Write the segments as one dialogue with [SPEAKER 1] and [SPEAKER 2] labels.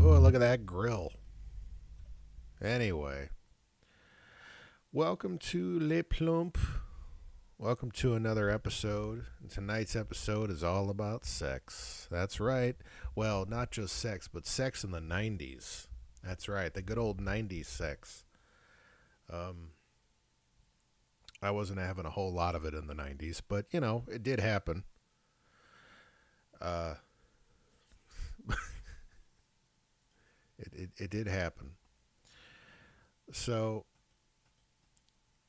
[SPEAKER 1] Oh, look at that grill. Anyway, welcome to Le Plump. Welcome to another episode. Tonight's episode is all about sex. That's right. Well, not just sex, but sex in the 90s. That's right. The good old 90s sex. I wasn't having a whole lot of it in the 90s, but, you know, it did happen. Uh, it did happen. So,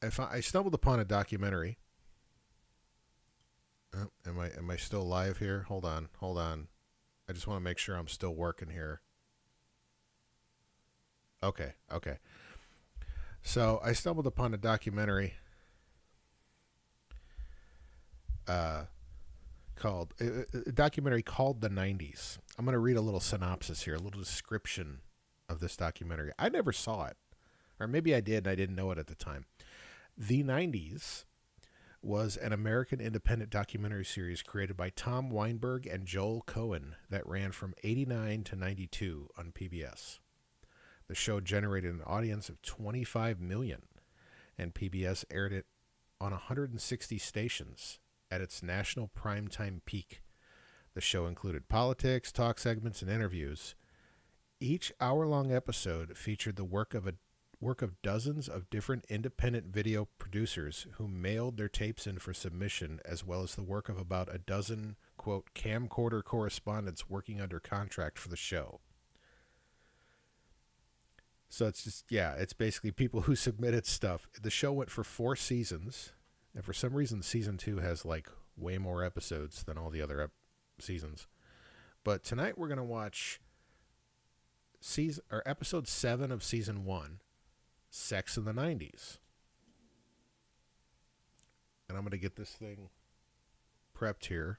[SPEAKER 1] I stumbled upon a documentary. Am I still live here? Hold on. I just want to make sure I'm still working here. Okay. So I stumbled upon a documentary called a documentary called The 90s. I'm going to read a little synopsis here, a little description of this documentary. I never saw it, or maybe I did and I didn't know it at the time. The 90s was an American independent documentary series created by Tom Weinberg and Joel Cohen that ran from 89 to 92 on PBS. The show generated an audience of 25 million, and PBS aired it on 160 stations at its national primetime peak. The show included politics, talk segments, and interviews. Each hour-long episode featured the work of dozens of different independent video producers who mailed their tapes in for submission, as well as the work of about a dozen, quote, camcorder correspondents working under contract for the show. So it's basically people who submitted stuff. The show went for 4 seasons, and for some reason season 2 has like way more episodes than all the other seasons. But tonight we're going to watch episode 7 of season 1, Sex in the 90s. And I'm going to get this thing prepped here.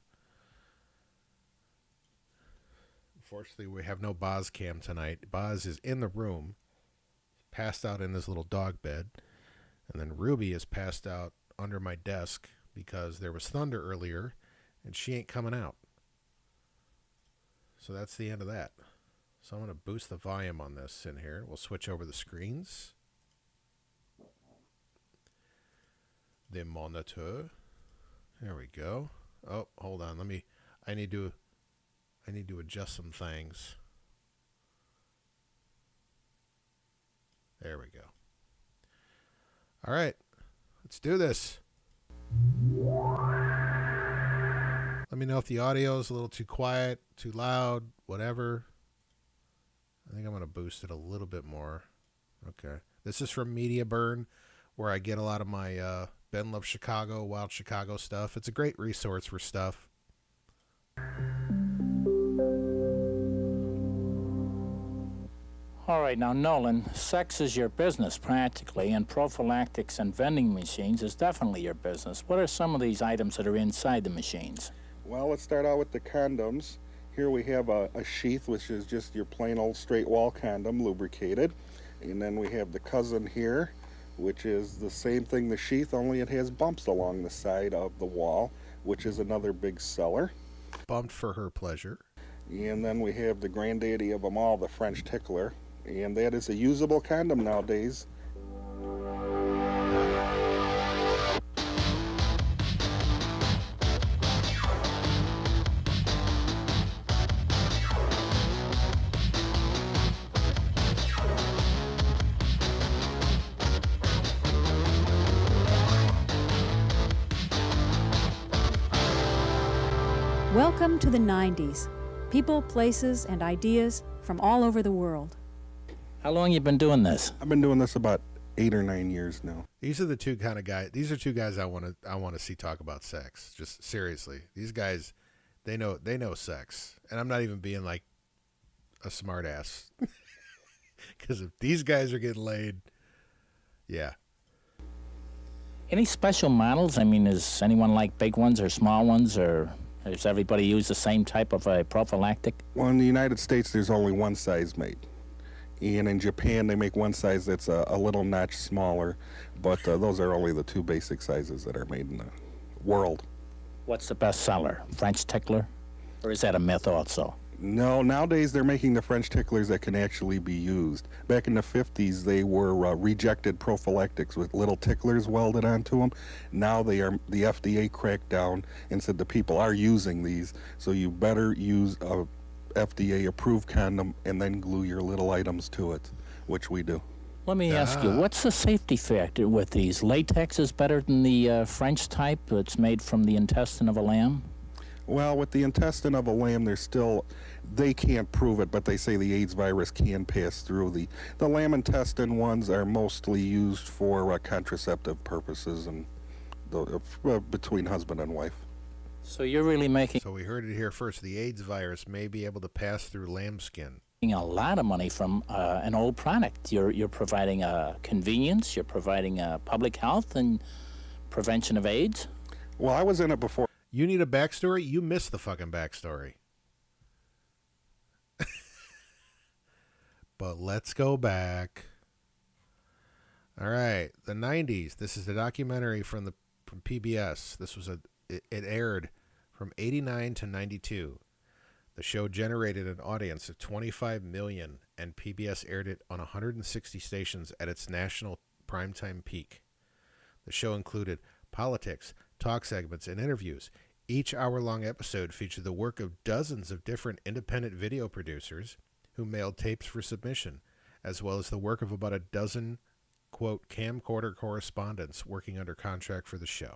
[SPEAKER 1] Unfortunately, we have no Boz cam tonight. Boz is in the room, passed out in his little dog bed. And then Ruby is passed out under my desk because there was thunder earlier and she ain't coming out. So that's the end of that. So I'm going to boost the volume on this in here. We'll switch over the screens. The monitor. There we go. Oh, hold on. I need to adjust some things. There we go. All right. Let's do this. Let me know if the audio is a little too quiet, too loud, whatever. I think I'm going to boost it a little bit more. Okay. This is from Media Burn, where I get a lot of my Ben Love Chicago, Wild Chicago stuff. It's a great resource for stuff.
[SPEAKER 2] All right, now, Nolan, sex is your business practically, and prophylactics and vending machines is definitely your business. What are some of these items that are inside the machines?
[SPEAKER 3] Well, let's start out with the condoms. Here we have a sheath, which is just your plain old straight wall condom, lubricated. And then we have the cousin here, which is the same thing, the sheath, only it has bumps along the side of the wall, which is another big seller.
[SPEAKER 1] Bumped for her pleasure.
[SPEAKER 3] And then we have the granddaddy of them all, the French Tickler. And that is a usable condom nowadays.
[SPEAKER 4] Welcome to the 90s. People, places, and ideas from all over the world.
[SPEAKER 2] How long you been doing this?
[SPEAKER 3] I've been doing this about 8 or 9 years now.
[SPEAKER 1] These are the two kind of guys. These are two guys I want to see talk about sex. Just seriously, these guys, they know sex, and I'm not even being like a smart ass. Because if these guys are getting laid, yeah.
[SPEAKER 2] Any special models? I mean, does anyone like big ones or small ones, or does everybody use the same type of a prophylactic?
[SPEAKER 3] Well, in the United States, there's only one size made. And in Japan, they make one size that's a little notch smaller, but those are only the 2 basic sizes that are made in the world.
[SPEAKER 2] What's the best seller? French Tickler? Or is that a myth also?
[SPEAKER 3] No, nowadays they're making the French ticklers that can actually be used. Back in the 50s, they were rejected prophylactics with little ticklers welded onto them. Now the FDA cracked down and said the people are using these, so you better use a FDA-approved condom and then glue your little items to it, which we do.
[SPEAKER 2] Let me ask you, what's the safety factor with these? Latex is better than the French type that's made from the intestine of a lamb?
[SPEAKER 3] Well, with the intestine of a lamb, they can't prove it, but they say the AIDS virus can pass through. The lamb intestine ones are mostly used for contraceptive purposes and between husband and wife.
[SPEAKER 2] So you're really making
[SPEAKER 1] So we heard it here first. The AIDS virus may be able to pass through lambskin.
[SPEAKER 2] a lot of money from an old product. You're providing convenience, you're providing public health and prevention of AIDS.
[SPEAKER 3] Well, I was in it before.
[SPEAKER 1] You need a backstory? You missed the fucking backstory. But let's go back. All right, the 90s. This is the documentary from PBS. It aired from 89 to 92. The show generated an audience of 25 million, and PBS aired it on 160 stations at its national primetime peak. The show included politics, talk segments, and interviews. Each hour-long episode featured the work of dozens of different independent video producers who mailed tapes for submission, as well as the work of about a dozen, quote, camcorder correspondents working under contract for the show.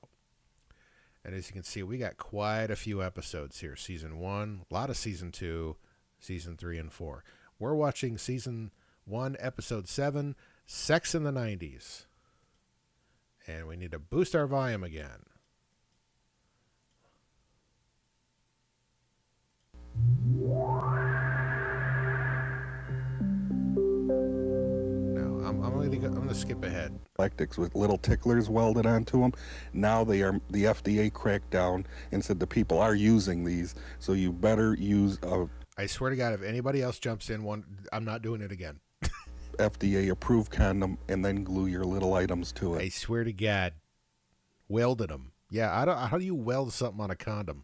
[SPEAKER 1] And as you can see, we got quite a few episodes here. Season 1, a lot of Season 2, Season 3, and 4. We're watching Season 1, Episode 7, Sex in the 90s. And we need to boost our volume again. No, I'm going to skip ahead.
[SPEAKER 3] Prophylactics with little ticklers welded onto them. Now the FDA cracked down and said the people are using these, so you better use a
[SPEAKER 1] I swear to God, if anybody else jumps in, I'm not doing it again.
[SPEAKER 3] FDA-approved condom and then glue your little items to it.
[SPEAKER 1] I swear to God, welded them. Yeah, how do you weld something on a condom?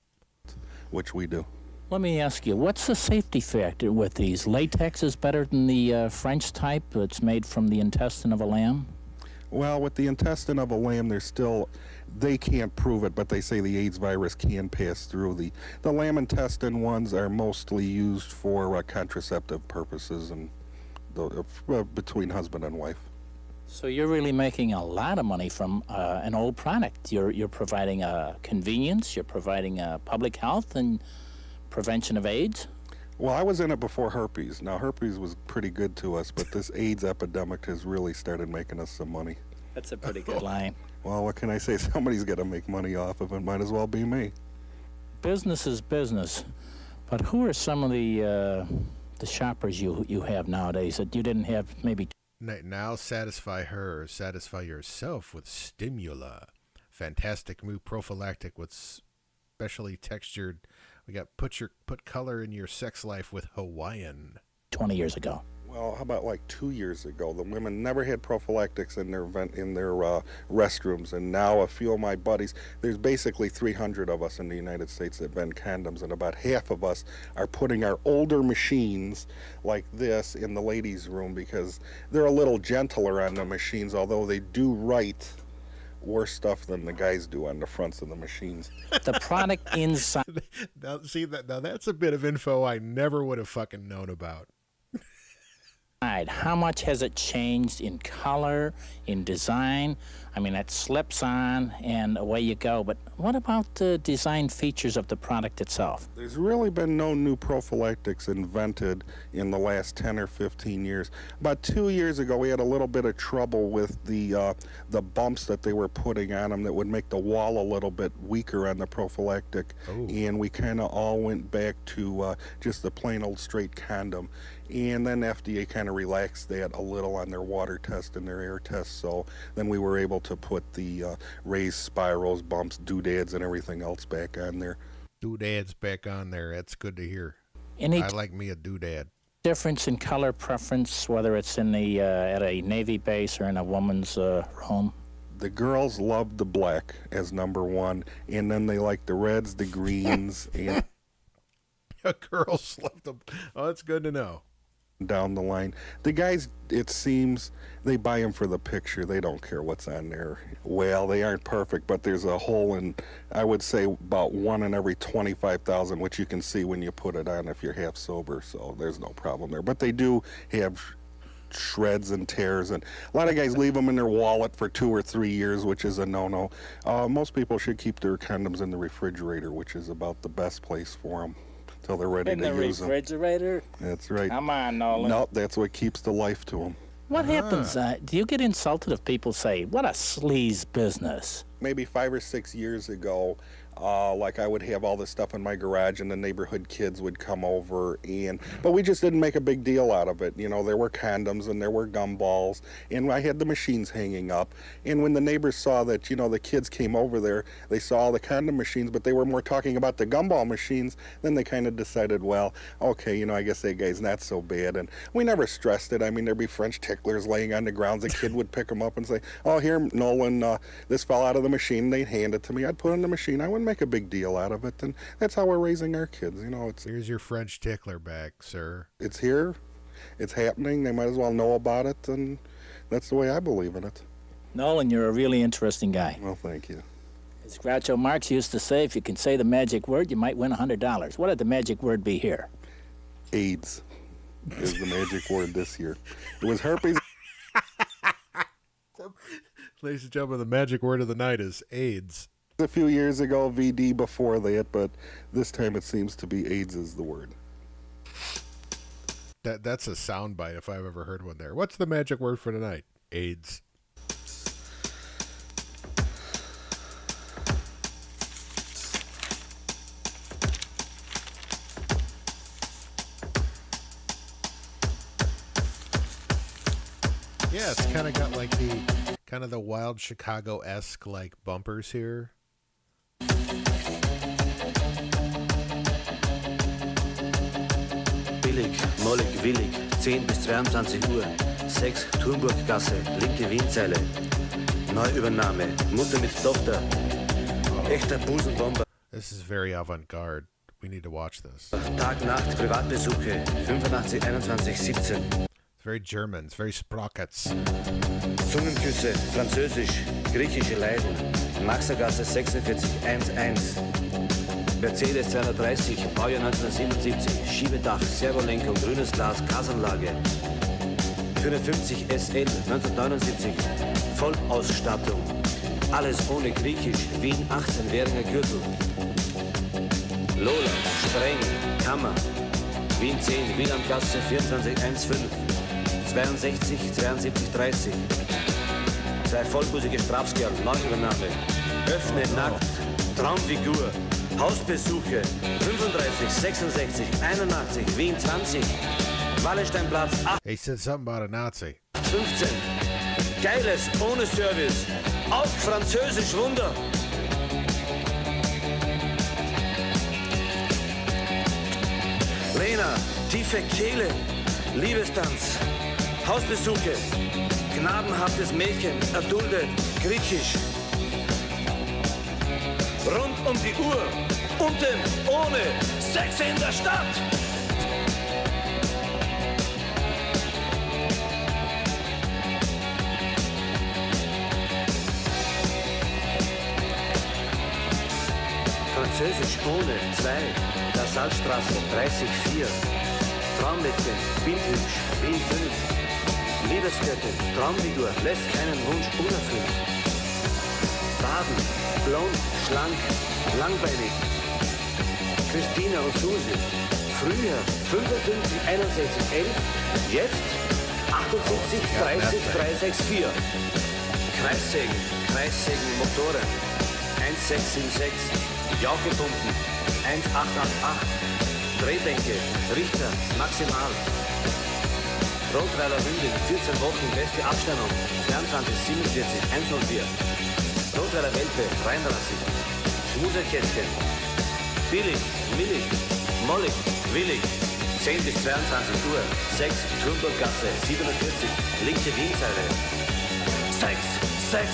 [SPEAKER 3] Which we do.
[SPEAKER 2] Let me ask you, what's the safety factor with these? Latex is better than the French type that's made from the intestine of a lamb?
[SPEAKER 3] Well, with the intestine of a lamb, they can't prove it, but they say the AIDS virus can pass through. The lamb intestine ones are mostly used for contraceptive purposes and between husband and wife.
[SPEAKER 2] So you're really making a lot of money from an old product. You're providing convenience, you're providing public health and prevention of AIDS.
[SPEAKER 3] Well, I was in it before herpes. Now, herpes was pretty good to us, but this AIDS epidemic has really started making us some money.
[SPEAKER 2] That's a pretty good line.
[SPEAKER 3] Well, what can I say? Somebody's got to make money off of it. Might as well be me.
[SPEAKER 2] Business is business, but who are some of the shoppers you have nowadays that you didn't have maybe?
[SPEAKER 1] Now satisfy yourself with Stimula. Fantastic move prophylactic with specially textured. We got put color in your sex life with Hawaiian.
[SPEAKER 2] 20 years ago.
[SPEAKER 3] Well, how about like 2 years ago? The women never had prophylactics in their restrooms, and now a few of my buddies, there's basically 300 of us in the United States that vend condoms, and about half of us are putting our older machines like this in the ladies' room because they're a little gentler on the machines, although they do write worse stuff than the guys do on the fronts of the machines.
[SPEAKER 2] The product inside.
[SPEAKER 1] Now that's a bit of info I never would have fucking known about.
[SPEAKER 2] How much has it changed in color, in design? I mean, it slips on and away you go. But what about the design features of the product itself?
[SPEAKER 3] There's really been no new prophylactics invented in the last 10 or 15 years. About 2 years ago, we had a little bit of trouble with the bumps that they were putting on them that would make the wall a little bit weaker on the prophylactic.
[SPEAKER 1] Oh.
[SPEAKER 3] And we kind of all went back to just the plain old straight condom. And then FDA kind of relaxed that a little on their water test and their air test. So then we were able to put the raised spirals, bumps, doodads, and everything else back on there.
[SPEAKER 1] Doodads back on there. That's good to hear.
[SPEAKER 2] Any
[SPEAKER 1] I like me a doodad.
[SPEAKER 2] difference in color preference, whether it's in the at a Navy base or in a woman's home?
[SPEAKER 3] The girls love the black as number one, and then they like the reds, the greens, and
[SPEAKER 1] A girl slept up. Oh, that's good to know.
[SPEAKER 3] down the line. The guys, it seems, they buy them for the picture. They don't care what's on there. Well, they aren't perfect, but there's a hole in, I would say, about 1 in every 25,000, which you can see when you put it on if you're half sober, so there's no problem there. But they do have shreds and tears, and a lot of guys leave them in their wallet for 2 or 3 years, which is a no-no. Most people should keep their condoms in the refrigerator, which is about the best place for them till they're ready
[SPEAKER 2] In
[SPEAKER 3] to
[SPEAKER 2] the
[SPEAKER 3] use them.
[SPEAKER 2] refrigerator?
[SPEAKER 3] That's right.
[SPEAKER 2] Come on, Nolan.
[SPEAKER 3] No, that's what keeps the life to them.
[SPEAKER 2] What happens? Do you get insulted if people say, what a sleaze business?
[SPEAKER 3] Maybe 5 or 6 years ago, like I would have all this stuff in my garage and the neighborhood kids would come over, but we just didn't make a big deal out of it. You know, there were condoms and there were gumballs, and I had the machines hanging up. And when the neighbors saw that, you know, the kids came over there, they saw all the condom machines, but they were more talking about the gumball machines, then they kind of decided, well, okay, you know, I guess that guy's not so bad. And we never stressed it. I mean, there'd be French ticklers laying on the ground. The kid would pick them up and say, oh, here, Nolan, this fell out of the machine. They'd hand it to me. I'd put it in the machine. I wouldn't make a big deal out of it, and that's how we're raising our kids. You know,
[SPEAKER 1] Here's your French tickler back, sir.
[SPEAKER 3] it's here, it's happening. They might as well know about it, and that's the way I believe in it.
[SPEAKER 2] Nolan, you're a really interesting guy.
[SPEAKER 3] Well, thank you.
[SPEAKER 2] As Groucho Marx used to say, if you can say the magic word, you might win $100. What would the magic word be here?
[SPEAKER 3] AIDS is the magic word this year. It was herpes.
[SPEAKER 1] Ladies and gentlemen, the magic word of the night is AIDS.
[SPEAKER 3] A few years ago, VD before that, but this time it seems to be AIDS is the word.
[SPEAKER 1] That's a soundbite if I've ever heard one there. What's the magic word for tonight? AIDS. Yeah, it's kind of got like the wild Chicago-esque like bumpers here.
[SPEAKER 5] Billig, mollig, willig, 10 bis 22 Uhr, 6 Turmburggasse, linke Wienzeile, Neuübernahme, Mutter mit Tochter, echter Busenbomber,
[SPEAKER 1] This is very avant-garde. We need to watch this.
[SPEAKER 5] Tag, Nacht, Privatbesuche, 85, 21, 17,
[SPEAKER 1] It's very German. It's very Sprockets.
[SPEAKER 5] Zungenküsse, Französisch, griechische Leiden, Maxergasse 46, 11, Mercedes 230, Baujahr 1977, Schiebedach, Servolenkung, grünes Glas, Gasanlage, 450 SL 1979, Vollausstattung, alles ohne Griechisch, Wien 18, Währinger Gürtel, Lola, Streng, Kammer, Wien 10, Wielandgasse 24, 15, 62, 72, 30, 2 vollbusige Strafskerl, Neuübernahme, Öffne nackt, Traumfigur, Hausbesuche, 35, 66, 81, Wien 20, Wallensteinplatz 8,
[SPEAKER 1] He said something about a Nazi.
[SPEAKER 5] 15. Geiles, ohne Service, auf Französisch Wunder. Lena, tiefe Kehle, Liebestanz, Hausbesuche, gnadenhaftes Mädchen, erduldet, griechisch. Rund um die Uhr, unten, ohne, Sex in der Stadt. Französisch ohne, 2, der Salzstraße, 30, 4. Traummädchen, bildhübsch, Wien 5. Liebesgöttin, Traumfigur, lässt keinen Wunsch unerfüllt. Baden, blond, schlank, langbeinig. Christina und Susi, früher 55, 61, 11, jetzt 78, 30, 364. Kreissägen, Motoren, 1676, Jauchepumpen, 1888, Drehbänke, Richter, maximal. Rotweiler Hündin, 14 Wochen, beste Abstammung, 22, 47, 104. Rotweiler Welpe, 33, Schmuserkästchen, billig, millig, mollig, willig, 10 bis 22 Uhr, 6, Turmburggasse, 47, linke Wienzeile. Sex, Sex,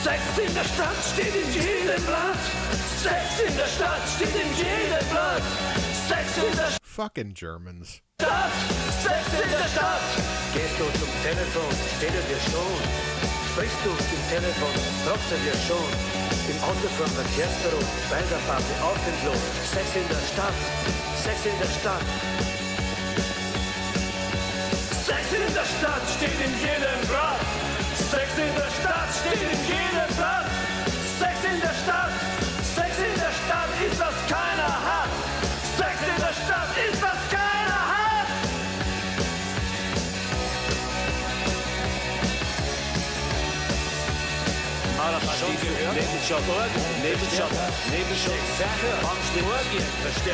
[SPEAKER 5] Sex in der Stadt steht in jedem Blatt. Sex in der Stadt steht in jedem Blatt. Sex in der
[SPEAKER 1] Fucking Germans.
[SPEAKER 5] Stadt. Sex in der Stadt. Gehst du zum Telefon, steht er dir schon. Sprichst du im Telefon, tropft er dir schon. Im Auto vom Verkehrsbüro, bei der Party auf dem Klo. Sex in der Stadt. Sex in der Stadt. Sex in der Stadt steht in jedem Blatt. Sex in der Stadt steht in jedem Blatt. Sex in der Stadt. Sex in der Stadt ist, was keiner hat. Sex in der Stadt ist, was keiner hat. Nebenjob, Orgie,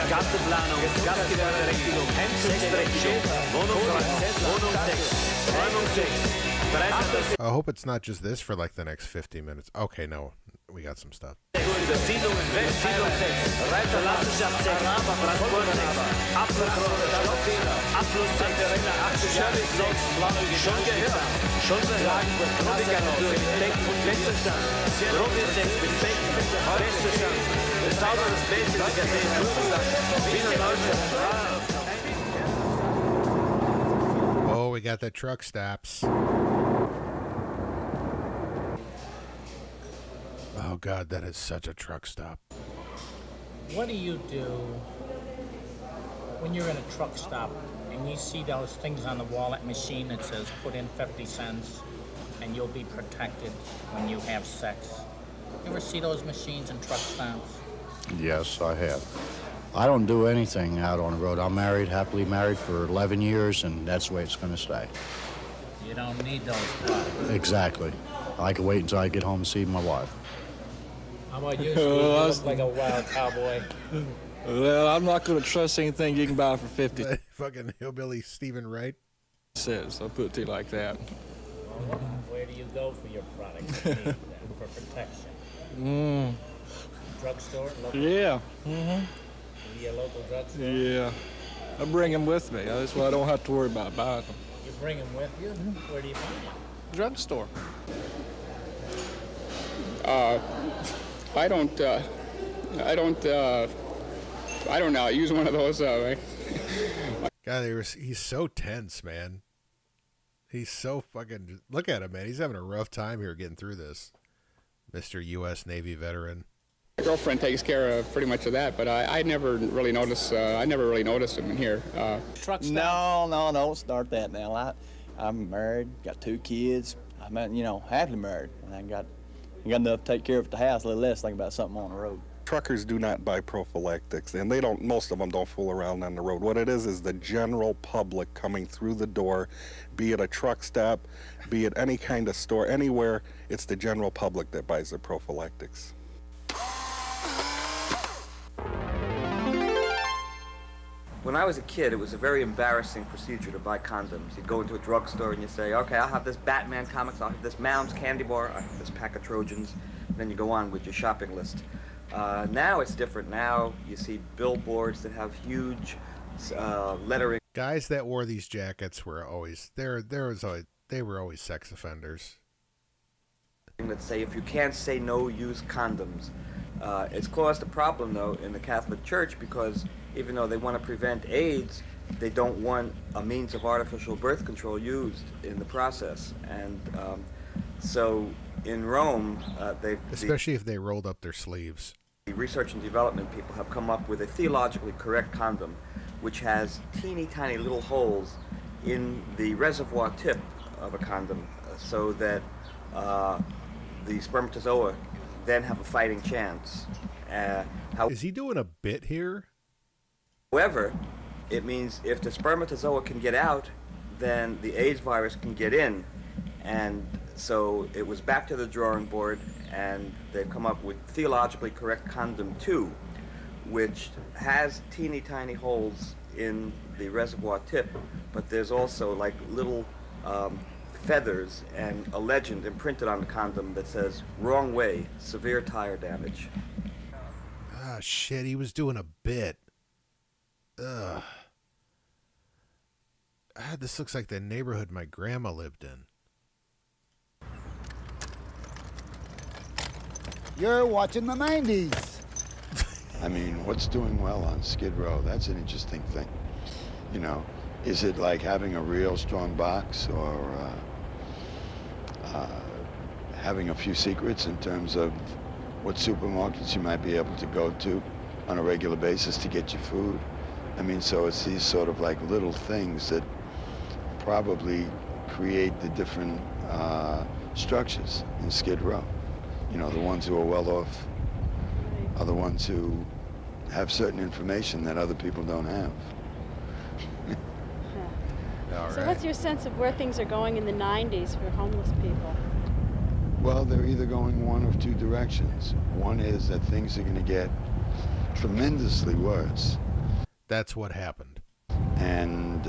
[SPEAKER 5] Gartenplanung, Gastgewerberechtigung, Hemdsberechtigung, Wohnung 6, Räumung 6.
[SPEAKER 1] I hope it's not just this for like the next 50 minutes. Okay, no. We got some stuff.
[SPEAKER 5] Siedlungen, Siedlung 6, Reiterlassenschaft 6, Transport 6, Abflussrohre, Abfluss 6, Service 6, schon gehört, schon gehört, Probegarnitur, Deck- und Wechselstand, Probe 6, mit Becken, Wechselstand, sauberes Basic, Wiener Deutschland.
[SPEAKER 1] Oh, we got that truck stops. Oh, God, that is such a truck stop.
[SPEAKER 2] What do you do when you're in a truck stop and you see those things on the wall, that machine that says put in 50 cents and you'll be protected when you have sex? You ever see those machines in truck stops?
[SPEAKER 6] Yes, I have. I don't do anything out on the road. I'm married, happily married for 11 years, and that's the way it's going to stay.
[SPEAKER 2] You don't need those products.
[SPEAKER 6] Exactly. I can wait until I get home and see my wife.
[SPEAKER 2] How about you, Steve? You look like a wild cowboy.
[SPEAKER 7] Well, I'm not going to trust anything you can buy for 50
[SPEAKER 1] Fucking hillbilly Stephen Wright.
[SPEAKER 7] cents. I'll put it to you like that.
[SPEAKER 2] Where do you go for your products for protection? Drugstore? Local?
[SPEAKER 7] Yeah.
[SPEAKER 2] Maybe a local drugstore?
[SPEAKER 7] Yeah. I bring them with me. That's why I don't have to worry about buying them.
[SPEAKER 2] You bring them with you? Where do you find them?
[SPEAKER 7] Drugstore.
[SPEAKER 8] I don't know. I use one of those.
[SPEAKER 1] God, he's so tense, man. He's so fucking... Look at him, man. He's having a rough time here getting through this. Mr. U.S. Navy veteran.
[SPEAKER 8] My girlfriend takes care of pretty much of that, but I never really notice. I never really noticed them in here.
[SPEAKER 2] Truck stop?
[SPEAKER 9] No, don't start that now. I'm married, got 2 kids. I'm, happily married. And I got enough to take care of at the house, a little less think about something on the road.
[SPEAKER 3] Truckers do not buy prophylactics, and most of them don't fool around on the road. What it is the general public coming through the door, be it a truck stop, be it any kind of store, anywhere, it's the general public that buys the prophylactics.
[SPEAKER 10] When I was a kid, it was a very embarrassing procedure to buy condoms. You'd go into a drugstore and you say, okay, I'll have this Batman comics, I'll have this Mounds candy bar, I'll have this pack of Trojans, and then you go on with your shopping list. Now it's different. Now you see billboards that have huge lettering.
[SPEAKER 1] Guys that wore these jackets were always they were always sex offenders.
[SPEAKER 10] That say if you can't say no, use condoms. It's caused a problem though in the Catholic Church because even though they want to prevent AIDS, they don't want a means of artificial birth control used in the process. And so in Rome,
[SPEAKER 1] especially if they rolled up their sleeves.
[SPEAKER 10] The research and development people have come up with a theologically correct condom, which has teeny tiny little holes in the reservoir tip of a condom, so that the spermatozoa then have a fighting chance.
[SPEAKER 1] Is he doing a bit here?
[SPEAKER 10] However, it means if the spermatozoa can get out, then the AIDS virus can get in. And so it was back to the drawing board, and they've come up with theologically correct condom 2, which has teeny tiny holes in the reservoir tip, but there's also like little feathers and a legend imprinted on the condom that says, wrong way, severe tire damage.
[SPEAKER 1] Ah, shit, he was doing a bit. Ugh. Ah, this looks like the neighborhood my grandma lived in.
[SPEAKER 11] You're watching the 90s.
[SPEAKER 12] I mean, what's doing well on Skid Row? That's an interesting thing. You know, is it like having a real strong box, or having a few secrets in terms of what supermarkets you might be able to go to on a regular basis to get your food? I mean, so it's these sort of like little things that probably create the different structures in Skid Row. You know, the ones who are well off are the ones who have certain information that other people don't have.
[SPEAKER 13] So what's your sense of where things are going in the 90s for homeless people?
[SPEAKER 12] Well, they're either going one of two directions. One is that things are going to get tremendously worse.
[SPEAKER 1] That's what happened.
[SPEAKER 12] And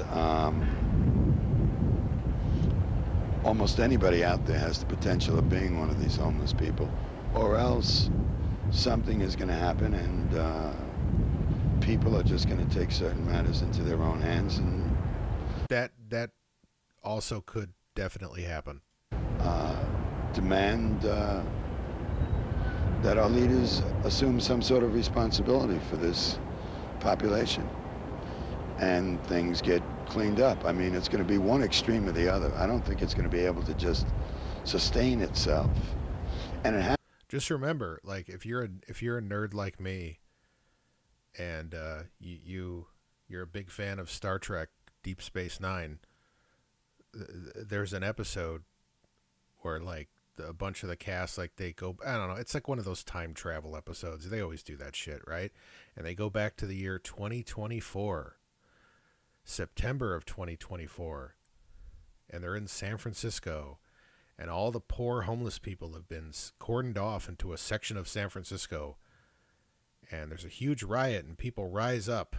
[SPEAKER 12] almost anybody out there has the potential of being one of these homeless people, or else something is going to happen, and people are just going to take certain matters into their own hands. And
[SPEAKER 1] that also could definitely happen.
[SPEAKER 12] Demand that our leaders assume some sort of responsibility for this population, and things get cleaned up. I mean, it's going to be one extreme or the other. I don't think it's going to be able to just sustain itself. And
[SPEAKER 1] just remember, like, if you're a nerd like me, and you're a big fan of Star Trek Deep Space Nine, there's an episode where, like, a bunch of the cast, like, they go, I don't know, it's like one of those time travel episodes. They always do that shit, right? And they go back to the year 2024, September of 2024, and they're in San Francisco, and all the poor homeless people have been cordoned off into a section of San Francisco, and there's a huge riot, and people rise up,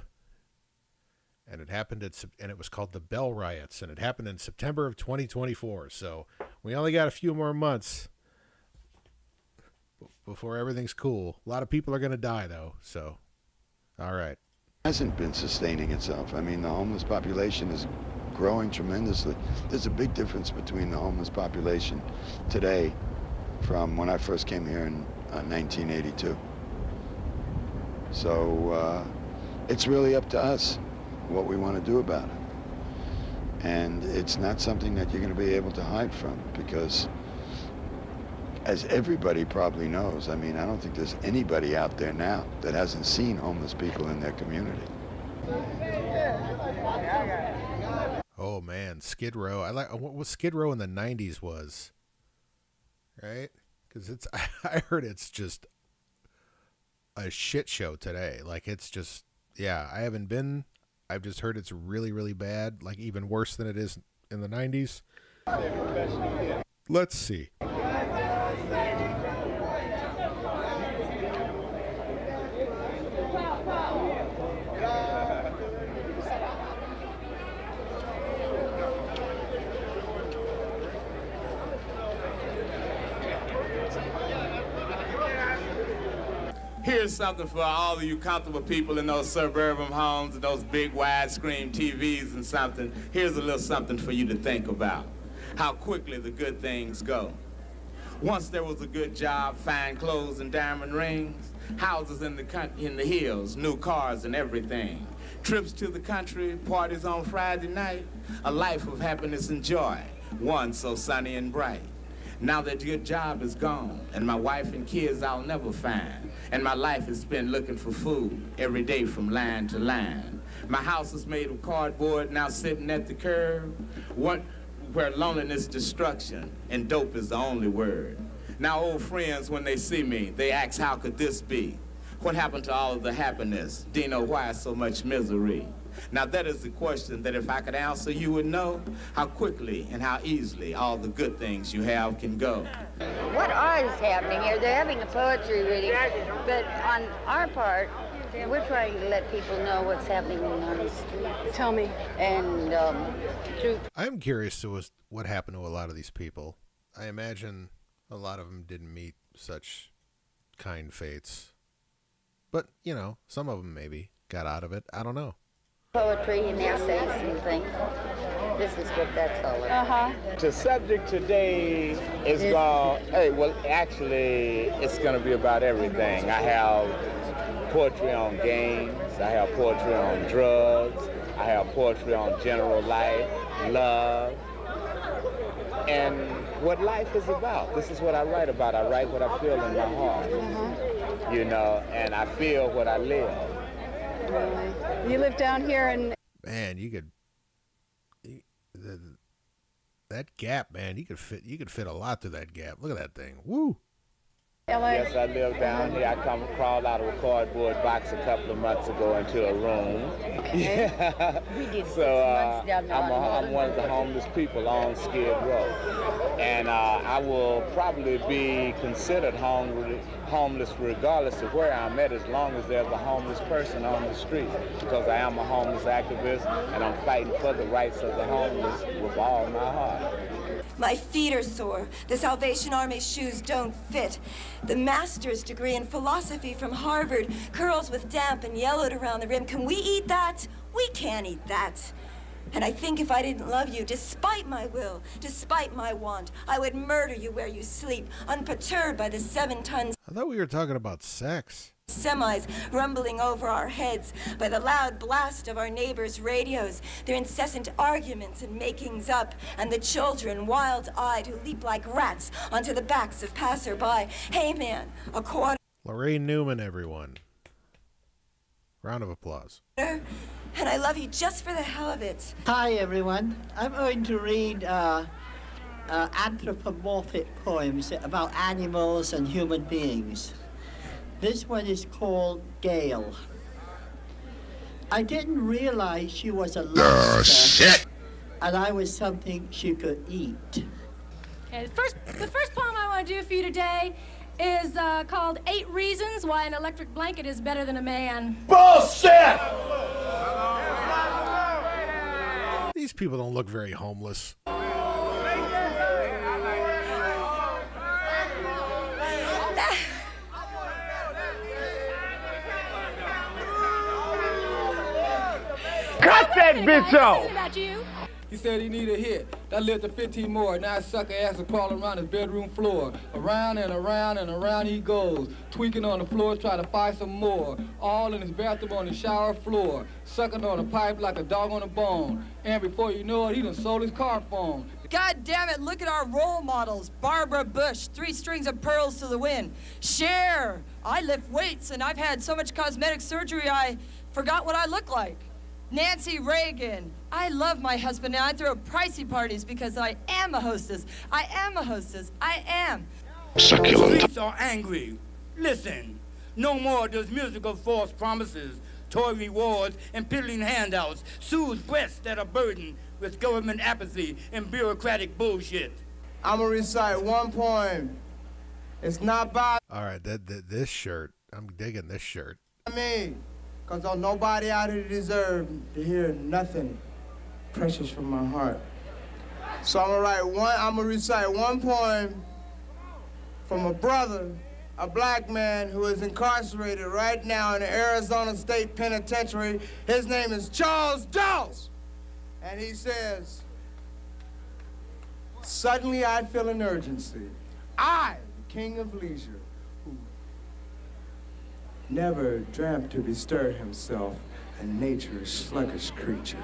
[SPEAKER 1] and it happened and it was called the Bell Riots, and it happened in September of 2024. So we only got a few more months before everything's cool. A lot of people are going to die, though. So, all right.
[SPEAKER 12] Hasn't been sustaining itself. I mean, the homeless population is growing tremendously. There's a big difference between the homeless population today from when I first came here in 1982. So it's really up to us what we want to do about it. And it's not something that you're going to be able to hide from, because as everybody probably knows, I mean, I don't think there's anybody out there now that hasn't seen homeless people in their community.
[SPEAKER 1] Oh man, Skid Row. I like what Skid Row in the 90s was. Right? Cuz I heard it's just a shit show today. Like, it's just, yeah, I haven't been. I've just heard it's really, really bad, like even worse than it is in the 90s. Let's see.
[SPEAKER 14] Here's something for all of you comfortable people in those suburban homes and those big widescreen TVs and something. Here's a little something for you to think about. How quickly the good things go. Once there was a good job, fine clothes and diamond rings, houses in the hills, new cars and everything. Trips to the country, parties on Friday night, a life of happiness and joy, one so sunny and bright. Now that your job is gone, and my wife and kids I'll never find, and my life is spent looking for food every day from line to line. My house is made of cardboard, now sitting at the curb, where loneliness, destruction, and dope is the only word. Now old friends, when they see me, they ask, how could this be? What happened to all of the happiness? Dino, why so much misery? Now that is the question that if I could answer, you would know how quickly and how easily all the good things you have can go.
[SPEAKER 15] What is happening here? They're having a poetry reading, but on our part, we're trying to let people know what's happening on the street.
[SPEAKER 13] Tell me.
[SPEAKER 15] And
[SPEAKER 1] I'm curious to what happened to a lot of these people. I imagine a lot of them didn't meet such kind fates. But, you know, some of them maybe got out of it. I don't know.
[SPEAKER 15] Poetry and essays and things. This is what that's all about.
[SPEAKER 16] The subject today is going, actually, it's going to be about everything. I have poetry on games. I have poetry on drugs. I have poetry on general life, love, and what life is about. This is what I write about. I write what I feel in my heart, you know, and I feel what I live.
[SPEAKER 13] Really? You live down here in...
[SPEAKER 1] Man, you could... that gap, man, you could fit a lot through that gap. Look at that thing. Woo!
[SPEAKER 13] LA.
[SPEAKER 16] Yes, I live down here. I crawled out of a cardboard box a couple of months ago into a room.
[SPEAKER 15] Okay.
[SPEAKER 16] Yeah.
[SPEAKER 15] We did 6
[SPEAKER 16] So
[SPEAKER 15] months down there.
[SPEAKER 16] I'm one of the homeless people on Skid Row. And I will probably be considered homeless regardless of where I'm at, as long as there's a homeless person on the street, because I am a homeless activist and I'm fighting for the rights of the homeless with all my heart.
[SPEAKER 17] My feet are sore. The Salvation Army shoes don't fit. The master's degree in philosophy from Harvard curls with damp and yellowed around the rim. Can we eat that? We can't eat that. And I think if I didn't love you, despite my will, despite my want, I would murder you where you sleep, unperturbed by the 7 tons
[SPEAKER 1] I thought we were talking about sex.
[SPEAKER 17] semis rumbling over our heads, by the loud blast of our neighbors' radios, their incessant arguments and makings up, and the children, wild-eyed, who leap like rats onto the backs of passerby. Hey, man, a quarter,
[SPEAKER 1] Lorraine Newman, everyone. Round of applause.
[SPEAKER 17] and I love you just for the hell of it.
[SPEAKER 18] Hi everyone. I'm going to read anthropomorphic poems about animals and human beings. This one is called Gail. I didn't realize she was a lobster, and I was something she could eat.
[SPEAKER 19] Okay, the first poem I want to do for you today is called 8 Reasons Why an Electric Blanket is Better Than a Man.
[SPEAKER 1] Bullshit! These people don't look very homeless.
[SPEAKER 7] Cut that bitch off!
[SPEAKER 19] About you.
[SPEAKER 7] He said he needed a hit. That led to 15 more. Now that sucker ass is crawling around his bedroom floor. Around and around and around he goes. Tweaking on the floor, trying to find some more. All in his bathroom on the shower floor. Sucking on a pipe like a dog on a bone. And before you know it, he done sold his car phone.
[SPEAKER 20] God damn it, look at our role models. Barbara Bush, 3 strings of pearls to the wind. Cher, I lift weights and I've had so much cosmetic surgery I forgot what I look like. Nancy Reagan, I love my husband and I throw pricey parties because I am a hostess. I am a hostess. I am.
[SPEAKER 21] Succulent. The streets are angry. Listen, no more does musical false promises, toy rewards, and piddling handouts soothe breasts that are burdened with government apathy and bureaucratic bullshit.
[SPEAKER 22] I'm gonna recite one poem. It's not by
[SPEAKER 1] All right, this shirt. I'm digging this shirt.
[SPEAKER 22] me, cause don't nobody out here deserve to hear nothing precious from my heart. So I'm gonna recite one poem from a brother, a black man who is incarcerated right now in the Arizona State Penitentiary. His name is Charles Dawes. And he says, suddenly I feel an urgency. I, the king of leisure, who never dreamt to bestir himself in nature's sluggish creature.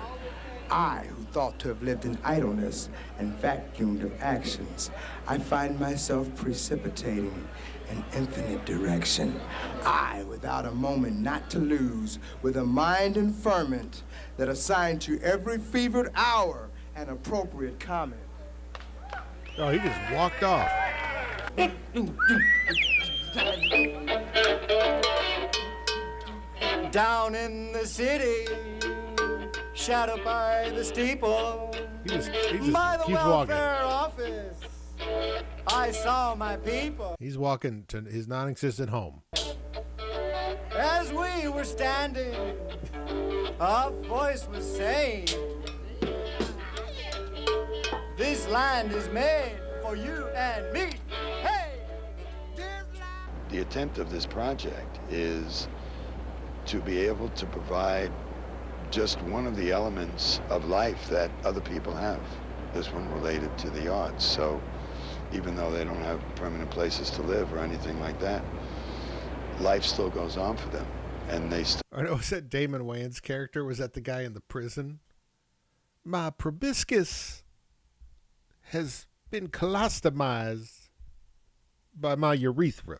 [SPEAKER 22] I, who thought to have lived in idleness and vacuumed of actions, I find myself precipitating in infinite direction. I, without a moment not to lose, with a mind in ferment that assigned to every fevered hour an appropriate comment.
[SPEAKER 1] Oh, he just walked off.
[SPEAKER 18] Down in the city, shadowed by the steeple,
[SPEAKER 1] He just
[SPEAKER 18] by the
[SPEAKER 1] keeps walking.
[SPEAKER 18] welfare office, I saw my people.
[SPEAKER 1] He's walking to his non-existent home.
[SPEAKER 18] As we were standing, a voice was saying, this land is made for you and me. Hey!
[SPEAKER 12] The attempt of this project is to be able to provide just one of the elements of life that other people have. This one related to the arts. So even though they don't have permanent places to live or anything like that, life still goes on for them. And they still...
[SPEAKER 1] Or was that Damon Wayans' character? Was that the guy in the prison? My proboscis has been colostomized by my urethra.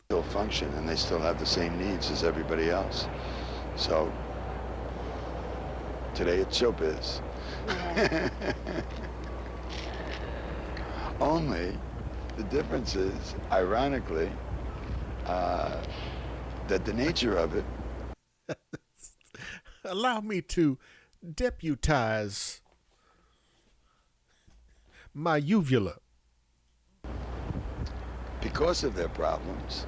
[SPEAKER 12] Still function, and they still have the same needs as everybody else. So today it's showbiz. Only the difference is, ironically, that the nature of it...
[SPEAKER 1] Allow me to deputize my uvula.
[SPEAKER 12] Because of their problems,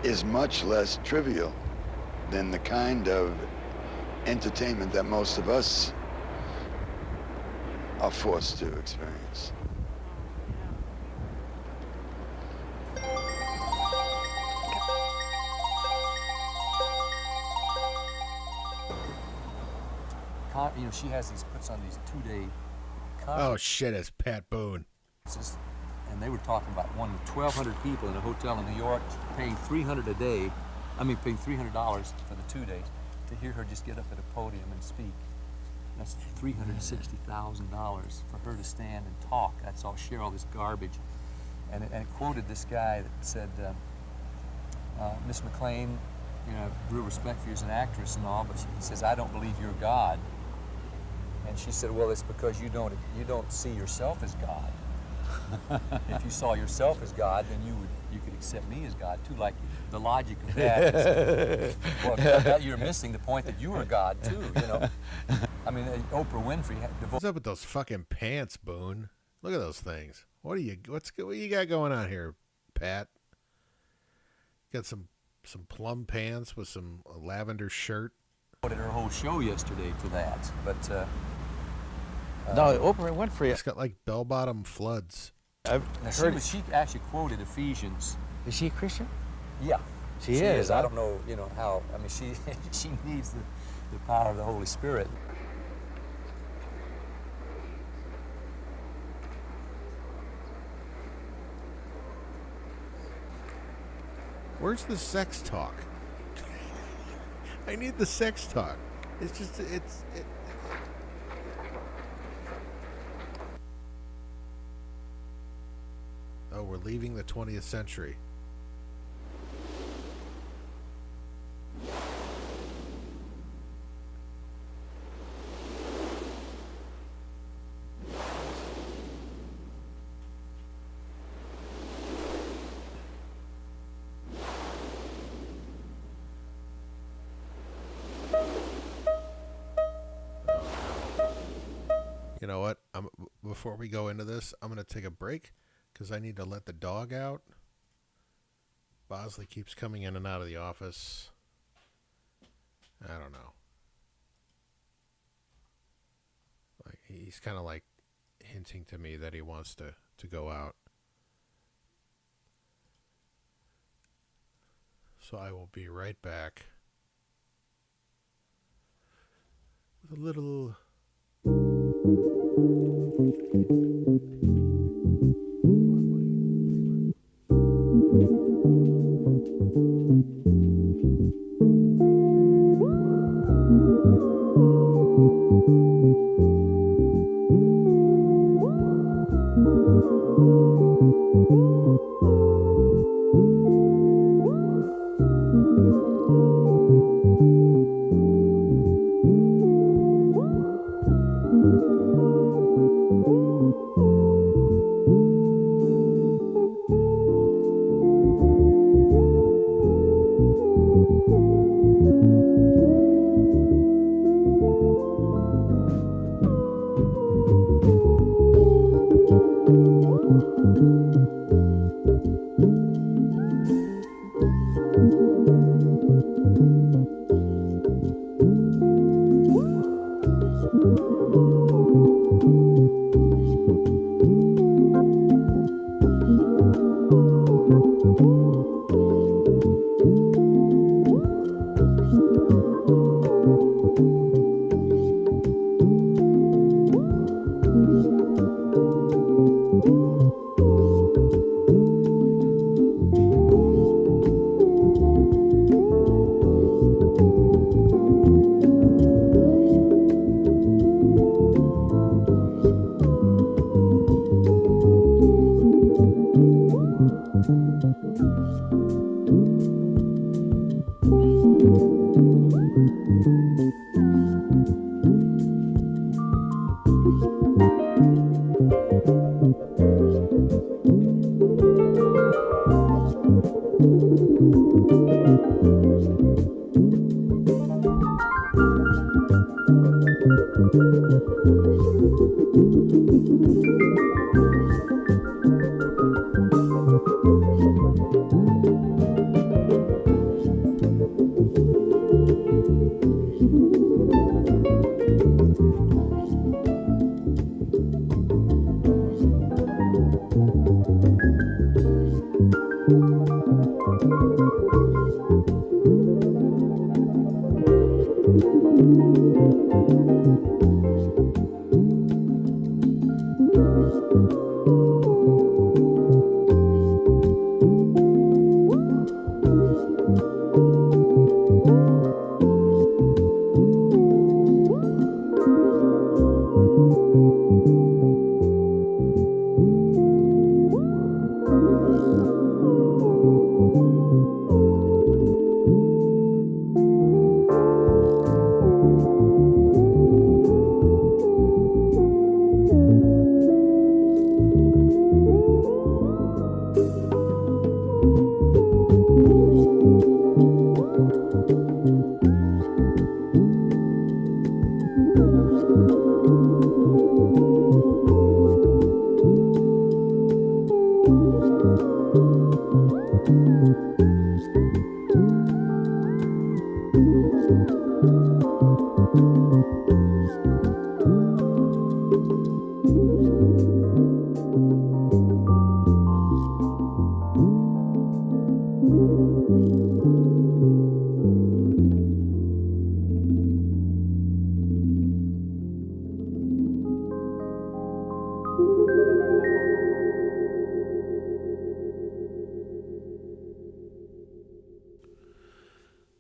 [SPEAKER 12] is much less trivial than the kind of entertainment that most of us are forced to experience.
[SPEAKER 4] You know, she puts on these 2-day concerts.
[SPEAKER 1] Oh shit, it's Pat Boone.
[SPEAKER 4] And they were talking about one with 1,200 people in a hotel in New York, paying $300 a day. I mean, paying $300 for the 2 days to hear her just get up at a podium and speak. That's $360,000 for her to stand and talk. That's all, share all this garbage. And it quoted this guy that said, Miss McLean, you know, I have real respect for you as an actress and all, but he says, I don't believe you're God. And she said, well, it's because you don't see yourself as God. If you saw yourself as God, then you could accept me as God too. Like the logic of that is, well, you're missing the point that you are God too. You know, I mean, Oprah Winfrey.
[SPEAKER 1] What's up with those fucking pants, Boone? Look at those things. What you got going on here, Pat? Got some plum pants with some lavender shirt.
[SPEAKER 4] Did her whole show yesterday to that, but
[SPEAKER 5] no, Oprah Winfrey.
[SPEAKER 1] It's got like bell-bottom floods.
[SPEAKER 4] I've heard she actually quoted Ephesians.
[SPEAKER 5] Is she a Christian?
[SPEAKER 4] Yeah,
[SPEAKER 5] she is.
[SPEAKER 4] I don't know, you know how. I mean, she needs the power of the Holy Spirit.
[SPEAKER 1] Where's the sex talk? I need the sex talk. It's just Oh, we're leaving the 20th century. You know what? Before we go into this, I'm going to take a break because I need to let the dog out. Bosley keeps coming in and out of the office. I don't know. Like he's kind of like hinting to me that he wants to go out. So I will be right back with a little...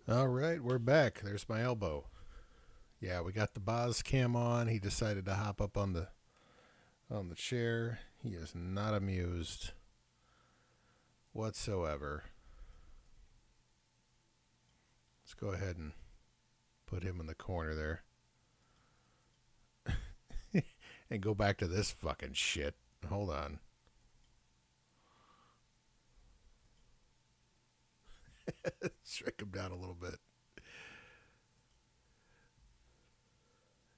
[SPEAKER 1] All right, we're back. There's my elbow. Yeah, we got the Boz cam on. He decided to hop up on the chair. He is not amused whatsoever. Let's go ahead and put him in the corner there. And go back to this fucking shit. Hold on. Shrink him down a little bit.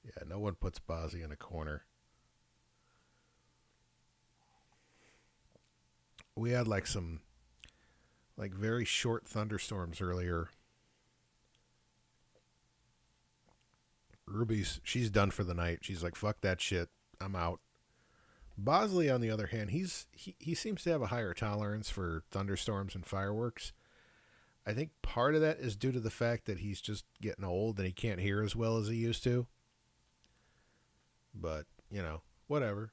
[SPEAKER 1] Yeah, no one puts Bozzy in a corner. We had like some very short thunderstorms earlier. Ruby's, she's done for the night. She's like, fuck that shit. I'm out. Bosley, on the other hand, he seems to have a higher tolerance for thunderstorms and fireworks. I think part of that is due to the fact that he's just getting old and he can't hear as well as he used to. But, you know, whatever.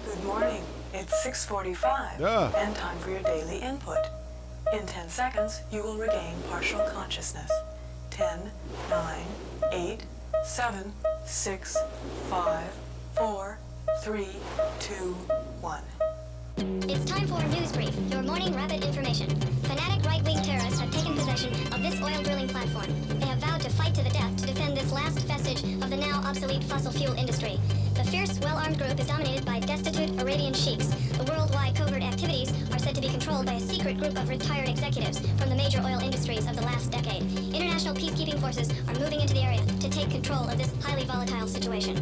[SPEAKER 6] Good morning. It's 6:45 and time for your daily input. In 10 seconds, you will regain partial consciousness. 10, 9, 8, 7, 6, 5, 4, 3, 2, 1.
[SPEAKER 8] It's time for News Brief, your morning rapid information. Fanatic right-wing terrorists have taken possession of this oil drilling platform. They have vowed to fight to the death to defend this last vestige of the now obsolete fossil fuel industry. The fierce, well-armed group is dominated by destitute Arabian sheiks. The worldwide covert activities are said to be controlled by a secret group of retired executives from the major oil industries of the last decade. International peacekeeping forces are moving into the area to take control of this highly volatile situation.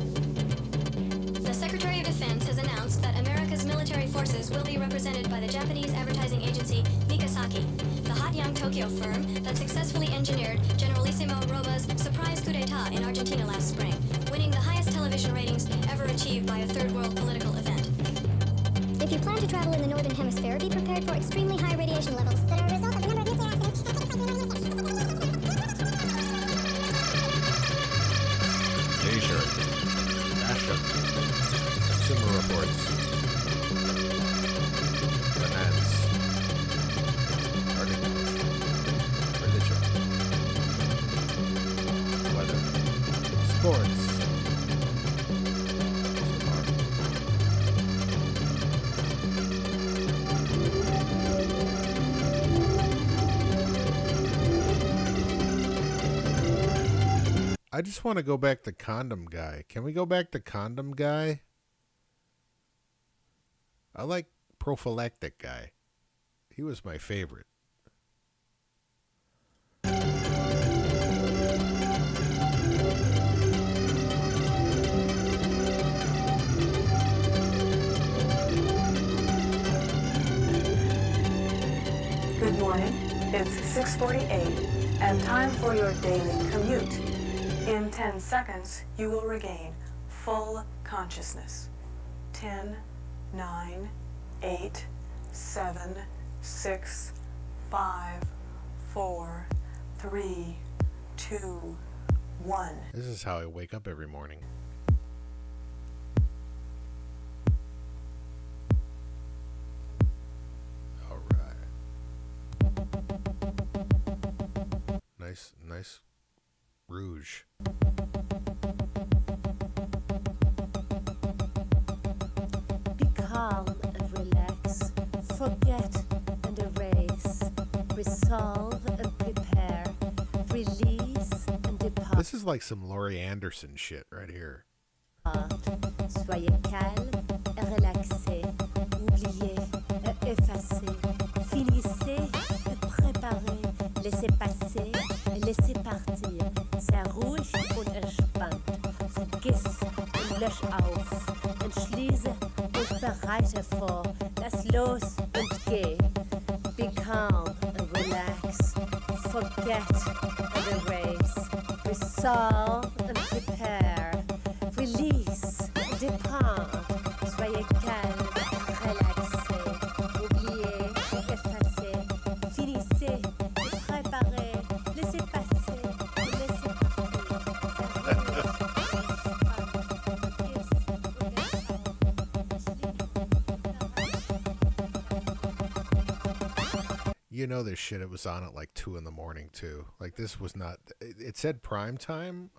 [SPEAKER 8] The Secretary of Defense has announced that America's military forces will be represented by the Japanese advertising agency Mikasaki, the hot young Tokyo firm that successfully engineered Generalissimo Roba's surprise coup d'etat in Argentina last spring, winning the highest television ratings ever achieved by a third world political event. If you plan to travel in the Northern Hemisphere, be prepared for extremely high radiation levels that are a result of the number of nuclear accidents.
[SPEAKER 1] Asia. Russia. Consumer reports. Finance. Arctic. Religion. Weather. Sports. I just want to go back to Condom Guy. Can we go back to Condom Guy? I like Prophylactic Guy. He was my favorite.
[SPEAKER 6] Good morning. It's 6:48 and time for your daily commute. In 10 seconds, you will regain full consciousness. 10, 9, 8, 7, 6, 5, 4, 3, 2, 1.
[SPEAKER 1] This is how I wake up every morning. All right. Nice rouge.
[SPEAKER 2] Be calm and relax. Forget and erase. Resolve and prepare. Release and depart.
[SPEAKER 1] This is like some Laurie Anderson shit right here.
[SPEAKER 2] Soyez calme et relaxé. Oubliez et effacez. Finissez et préparez. Laissez passer et laissez partir. Sehr ruhig und entspannt. Vergiss und lösch auf. Entschließe und bereite vor. Lass los und geh. Be calm and relax. Forget and erase. Resolve and prepare. Release and depart. Soyez calme, relaxé. Oubliez et effacez. Finissez et préparez. Laissez passer et laissez
[SPEAKER 1] You know this shit. It was on at like 2 a.m. too. Like this was not. It said prime time.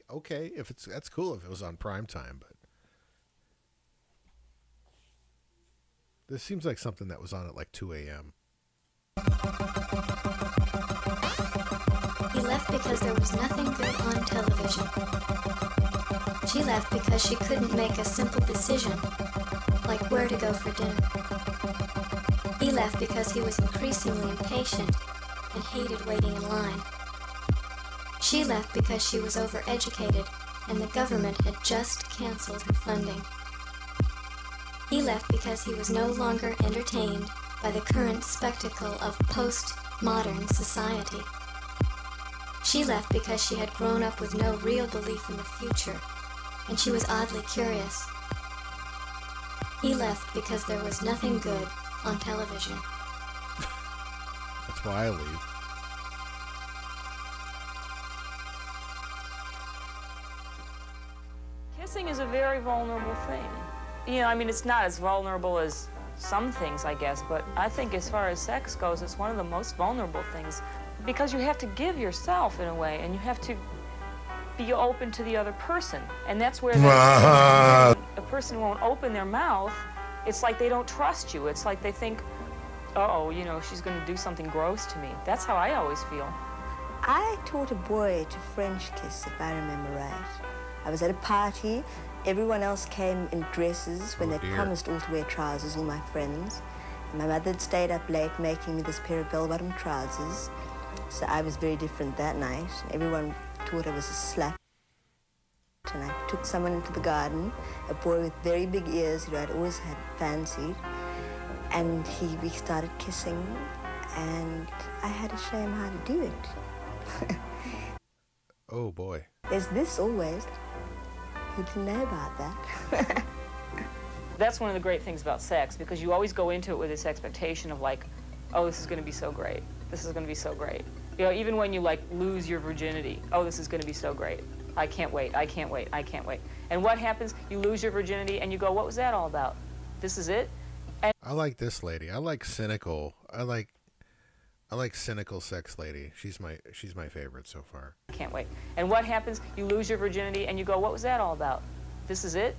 [SPEAKER 1] Okay, if that's cool if it was on prime time, but this seems like something that was on at like 2 a.m.
[SPEAKER 8] He left because there was nothing good on television. She left because she couldn't make a simple decision, like where to go for dinner. He left because he was increasingly impatient and hated waiting in line. She left because she was overeducated and the government had just canceled her funding. He left because he was no longer entertained by the current spectacle of post-modern society. She left because she had grown up with no real belief in the future, and she was oddly curious. He left because there was nothing good on television.
[SPEAKER 1] That's why I leave.
[SPEAKER 9] Kissing is a very vulnerable thing. You know, I mean, it's not as vulnerable as some things, I guess, but I think as far as sex goes, it's one of the most vulnerable things because you have to give yourself in a way, and you have to be open to the other person. And that's where a person won't open their mouth. It's like they don't trust you. It's like they think, uh-oh, you know, she's going to do something gross to me. That's how I always feel.
[SPEAKER 23] I taught a boy to French kiss, if I remember right. I was at a party. Everyone else came in dresses when they'd promised all to wear trousers, all my friends. And my mother had stayed up late making me this pair of bell-bottom trousers. So I was very different that night. Everyone thought I was a slut. And I took someone into the garden, a boy with very big ears who I'd always had fancied, and we started kissing, and I had to show him how to do it.
[SPEAKER 1] Oh boy.
[SPEAKER 23] There's this always. You didn't know about that.
[SPEAKER 9] That's one of the great things about sex, because you always go into it with this expectation of like, oh, this is going to be so great. This is going to be so great. You know, even when you like lose your virginity, oh, this is going to be so great. I can't wait, I can't wait, I can't wait. And what happens? You lose your virginity and you go, what was that all about? This is it? And
[SPEAKER 1] I like this lady. I like cynical. I like cynical sex lady. She's my favorite so far.
[SPEAKER 9] I can't wait. And what happens? You lose your virginity and you go, what was that all about? This is it?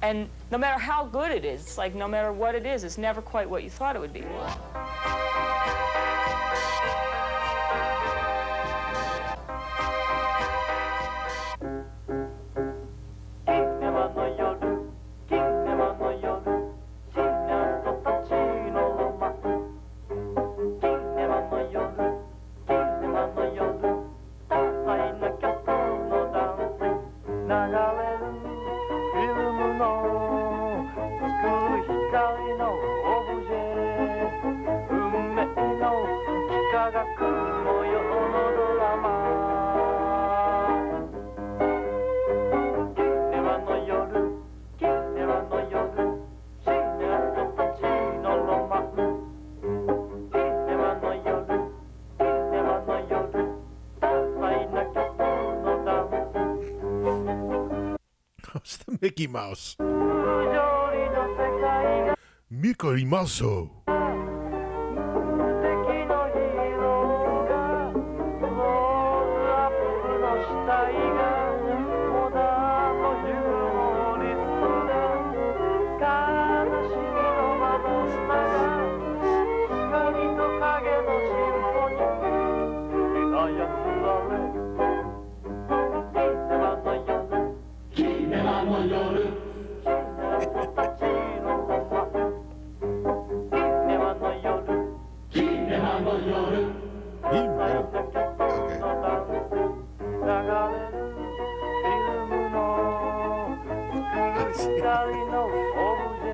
[SPEAKER 9] And no matter how good it is, it's like no matter what it is, it's never quite what you thought it would be.
[SPEAKER 1] Mickey Mouse. Mickey Mouse.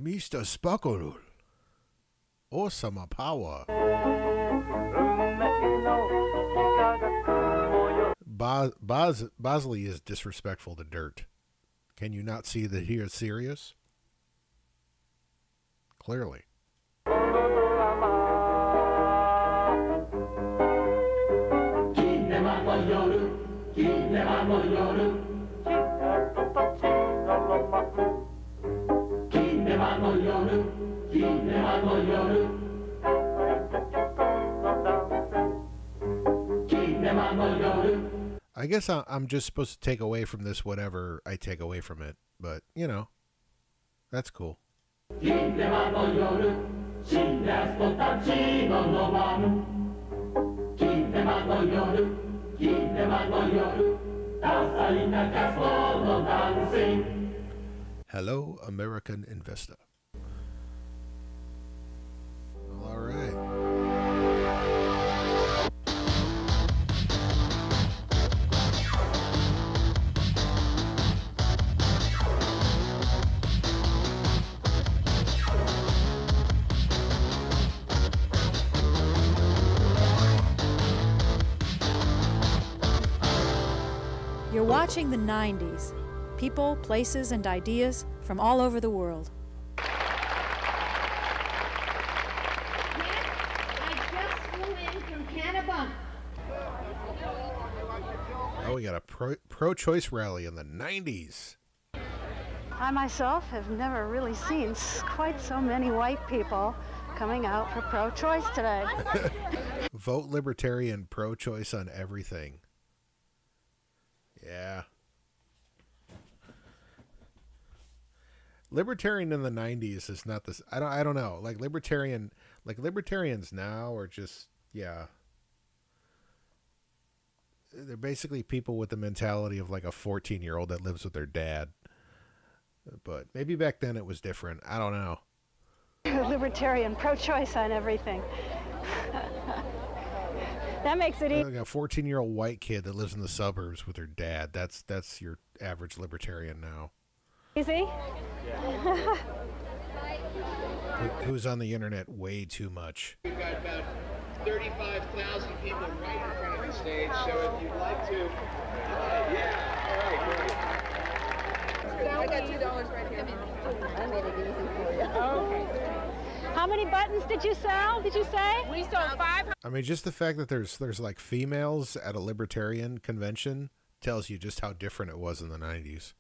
[SPEAKER 1] Mr. Sparkle. Awesome power. Bosley is disrespectful to dirt. Can you not see that he is serious? Clearly. I guess I'm just supposed to take away from this whatever I take away from it, but you know, that's cool. Hello, American Investor. All right.
[SPEAKER 3] You're watching the 90s. People, places, and ideas from all over the world.
[SPEAKER 1] Oh, we got a pro-choice rally in the 90s.
[SPEAKER 13] I myself have never really seen quite so many white people coming out for pro-choice today.
[SPEAKER 1] Vote libertarian, pro-choice on everything. Yeah. Libertarian in the 90s is not this. I don't know. Like libertarians now are just, yeah. They're basically people with the mentality of like a 14-year-old that lives with their dad. But maybe back then it was different. I don't know.
[SPEAKER 13] Libertarian, pro-choice on everything. That makes it easy.
[SPEAKER 1] Like a 14-year-old white kid that lives in the suburbs with her dad. That's your average libertarian now.
[SPEAKER 13] Easy?
[SPEAKER 1] Who's on the internet way too much.
[SPEAKER 10] We've got about 35,000 people right in front of the stage, so if you'd like to... yeah, all right, great. I got $2 right here.
[SPEAKER 15] I made it easy for you.
[SPEAKER 13] Okay. How many buttons did you sell, did you say?
[SPEAKER 9] We sold 500.
[SPEAKER 1] I mean, just the fact that there's like females at a libertarian convention tells you just how different it was in the 90s.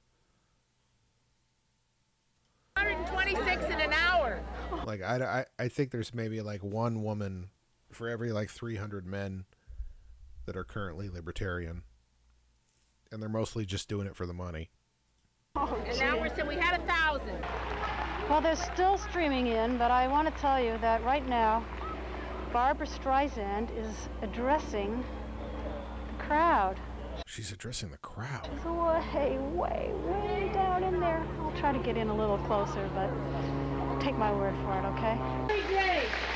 [SPEAKER 9] 126 in an hour.
[SPEAKER 1] Like, I think there's maybe like one woman for every like 300 men that are currently libertarian. And they're mostly just doing it for the money.
[SPEAKER 13] Oh,
[SPEAKER 9] an hour, so we had 1,000.
[SPEAKER 13] Well, they're still streaming in, but I want to tell you that right now, Barbra Streisand is addressing the crowd.
[SPEAKER 1] She's addressing the crowd.
[SPEAKER 13] She's way down in there. I'll try to get in a little closer, but take my word for it, okay?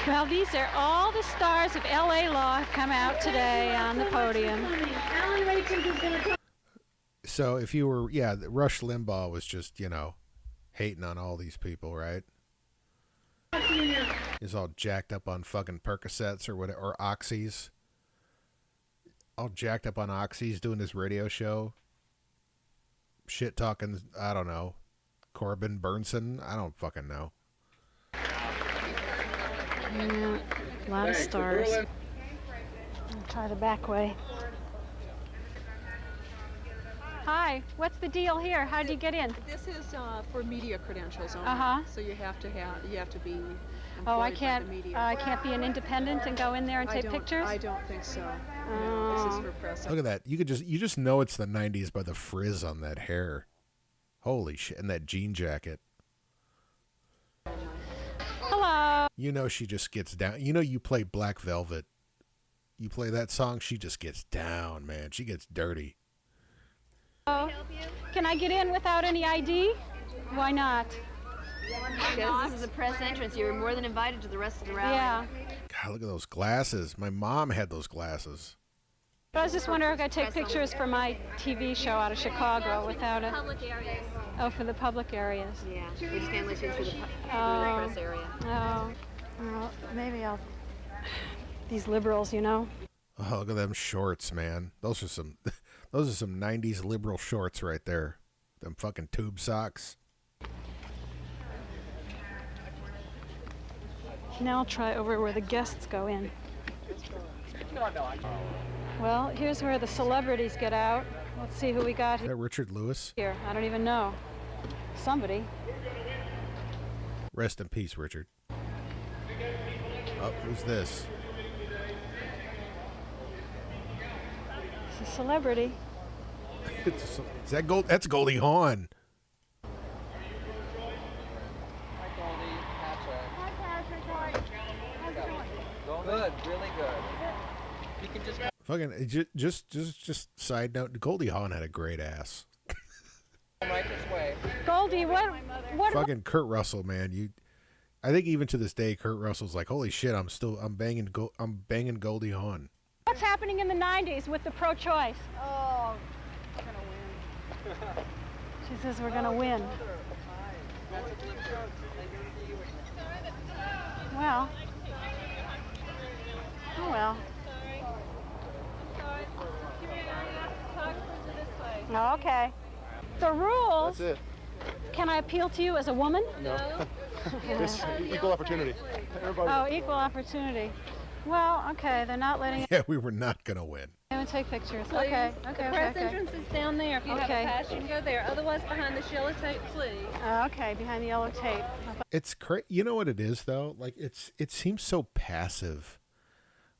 [SPEAKER 13] Well, these are all the stars of L.A. Law have come out today on the podium.
[SPEAKER 1] So if you were, yeah, Rush Limbaugh was just, you know, hating on all these people, right? He's all jacked up on fucking Percocets or whatever, or Oxys. All jacked up on Oxys doing his radio show. Shit talking, I don't know, Corbin Burnson? I don't fucking know.
[SPEAKER 13] Yeah, a lot of stars. I'll try the back way. Hi, what's the deal here? How do you get in?
[SPEAKER 11] This is for media credentials only.
[SPEAKER 13] Uh-huh.
[SPEAKER 11] So you have to be.
[SPEAKER 13] Oh, I
[SPEAKER 11] employed by
[SPEAKER 13] can't.
[SPEAKER 11] the media.
[SPEAKER 13] I can't be an independent and go in there and take pictures.
[SPEAKER 11] I don't think so. No, this is for press.
[SPEAKER 1] Look at that. You just know it's the 90s by the frizz on that hair. Holy shit. And that jean jacket.
[SPEAKER 13] Hello.
[SPEAKER 1] You know she just gets down. You know you play Black Velvet. You play that song, she just gets down, man. She gets dirty.
[SPEAKER 13] Can I get in without any ID? Why not?
[SPEAKER 14] Because this is a press entrance. You're more than invited to the rest of the rally.
[SPEAKER 13] Yeah.
[SPEAKER 1] God, look at those glasses. My mom had those glasses.
[SPEAKER 13] But I was just wondering if I could take pictures for my TV show out of Chicago without a...
[SPEAKER 14] Public areas.
[SPEAKER 13] Oh, for the public areas.
[SPEAKER 14] Yeah, we just can't let you through the press area.
[SPEAKER 13] Oh, well, maybe I'll... These liberals, you know.
[SPEAKER 1] Oh, look at them shorts, man. Those are some 90s liberal shorts right there. Them fucking tube socks.
[SPEAKER 13] Now I'll try over where the guests go in. Well, here's where the celebrities get out. Let's see who we got
[SPEAKER 1] Is that Richard Lewis?
[SPEAKER 13] here. I don't even know. Somebody.
[SPEAKER 1] Rest in peace, Richard. Oh, who's this?
[SPEAKER 13] It's a celebrity.
[SPEAKER 1] Is that Gold? That's Goldie Hawn.
[SPEAKER 4] Good, really good. You can just
[SPEAKER 1] Fucking just side note. Goldie Hawn had a great ass.
[SPEAKER 4] right this way.
[SPEAKER 13] Goldie, what?
[SPEAKER 1] Fucking Kurt Russell, man. I think even to this day, Kurt Russell's like, holy shit, I'm banging Goldie Hawn.
[SPEAKER 13] What's happening in the 90s with the pro-choice?
[SPEAKER 11] Oh, we're gonna win.
[SPEAKER 13] She says we're gonna win. Well. Oh well. Okay. The rules.
[SPEAKER 16] That's it.
[SPEAKER 13] Can I appeal to you as a woman?
[SPEAKER 16] No. It's equal opportunity. Everybody.
[SPEAKER 13] Oh, equal opportunity. Well, okay, they're not letting it.
[SPEAKER 1] Yeah, we were not gonna win.
[SPEAKER 13] They would take pictures.
[SPEAKER 14] Please.
[SPEAKER 13] Okay.
[SPEAKER 14] The
[SPEAKER 13] Okay.
[SPEAKER 14] press
[SPEAKER 13] Okay.
[SPEAKER 14] entrance is down there. If you have
[SPEAKER 13] Okay.
[SPEAKER 14] a pass, you can go there. Otherwise, behind the yellow tape, please.
[SPEAKER 13] Okay, behind the yellow tape.
[SPEAKER 1] It's you know what it is though? Like it seems so passive.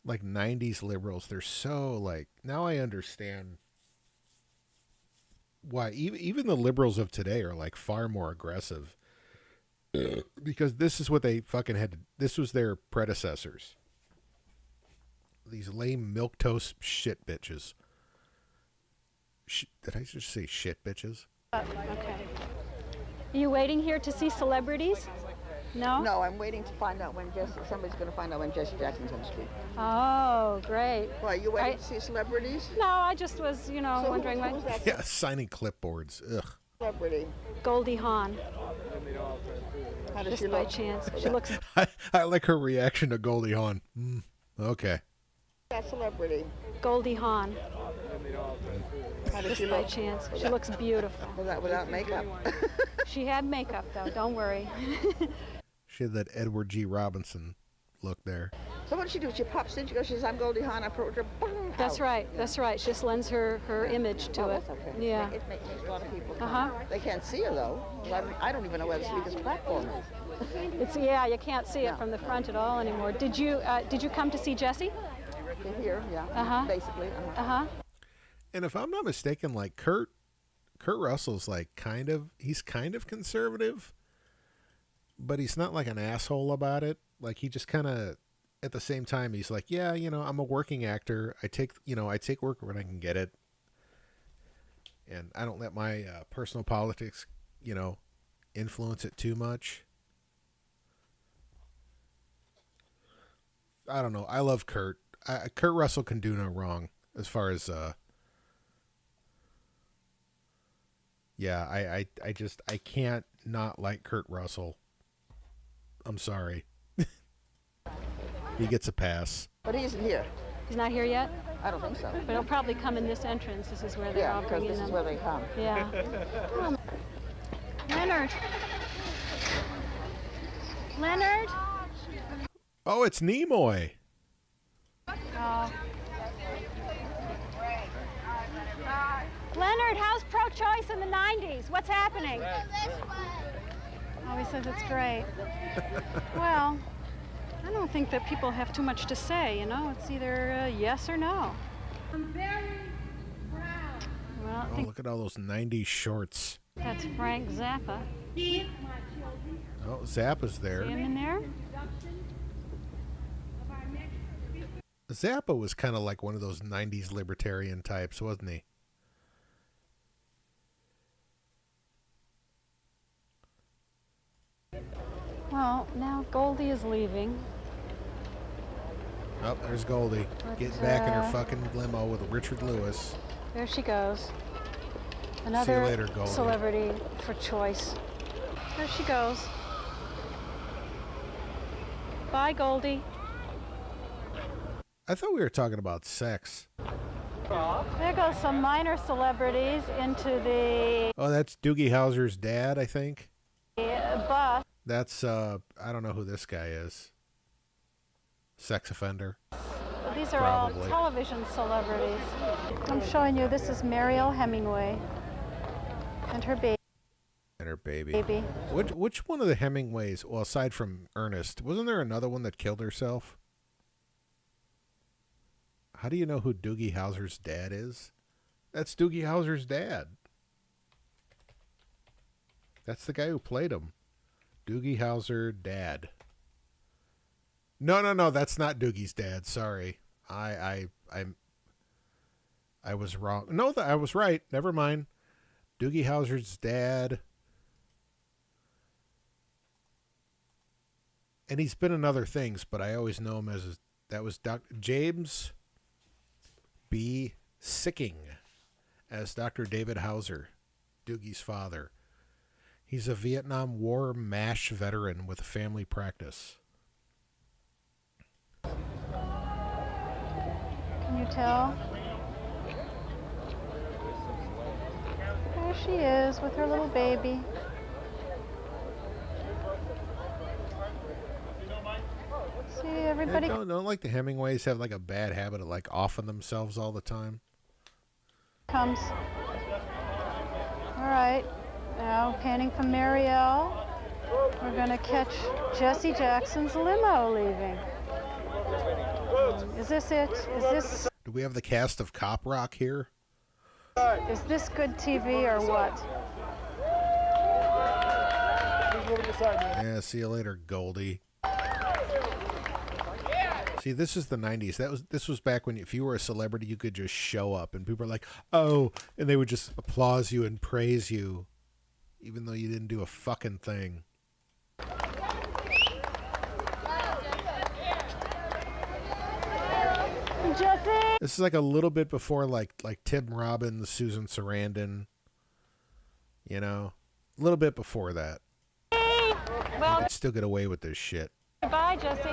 [SPEAKER 1] Like 90s liberals, they're so like, now I understand why even the liberals of today are like far more aggressive. Because this is what they fucking had. This was their predecessors. These lame milquetoast shit bitches. Did I just say shit bitches?
[SPEAKER 13] Okay. Are you waiting here to see celebrities? No?
[SPEAKER 24] No, I'm waiting to find out when somebody's going to find out when Jesse Jackson's on the street.
[SPEAKER 13] Oh, great.
[SPEAKER 24] Why, are you waiting to see celebrities?
[SPEAKER 13] No, I just was,
[SPEAKER 24] So
[SPEAKER 13] wondering
[SPEAKER 24] who's that
[SPEAKER 1] Yeah, signing clipboards. Ugh.
[SPEAKER 24] celebrity?
[SPEAKER 13] Goldie Hawn.
[SPEAKER 24] How does
[SPEAKER 13] Just
[SPEAKER 24] she
[SPEAKER 13] by
[SPEAKER 24] look?
[SPEAKER 13] chance. She looks...
[SPEAKER 1] I like her reaction to Goldie Hawn. Okay.
[SPEAKER 24] That celebrity.
[SPEAKER 13] Goldie Hawn.
[SPEAKER 24] How does
[SPEAKER 13] Just
[SPEAKER 24] she
[SPEAKER 13] by
[SPEAKER 24] look?
[SPEAKER 13] chance. She looks beautiful.
[SPEAKER 24] Without makeup?
[SPEAKER 13] She had makeup, though. Don't worry.
[SPEAKER 1] She had that Edward G. Robinson look there.
[SPEAKER 24] So what does she do? She pops in, she goes, she says, I'm Goldie Hawn, I approach her, boom,
[SPEAKER 13] That's
[SPEAKER 24] out.
[SPEAKER 13] right. That's right. She just lends her image to it.
[SPEAKER 24] That's okay.
[SPEAKER 13] Yeah.
[SPEAKER 24] It makes a lot of people come.
[SPEAKER 13] Uh-huh.
[SPEAKER 24] They can't see her, though. I don't even know where the sweetest platform is.
[SPEAKER 13] Yeah, you can't see it from the front at all anymore. Did you come to see Jesse?
[SPEAKER 24] Here, yeah.
[SPEAKER 13] Uh-huh.
[SPEAKER 24] Basically.
[SPEAKER 13] Uh-huh.
[SPEAKER 1] And if I'm not mistaken, like Kurt Russell's like he's kind of conservative, but he's not like an asshole about it. Like he just kind of, at the same time, he's like, yeah, I'm a working actor. I take work when I can get it. And I don't let my personal politics, influence it too much. I don't know. I love Kurt. Kurt Russell can do no wrong as far as, yeah, I can't not like Kurt Russell. I'm sorry. He gets a pass.
[SPEAKER 24] But he isn't here.
[SPEAKER 13] He's not here yet?
[SPEAKER 24] I don't think so.
[SPEAKER 13] But he'll probably come in this entrance. This is where they're all
[SPEAKER 24] because
[SPEAKER 13] bringing
[SPEAKER 24] this
[SPEAKER 13] them.
[SPEAKER 24] is where they come.
[SPEAKER 13] Yeah. Leonard. Leonard.
[SPEAKER 1] Oh, it's Nimoy.
[SPEAKER 13] Oh. Leonard, how's pro-choice in the 90s? What's happening? Oh, he says it's great. Well, I don't think that people have too much to say, you know? It's either yes or no. I'm very proud. Well,
[SPEAKER 1] Oh, look at all those 90s shorts.
[SPEAKER 13] that's Frank Zappa.
[SPEAKER 1] Oh, Zappa's there.
[SPEAKER 13] See him in there?
[SPEAKER 1] Zappa was kind of like one of those 90s libertarian types, wasn't he?
[SPEAKER 13] Well, now Goldie is leaving.
[SPEAKER 1] Oh, there's Goldie.
[SPEAKER 13] But,
[SPEAKER 1] Getting back in her fucking limo with Richard Lewis.
[SPEAKER 13] There she goes. Another
[SPEAKER 1] later, Goldie.
[SPEAKER 13] celebrity for choice. There she goes. Bye, Goldie.
[SPEAKER 1] I thought we were talking about sex.
[SPEAKER 13] There goes some minor celebrities into the
[SPEAKER 1] Oh, that's Doogie Howser's dad, I think.
[SPEAKER 13] bus.
[SPEAKER 1] That's, I don't know who this guy is. Sex offender.
[SPEAKER 13] These are
[SPEAKER 1] Probably.
[SPEAKER 13] all television celebrities. I'm showing you, this is Mariel Hemingway and her baby.
[SPEAKER 1] And her baby.
[SPEAKER 13] Baby.
[SPEAKER 1] Which one of the Hemingways, well, aside from Ernest, wasn't there another one that killed herself? How do you know who Doogie Howser's dad is? That's Doogie Howser's dad. That's the guy who played him. Doogie Howser, dad. No, that's not Doogie's dad. Sorry, I was wrong. No, I was right. Never mind. Doogie Howser's dad, and he's been in other things, but I always know him as that was Dr. James B. Sicking as Dr. David Hauser, Doogie's father. He's a Vietnam War MASH veteran with a family practice.
[SPEAKER 13] Can you tell? There she is with her little baby. See, everybody.
[SPEAKER 1] Don't like the Hemingways have like a bad habit of like offing themselves all the time.
[SPEAKER 13] Comes. All right. Now, panning from Mariel, we're going to catch Jesse Jackson's limo leaving. Is this it?
[SPEAKER 1] Do we have the cast of Cop Rock here?
[SPEAKER 13] Is this good TV or what?
[SPEAKER 1] Yeah, see you later, Goldie. See, this is the 90s. This was back when if you were a celebrity, you could just show up and people were like, "Oh," and they would just applaud you and praise you, even though you didn't do a fucking thing.
[SPEAKER 13] Jesse!
[SPEAKER 1] This is like a little bit before like Tim Robbins, Susan Sarandon. You know, a little bit before that.
[SPEAKER 13] Well,
[SPEAKER 1] I'd still get away with this shit.
[SPEAKER 13] goodbye, Jesse.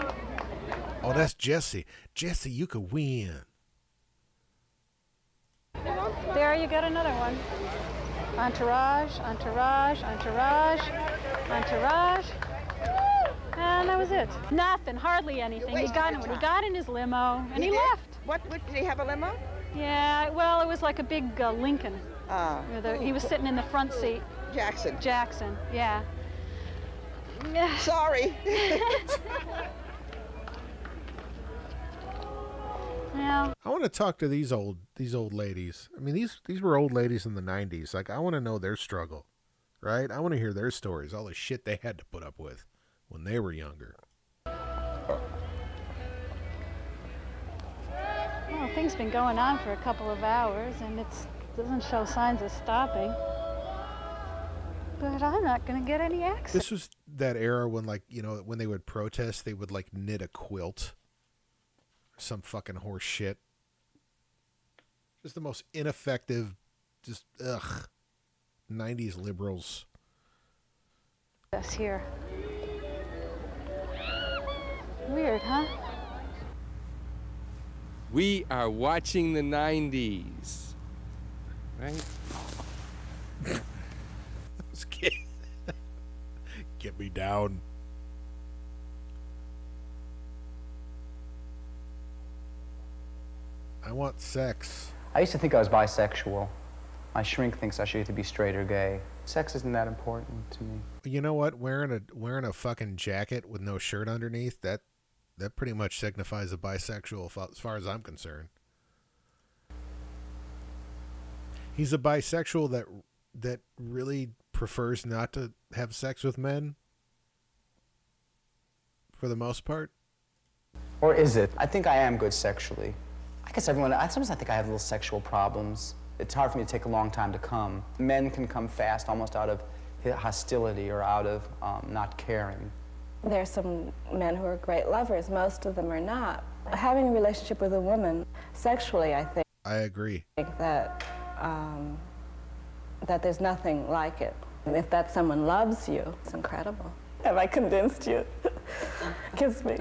[SPEAKER 1] Oh, that's Jesse. Jesse, you could win.
[SPEAKER 13] There you got another one. Entourage, entourage, entourage, entourage. And that was it. Nothing, hardly anything. He got in his limo and he left.
[SPEAKER 24] Did he have a limo?
[SPEAKER 13] Yeah, well, it was like a big Lincoln. He was sitting in the front seat. Jackson, yeah.
[SPEAKER 24] Sorry.
[SPEAKER 13] Yeah.
[SPEAKER 1] I want to talk to these old ladies. I mean, these were old ladies in the 90s. Like, I want to know their struggle, right? I want to hear their stories, all the shit they had to put up with when they were younger.
[SPEAKER 13] Well, things been going on for a couple of hours, and it doesn't show signs of stopping. But I'm not going to get any access.
[SPEAKER 1] This was that era when, like, you know, when they would protest, they would, like, knit a quilt. Some fucking horse shit. Just the most ineffective, just, 90s liberals.
[SPEAKER 13] This here. Weird, huh?
[SPEAKER 7] We are watching the 90s, right?
[SPEAKER 1] Get me down. I want sex.
[SPEAKER 17] I used to think I was bisexual. My shrink thinks I should either be straight or gay. Sex isn't that important to me.
[SPEAKER 1] You know what? Wearing a fucking jacket with no shirt underneath, that pretty much signifies a bisexual as far as I'm concerned. He's a bisexual that really prefers not to have sex with men for the most part.
[SPEAKER 17] Or is it? I think I am good sexually. I guess sometimes I think I have little sexual problems. It's hard for me to take a long time to come. Men can come fast almost out of hostility or out of not caring.
[SPEAKER 19] There's some men who are great lovers. Most of them are not. Having a relationship with a woman, sexually, I think.
[SPEAKER 1] I agree.
[SPEAKER 19] That there's nothing like it. And if that someone loves you, it's incredible. Have I convinced you? Kiss me.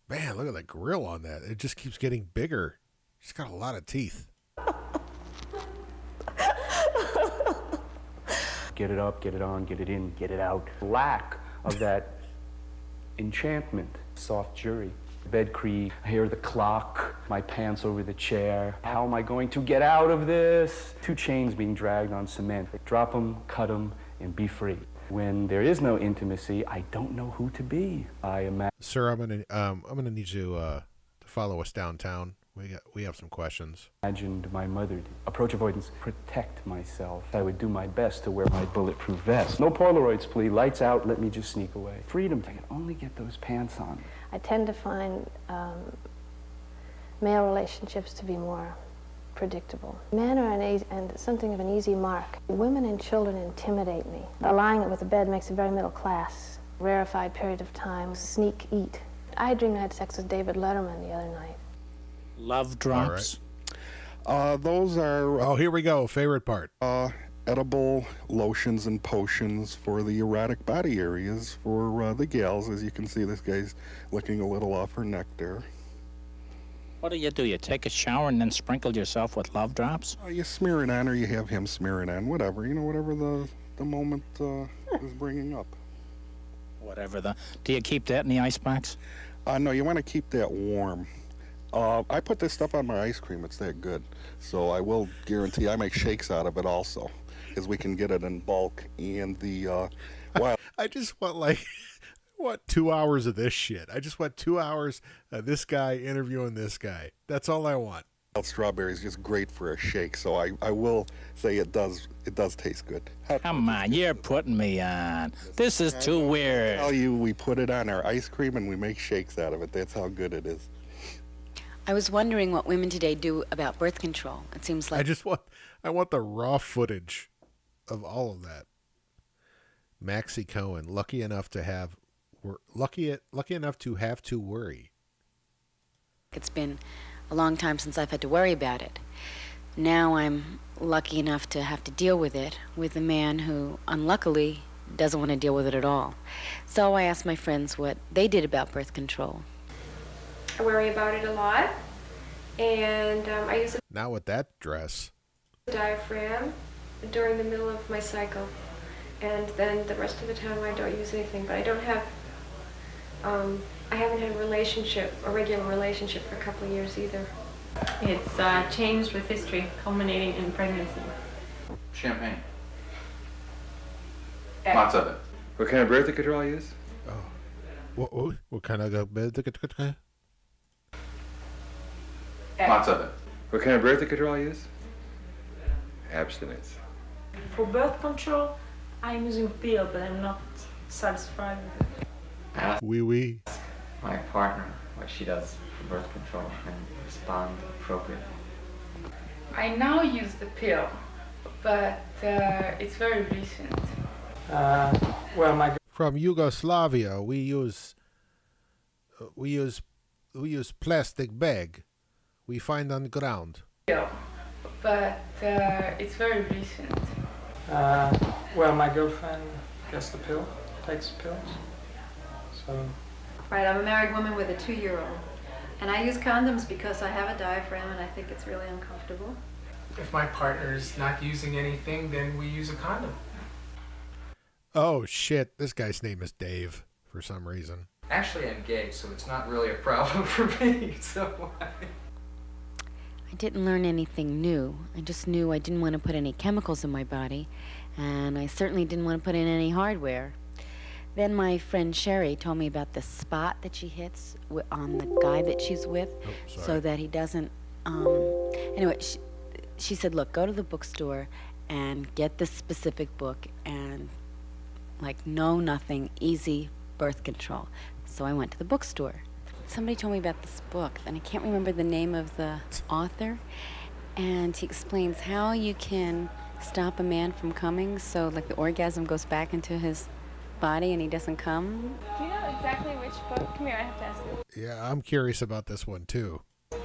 [SPEAKER 1] Man, look at the grill on that. It just keeps getting bigger. She's got a lot of teeth.
[SPEAKER 20] Get it up, get it on, get it in, get it out. Lack of that enchantment. Soft jury. Bed creak, I hear the clock, my pants over the chair. How am I going to get out of this? 2 chains being dragged on cement. Drop them, cut them, and be free. When there is no intimacy, I don't know who to be. I imagine.
[SPEAKER 1] Sir, I'm gonna need you to follow us downtown. We have some questions.
[SPEAKER 20] Imagined my mother did. Approach avoidance. Protect myself. I would do my best to wear my bulletproof vest. No Polaroids, please. Lights out. Let me just sneak away. Freedom. I can only get those pants on.
[SPEAKER 21] I tend to find male relationships to be more predictable. Men are something of an easy mark. Women and children intimidate me. Aligning it with the bed makes it very middle class. Rarefied period of time. Sneak eat. I dreamed I had sex with David Letterman the other night.
[SPEAKER 25] Love drops.
[SPEAKER 16] Those are...
[SPEAKER 1] oh, here we go. Favorite part.
[SPEAKER 16] Edible lotions and potions for the erotic body areas for the gals. As you can see, this guy's licking a little off her neck there.
[SPEAKER 25] What do? You take a shower and then sprinkle yourself with love drops?
[SPEAKER 16] You smear it on, or you have him smear it on. Whatever. You know, whatever the moment is bringing up.
[SPEAKER 25] Whatever do you keep that in the icebox?
[SPEAKER 16] No, you want to keep that warm. I put this stuff on my ice cream. It's that good. So I will guarantee I make shakes out of it also, because we can get it in bulk. And the wild.
[SPEAKER 1] I just want 2 hours of this shit. I just want 2 hours of this guy interviewing this guy. That's all I want.
[SPEAKER 16] Strawberry is just great for a shake. So I will say it does taste good.
[SPEAKER 25] Come on, you're putting me on. This is too weird.
[SPEAKER 16] I tell you, we put it on our ice cream and we make shakes out of it. That's how good it is.
[SPEAKER 26] I was wondering what women today do about birth control. It seems like
[SPEAKER 1] I want the raw footage of all of that. Maxie Cohen, lucky enough to have to worry.
[SPEAKER 26] It's been a long time since I've had to worry about it. Now I'm lucky enough to have to deal with it with a man who, unluckily, doesn't want to deal with it at all. So I asked my friends what they did about birth control.
[SPEAKER 27] I worry about it a lot, and I use
[SPEAKER 1] Not with that dress.
[SPEAKER 27] a diaphragm during the middle of my cycle, and then the rest of the time I don't use anything. But I don't have, I haven't had a regular relationship for a couple of years either. It's changed with history, culminating in pregnancy.
[SPEAKER 28] Champagne. Lots of it. What kind of birth control you use?
[SPEAKER 1] What kind of birth?
[SPEAKER 28] Lots of it. What kind of birth control you use? Abstinence.
[SPEAKER 27] For birth control, I'm using pill, but I'm not satisfied with it.
[SPEAKER 28] Ask
[SPEAKER 29] my partner what she does for birth control and respond appropriately.
[SPEAKER 27] I now use the pill, but it's very recent.
[SPEAKER 1] From Yugoslavia, we use plastic bag. We find on the ground.
[SPEAKER 27] Pill, but it's very recent.
[SPEAKER 30] My girlfriend gets the pill, takes the pills. So.
[SPEAKER 31] Right, I'm a married woman with a 2-year-old. And I use condoms because I have a diaphragm and I think it's really
[SPEAKER 1] Oh, shit. This guy's name is Dave for some reason.
[SPEAKER 29] Actually, I'm gay, so it's not really a problem for me. So
[SPEAKER 26] I didn't learn anything new. I just knew I didn't want to put any chemicals in my body, and I certainly didn't want to put in any hardware. Then my friend Sherry told me about the spot that she hits on the guy that she's with, so that he doesn't. Anyway, she said, look, go to the bookstore and get this specific book and, like, know nothing, easy birth control. So I went to the bookstore. Somebody told me about this book, and I can't remember the name of the author, and he explains how you can stop a man from coming, so, like, the orgasm goes back into his body and he doesn't come.
[SPEAKER 27] Do you know exactly which book? Come here, I have to ask you.
[SPEAKER 1] Yeah, I'm curious about this one, too.
[SPEAKER 27] Do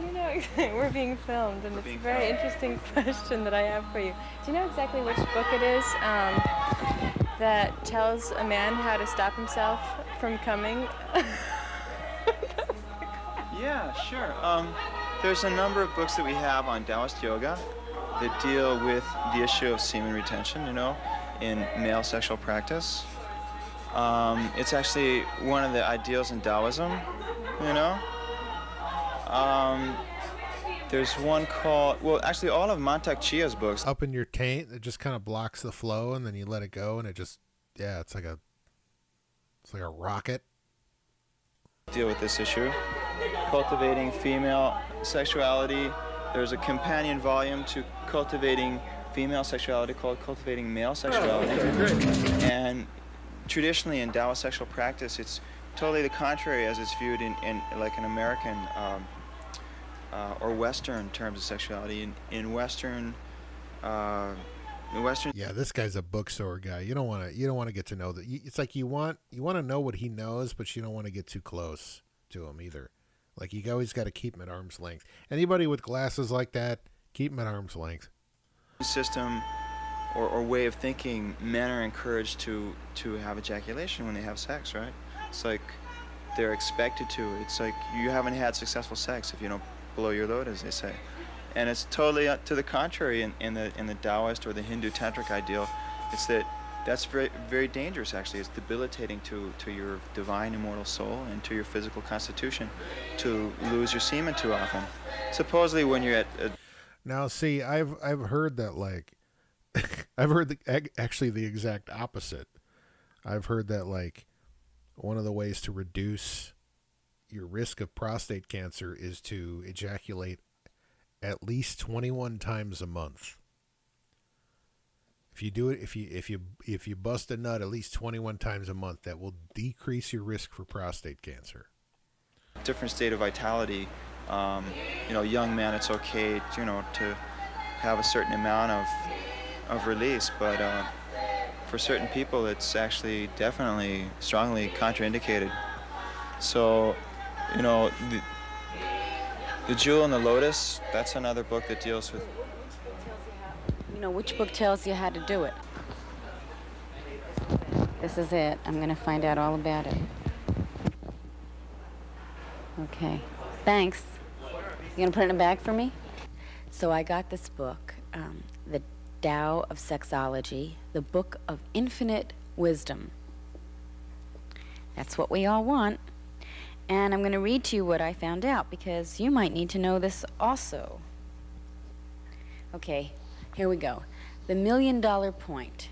[SPEAKER 27] you know exactly? We're being filmed, and it's a very interesting question that I have for you. Do you know exactly which book it is that tells a man how to stop himself from coming?
[SPEAKER 2] Yeah, sure. There's a number of books that we have on Taoist yoga that deal with the issue of semen retention, you know, in male sexual practice. It's actually one of the ideals in Taoism, you know. There's one called, well, actually all of Mantak Chia's books.
[SPEAKER 1] Up in your taint, it just kind of blocks the flow, and then you let it go, and it just, yeah, it's like a rocket.
[SPEAKER 2] Deal with this issue. Cultivating female sexuality. There's a companion volume to Cultivating Female Sexuality called Cultivating Male Sexuality. And traditionally in Taoist sexual practice, it's totally the contrary as it's viewed in like an American or Western terms of sexuality. In Western,
[SPEAKER 1] yeah, this guy's a bookstore guy. You don't want to get to know that. It's like you want to know what he knows, but you don't want to get too close to him either. Like, you always got to keep him at arm's length. Anybody with glasses like that, keep him at arm's length.
[SPEAKER 2] System or way of thinking, men are encouraged to have ejaculation when they have sex, right? It's like they're expected to. It's like you haven't had successful sex if you don't blow your load, as they say. And it's totally to the contrary in the Taoist or the Hindu tantric ideal. It's that's very, very dangerous, actually. It's debilitating to your divine immortal soul and to your physical constitution to lose your semen too often. Supposedly when you're at
[SPEAKER 1] Now, see, I've heard that, like, I've heard actually the exact opposite. I've heard that, like, one of the ways to reduce your risk of prostate cancer is to ejaculate at least 21 times a month. If you do it, if you bust a nut at least 21 times a month, that will decrease your risk for prostate cancer.
[SPEAKER 2] different state of vitality, young men, it's okay, to have a certain amount of release, but for certain people, it's actually definitely strongly contraindicated. So, the Jewel and the Lotus, that's another book that deals with...
[SPEAKER 26] Which book tells you how to do it? This is it. I'm going to find out all about it. Okay. Thanks. You going to put it in a bag for me? So I got this book, The Tao of Sexology, the Book of Infinite Wisdom. That's what we all want. And I'm going to read to you what I found out, because you might need to know this also. Okay, here we go. The $1 million point.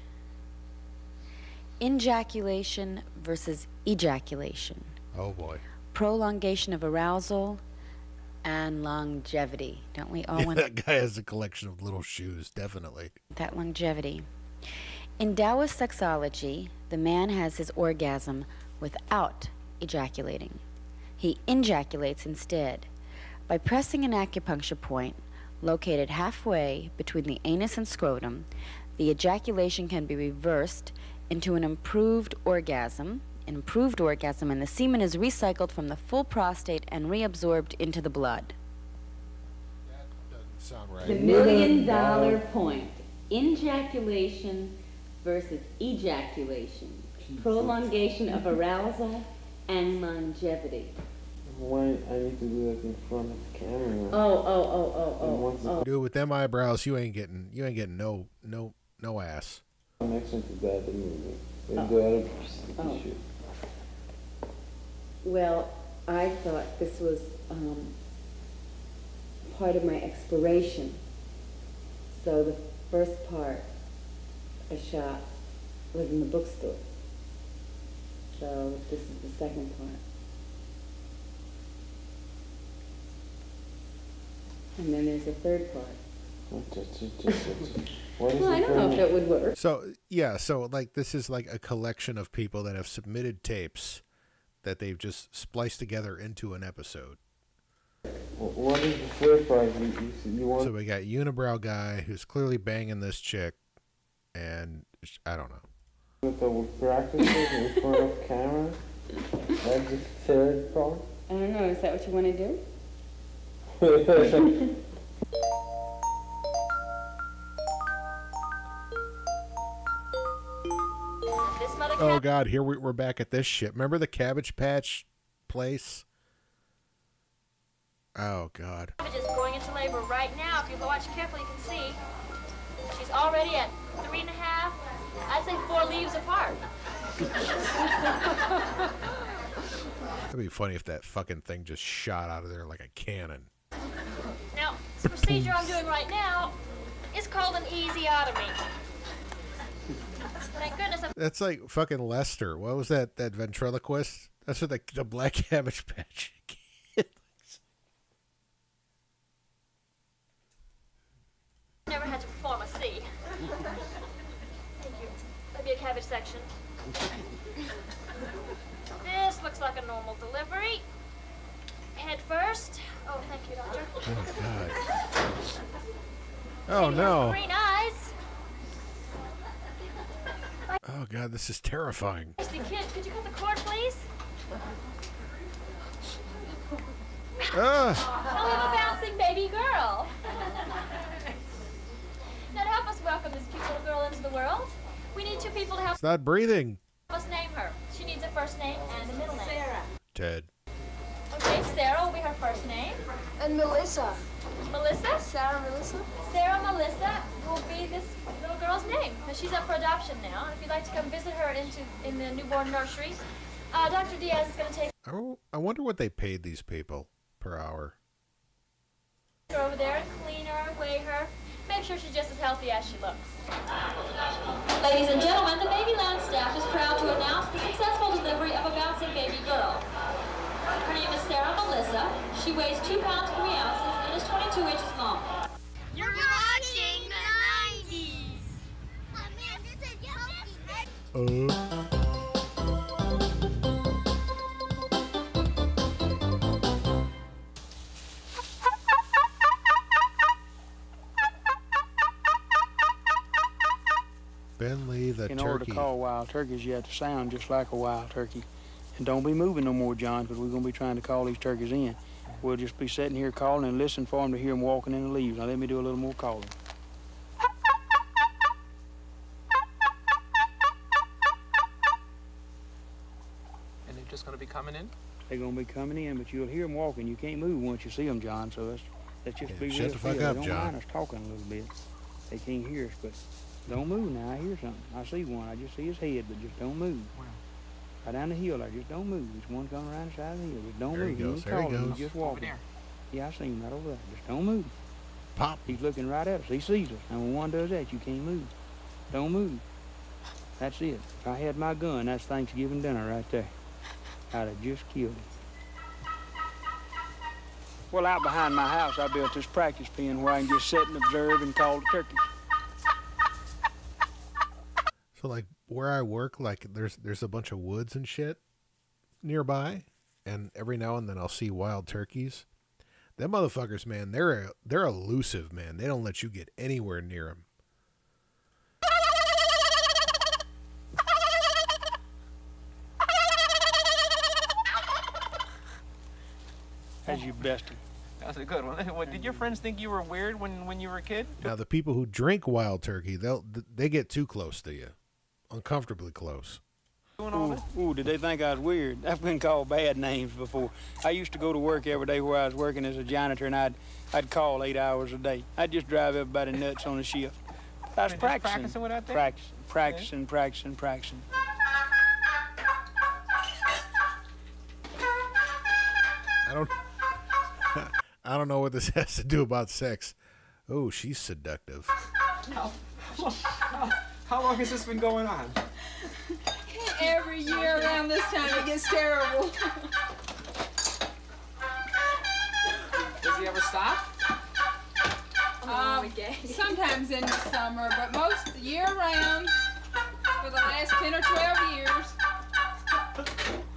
[SPEAKER 26] Injaculation versus ejaculation.
[SPEAKER 1] Oh, boy.
[SPEAKER 26] Prolongation of arousal and longevity. Don't we all want
[SPEAKER 1] that guy has a collection of little shoes, definitely.
[SPEAKER 26] that longevity? In Taoist sexology, the man has his orgasm without ejaculating. He injaculates instead by pressing an acupuncture point located halfway between the anus and scrotum. The ejaculation can be reversed into an improved orgasm, and the semen is recycled from the full prostate and reabsorbed into the blood.
[SPEAKER 1] That doesn't sound right.
[SPEAKER 26] The $1 million point. Injaculation versus ejaculation. Prolongation of arousal and longevity.
[SPEAKER 3] Why I need to do that in front of the camera?
[SPEAKER 5] Oh.
[SPEAKER 1] Do it with them eyebrows. You ain't getting no ass.
[SPEAKER 3] Next one to that, and the other shoot.
[SPEAKER 5] Well, I thought this was part of my exploration. So the first part I shot was in the bookstore. So this is the second part. And then there's a third part. Well, I don't know if that would work.
[SPEAKER 1] So like this is like a collection of people that have submitted tapes that they've just spliced together into an episode.
[SPEAKER 3] What is the third part? You want?
[SPEAKER 1] So we got Unibrow guy who's clearly banging this chick, and I don't know.
[SPEAKER 3] That we practice it in front of camera. That's the third part.
[SPEAKER 5] I don't know. Is that what you want to do?
[SPEAKER 1] Oh God, here we're back at this shit. Remember the Cabbage Patch place? Oh God.
[SPEAKER 6] Cabbage is going into labor right now. If you watch carefully, you can see she's already at 3.5. I'd say 4 leaves apart.
[SPEAKER 1] It'd be funny if that fucking thing just shot out of there like a cannon.
[SPEAKER 6] Now, this procedure I'm doing right now is called an easiotomy. Thank goodness I'm...
[SPEAKER 1] That's like fucking Lester. What was that ventriloquist? That's what the Black Cabbage Patch kid.
[SPEAKER 6] Never had to perform a C. Thank you. That'd be a cabbage section. This looks like a normal delivery. Head first. Oh, thank you, doctor.
[SPEAKER 1] Oh God. Oh no.
[SPEAKER 6] Green eyes.
[SPEAKER 1] Oh God, this is terrifying.
[SPEAKER 6] Kid, could you cut the cord, please?
[SPEAKER 1] Ah.
[SPEAKER 6] Now we have a bouncing baby girl. Now to help us welcome this cute little girl into the world, we need 2 people to help
[SPEAKER 1] It's not breathing.
[SPEAKER 6] us name her. She needs a first name and a middle name. Sarah.
[SPEAKER 1] Ted.
[SPEAKER 6] Okay, Sarah will be her first name.
[SPEAKER 31] And Melissa.
[SPEAKER 6] Melissa?
[SPEAKER 31] Sarah Melissa.
[SPEAKER 6] Sarah Melissa will be this little girl's name. Now, she's up for adoption now. If you'd like to come visit her in the newborn nursery, Dr. Diaz is going to take
[SPEAKER 1] I wonder what they paid these people per hour.
[SPEAKER 6] her over there and clean her, weigh her, make sure she's just as healthy as she looks. Ladies and gentlemen, the Babyland staff is proud to announce the successful delivery of a bouncing baby girl. Her name is Sarah Melissa. She weighs 2 pounds 3 ounces and is 22 inches long.
[SPEAKER 31] You're watching the 90s.
[SPEAKER 1] Ben Lee, the
[SPEAKER 30] In
[SPEAKER 1] turkey.
[SPEAKER 30] order to call wild turkeys, you have to sound just like a wild turkey. And don't be moving no more, John, because we're going to be trying to call these turkeys in. We'll just be sitting here calling and listening for them to hear them walking in the leaves. Now let me do a little more calling.
[SPEAKER 8] And they're just going to be coming in?
[SPEAKER 30] They're going to be coming in, but you'll hear them walking. You can't move once you see them, John, so let's just be
[SPEAKER 1] shut
[SPEAKER 30] real
[SPEAKER 1] the fuck
[SPEAKER 30] still.
[SPEAKER 1] up,
[SPEAKER 30] They don't
[SPEAKER 1] John.
[SPEAKER 30] mind us talking a little bit. They can't hear us, but don't move now. I hear something. I see one. I just see his head, but just don't move. Right down the hill there, just don't move. There's one coming around the side of the hill. Just don't
[SPEAKER 1] There he
[SPEAKER 30] move.
[SPEAKER 1] goes,
[SPEAKER 30] ain't
[SPEAKER 1] there he
[SPEAKER 30] calling,
[SPEAKER 1] goes.
[SPEAKER 30] Just walking.
[SPEAKER 8] Over there.
[SPEAKER 30] Yeah, I seen him right over there. Just don't move.
[SPEAKER 1] Pop.
[SPEAKER 30] He's looking right at us. He sees us. And when one does that, you can't move. Don't move. That's it. If I had my gun, that's Thanksgiving dinner right there. I'd have just killed him. Well, out behind my house, I built this practice pen where I can just sit and observe and call the turkeys.
[SPEAKER 1] So like where I work, like there's a bunch of woods and shit nearby, and every now and then I'll see wild turkeys. Them motherfuckers, man, they're elusive, man. They don't let you get anywhere near them.
[SPEAKER 30] As you bested.
[SPEAKER 8] That's a good one. What, did your friends think you were weird when you were a kid?
[SPEAKER 1] Now the people who drink wild turkey, they get too close to you, uncomfortably close.
[SPEAKER 30] Ooh, did they think I was weird? I've been called bad names before. I used to go to work every day where I was working as a janitor, and I'd call 8 hours a day. I'd just drive everybody nuts on the shift. I was practicing.
[SPEAKER 8] Without that?
[SPEAKER 30] Practicing.
[SPEAKER 1] I don't know what this has to do about sex. Oh, she's seductive.
[SPEAKER 8] How long has this been going on?
[SPEAKER 4] Every year around this time it gets terrible.
[SPEAKER 8] Does he ever stop?
[SPEAKER 4] Sometimes in the summer, but most year round for the last 10 or 12 years.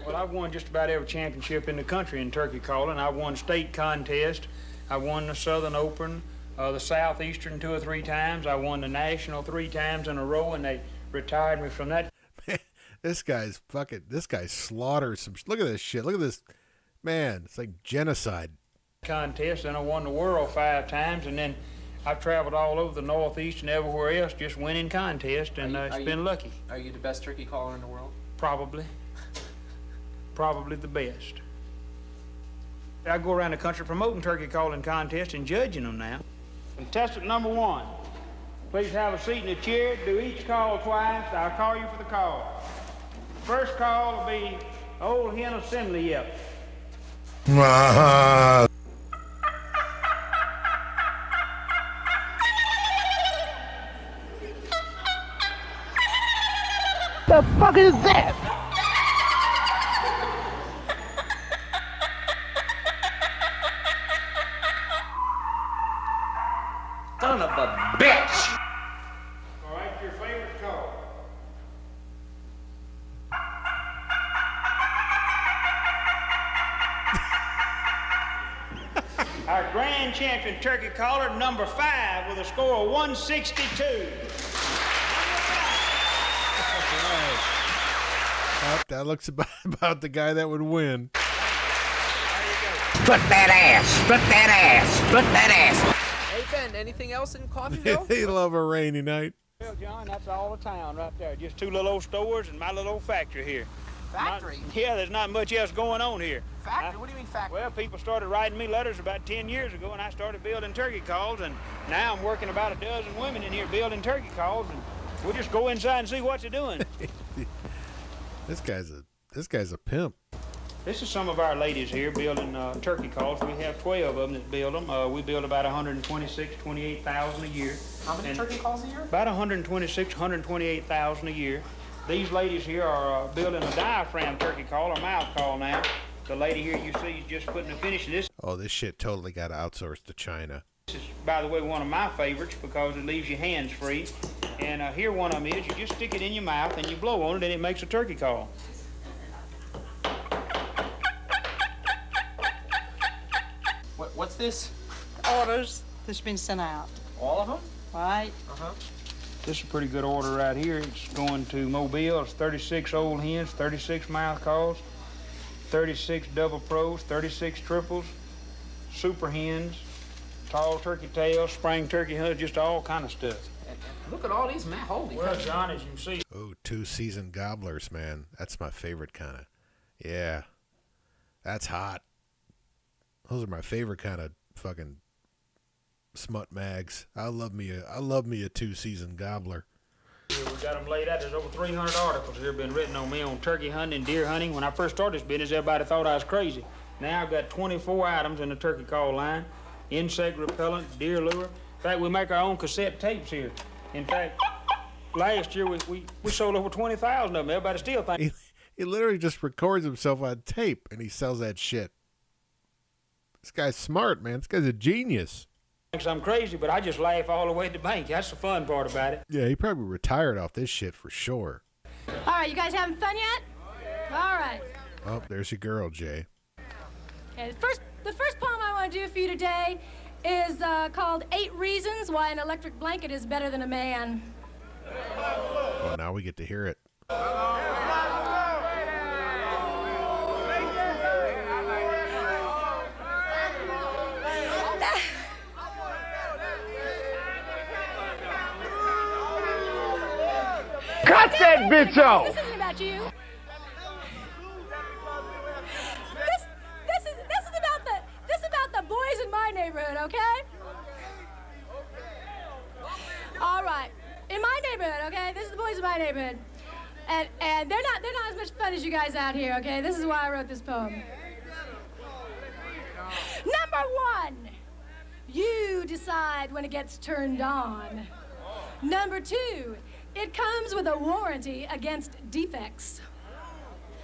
[SPEAKER 30] Well, I've won just about every championship in the country in turkey calling. I won state contest. I won the Southern Open, the Southeastern 2 or 3 times. I won the National 3 times in a row, and they retired me from that.
[SPEAKER 1] This guy slaughters some. Look at this shit. Look at this. Man, it's like genocide.
[SPEAKER 30] Contest, and I won the world 5 times, and then I've traveled all over the Northeast and everywhere else just winning contests, and it's been lucky.
[SPEAKER 8] Are you the best turkey caller in the world?
[SPEAKER 30] Probably. Probably the best. I go around the country promoting turkey calling contests and judging them now. Contestant number 1, please have a seat in the chair. Do each call twice. I'll call you for the call. First call will be Old Hen Assembly Yep.
[SPEAKER 4] The fuck is that?
[SPEAKER 8] Son of a bitch!
[SPEAKER 30] All right, your favorite call. Our grand champion turkey caller, number 5, with a score of 162.
[SPEAKER 1] That looks about the guy that would win.
[SPEAKER 8] Split that ass! Split that ass! Split that ass! Hey, Ben, anything else in Coffeyville?
[SPEAKER 1] They love a rainy night.
[SPEAKER 30] Well, John, that's all the town right there. Just 2 little old stores and my little old factory here.
[SPEAKER 8] Factory?
[SPEAKER 30] There's not much else going on here.
[SPEAKER 8] Factory? What do you mean factory?
[SPEAKER 30] Well, people started writing me letters about 10 years ago, and I started building turkey calls, and now I'm working about a dozen women in here building turkey calls, and we'll just go inside and see what they're doing.
[SPEAKER 1] This guy's a pimp.
[SPEAKER 30] This is some of our ladies here building turkey calls. We have 12 of them that build them. We build about 28,000 a year.
[SPEAKER 8] How many turkey calls a year?
[SPEAKER 29] About 128,000 a year. These ladies here are building a diaphragm turkey call or mouth call now. The lady here you see is just putting a finish to this.
[SPEAKER 1] Oh, this shit totally got outsourced to China.
[SPEAKER 29] This is, by the way, one of my favorites because it leaves your hands free. And here one of them is, you just stick it in your mouth and you blow on it and it makes a turkey call.
[SPEAKER 8] What's this?
[SPEAKER 9] Orders that's been sent out.
[SPEAKER 8] All of them?
[SPEAKER 9] Right.
[SPEAKER 8] Uh-huh.
[SPEAKER 30] This is a pretty good order right here. It's going to Mobile. It's 36 old hens, 36 mouth calls, 36 double pros, 36 triples, super hens, tall turkey tails, spring turkey hunts, just all kind of stuff.
[SPEAKER 8] And look at all these, man. Holy
[SPEAKER 30] Well, John, as you can see.
[SPEAKER 1] Oh, 2 seasoned gobblers, man. That's my favorite kind of. Yeah. That's hot. Those are my favorite kind of fucking smut mags. I love me a 2 seasoned gobbler.
[SPEAKER 30] Here we got them laid out. There's over 300 articles here been written on me on turkey hunting and deer hunting. When I first started this business, everybody thought I was crazy. Now I've got 24 items in the turkey call line. Insect repellent, deer lure. In fact, we make our own cassette tapes here. In fact, last year we sold over 20,000 of them. Everybody still thinks.
[SPEAKER 1] He literally just records himself on tape and he sells that shit. This guy's smart, man. This guy's a genius.
[SPEAKER 30] Thinks I'm crazy, but I just laugh all the way to the bank. That's the fun part about it.
[SPEAKER 1] Yeah, he probably retired off this shit for sure.
[SPEAKER 4] All right, you guys having fun yet? All right.
[SPEAKER 1] Oh, there's your girl, Jay.
[SPEAKER 4] Okay, the first poem I want to do for you today is called 8 Reasons Why an Electric Blanket is Better Than a Man.
[SPEAKER 1] Well, now we get to hear it.
[SPEAKER 4] Cut that bitch off! This isn't about you. my neighborhood. And they're not as much fun as you guys out here, okay? This is why I wrote this poem. Number 1, you decide when it gets turned on. Number 2, it comes with a warranty against defects.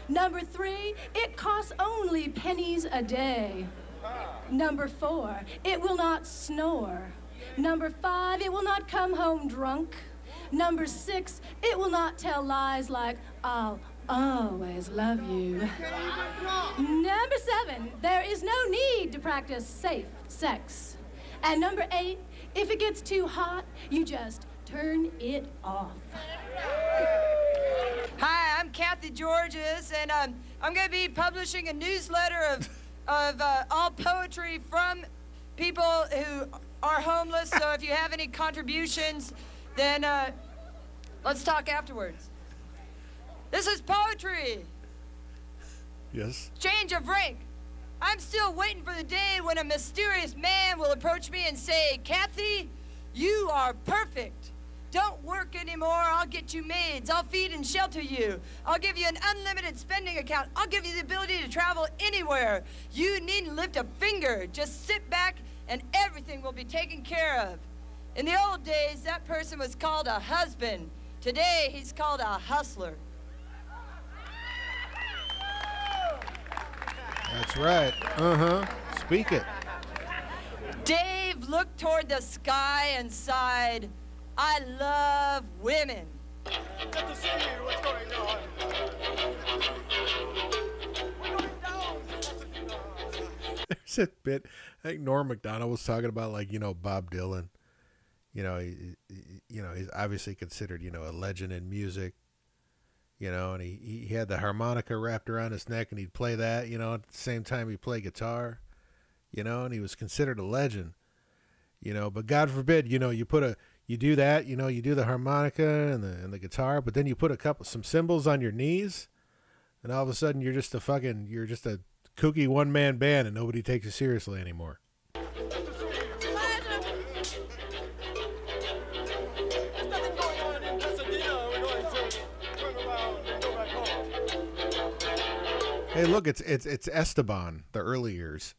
[SPEAKER 4] Number 3, it costs only pennies a day. Number 4, it will not snore. Number 5, it will not come home drunk. Number 6, it will not tell lies like, I'll always love you. Number 7, there is no need to practice safe sex. And number 8, if it gets too hot, you just turn it off.
[SPEAKER 7] Hi, I'm Kathy Georges, and I'm going to be publishing a newsletter of all poetry from people who are homeless. So if you have any contributions, then let's talk afterwards. This is poetry.
[SPEAKER 1] Yes.
[SPEAKER 7] Change of rank. I'm still waiting for the day when a mysterious man will approach me and say, Kathy, you are perfect. Don't work anymore. I'll get you maids. I'll feed and shelter you. I'll give you an unlimited spending account. I'll give you the ability to travel anywhere. You needn't lift a finger. Just sit back and everything will be taken care of. In the old days, that person was called a husband. Today, he's called a hustler.
[SPEAKER 1] That's right. Speak it.
[SPEAKER 7] Dave looked toward the sky and sighed, I love women.
[SPEAKER 10] Good to see you. What's going on?
[SPEAKER 1] There's a bit, I think Norm Macdonald was talking about, like, Bob Dylan. He's obviously considered, a legend in music. And he had the harmonica wrapped around his neck, and he'd play that, at the same time he'd play guitar, and he was considered a legend, but God forbid, you do that, you do the harmonica and the guitar, but then you put some cymbals on your knees, and all of a sudden you're just a kooky one-man band, and nobody takes you seriously anymore. Hey, look, it's Esteban, the early years.